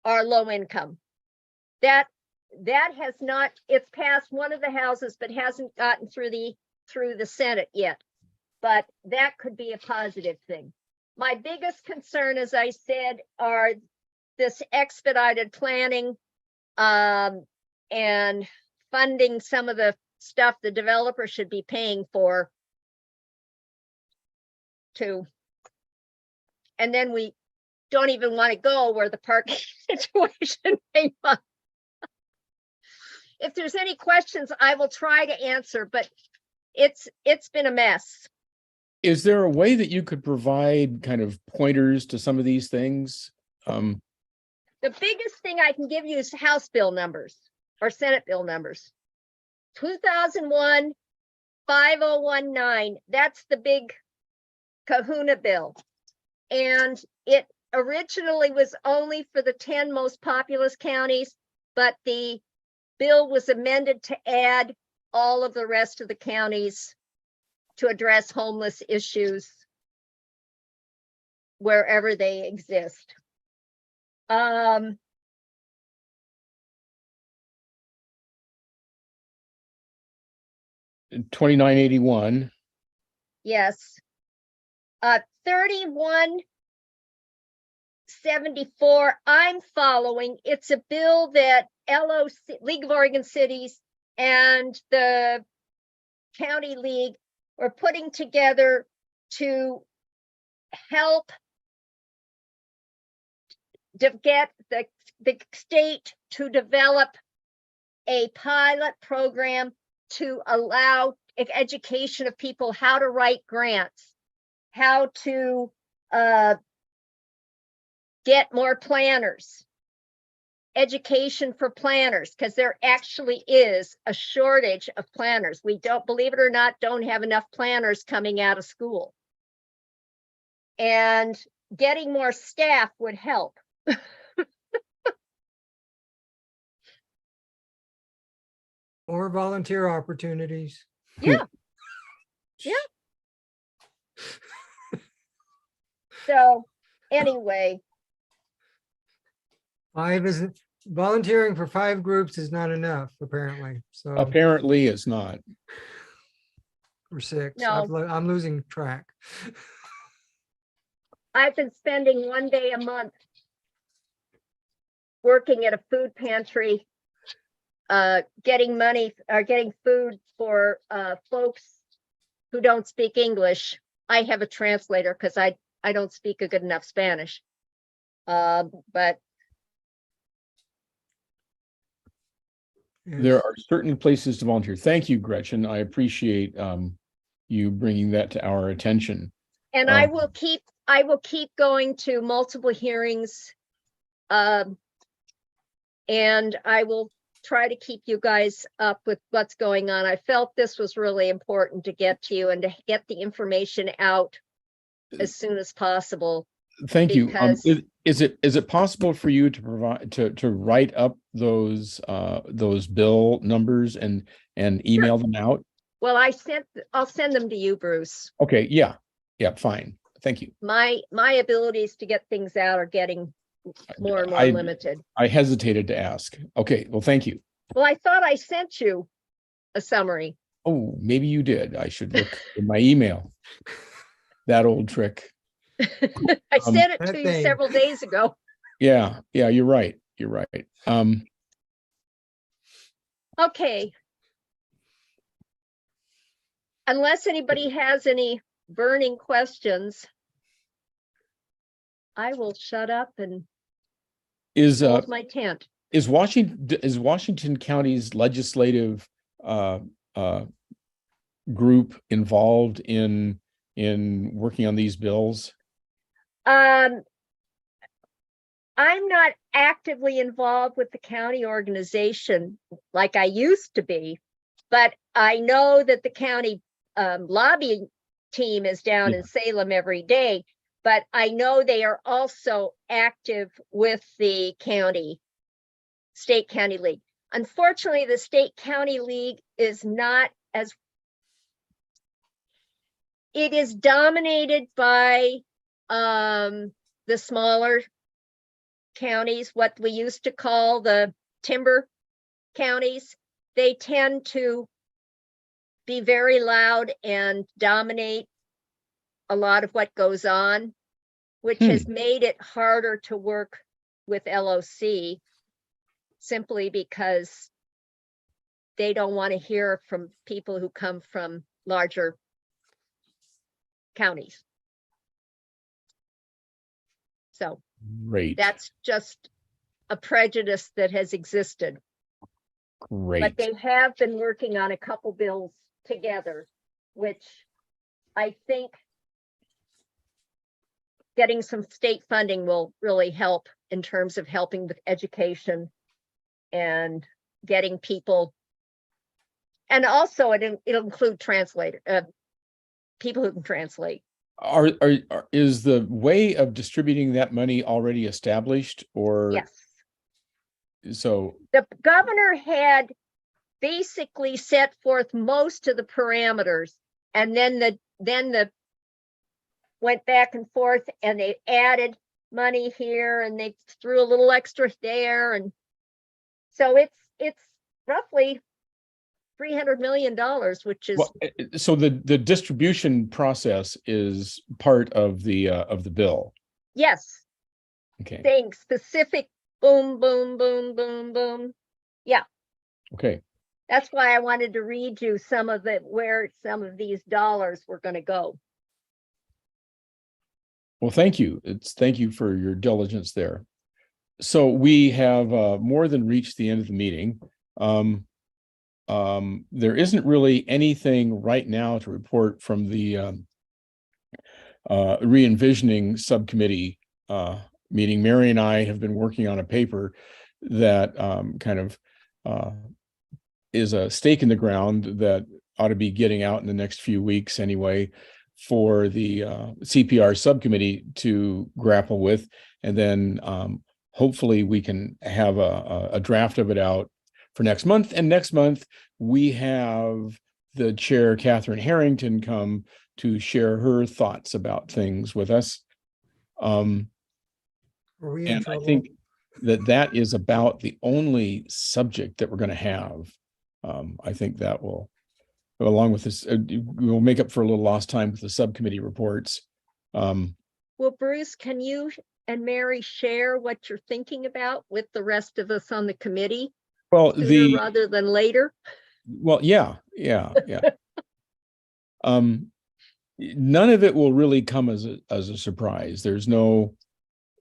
are low income. That has not, it's passed one of the houses, but hasn't gotten through the Senate yet. But that could be a positive thing. My biggest concern, as I said, are this expedited planning and funding some of the stuff the developer should be paying for too. And then we don't even want to go where the parking situation came up. If there's any questions, I will try to answer, but it's been a mess. Is there a way that you could provide kind of pointers to some of these things? The biggest thing I can give you is House bill numbers or Senate bill numbers. 2001, 5019, that's the big kahuna bill. And it originally was only for the 10 most populous counties, but the bill was amended to add all of the rest of the counties to address homeless issues wherever they exist. 2981. Yes. 3174, I'm following. It's a bill that LOC, League of Oregon Cities, and the County League were putting together to help to get the state to develop a pilot program to allow education of people how to write grants, how to get more planners, education for planners, because there actually is a shortage of planners. We don't, believe it or not, don't have enough planners coming out of school. And getting more staff would help. Or volunteer opportunities. Yeah. Yeah. So anyway. Volunteering for 5 groups is not enough, apparently. So Apparently it's not. or 6. No. I'm losing track. I've been spending one day a month working at a food pantry, getting money or getting food for folks who don't speak English. I have a translator because I don't speak a good enough Spanish. But There are certain places to volunteer. Thank you, Gretchen. I appreciate you bringing that to our attention. and I will keep going to multiple hearings. And I will try to keep you guys up with what's going on. I felt this was really important to get to you and to get the information out as soon as possible. Thank you. Because- Is it possible for you to provide to write up those bill numbers and email them out? Well, I'll send them to you, Bruce. Okay, yeah, fine. Thank you. My abilities to get things out are getting more and more limited. I hesitated to ask. Okay, well, thank you. Well, I thought I sent you a summary. Oh, maybe you did. I should look in my email. That old trick. I sent it to you several days ago. Yeah, you're right. You're right. Okay. Unless anybody has any burning questions, I will shut up and hold my tent. Is Washington County's legislative group involved in working on these bills? I'm not actively involved with the county organization like I used to be, but I know that the county lobbying team is down in Salem every day, but I know they are also active with the state county league. Unfortunately, the state county league is not as it is dominated by the smaller counties, what we used to call the timber counties. They tend to be very loud and dominate a lot of what goes on, which has made it harder to work with LOC simply because they don't want to hear from people who come from larger counties. So Great. that's just a prejudice that has existed. Great. But they have been working on a couple bills together, which I think getting some state funding will really help in terms of helping with education and getting people. And also it'll include people who can translate. Is the way of distributing that money already established, or? Yes. So The governor had basically set forth most of the parameters, and then the went back and forth, and they added money here and they threw a little extra there, and so it's roughly $300 million, which is so the distribution process is part of the bill. yes, Okay. saying specific boom, boom, boom, boom, boom. Yeah. Okay. That's why I wanted to read you where some of these dollars were going to go. Well, thank you. Thank you for your diligence there. So we have more than reached the end of the meeting. There isn't really anything right now to report from the re-envisioning subcommittee meeting. Mary and I have been working on a paper that kind of is a stake in the ground that ought to be getting out in the next few weeks anyway, for the CPR subcommittee to grapple with. And then hopefully we can have a draft of it out for next month. And next month we have the chair, Catherine Harrington, come to share her thoughts about things with us. Are we in And trouble? I think that is about the only subject that we're going to have. I think that will, along with this, we'll make up for a little lost time with the subcommittee reports. Well, Bruce, can you and Mary share what you're thinking about with the rest of us on the committee? Well, sooner rather than later. Well, yeah. None of it will really come as a surprise. There's no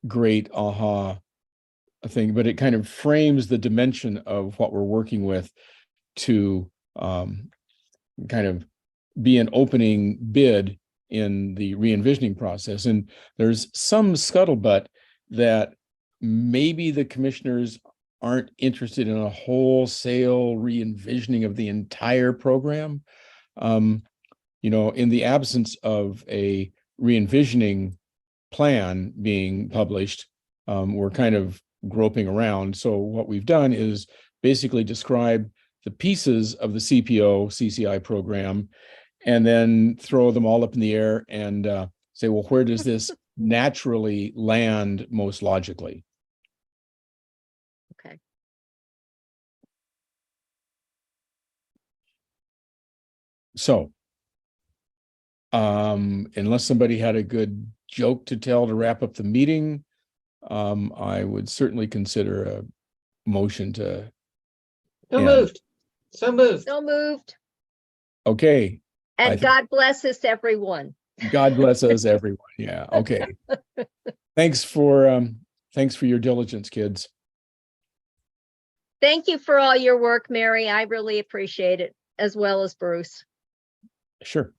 great aha thing, but it kind of frames the dimension of what we're working with to kind of be an opening bid in the re-envisioning process. And there's some scuttlebutt that maybe the commissioners aren't interested in a wholesale re-envisioning of the entire program. You know, in the absence of a re-envisioning plan being published, we're kind of groping around. So what we've done is basically describe the pieces of the CCI program, and then throw them all up in the air and say, well, where does this naturally land most logically? Okay. So, unless somebody had a good joke to tell to wrap up the meeting, I would certainly consider a motion to. So end. moved. So moved. So moved. Okay. And God bless us, everyone. God bless us, everyone. Yeah. Okay. Thanks for your diligence, kids. Thank you for all your work, Mary. I really appreciate it, as well as Bruce. Sure.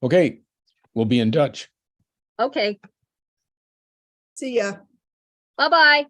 Okay. We'll be in touch. Okay. See ya. Bye-bye.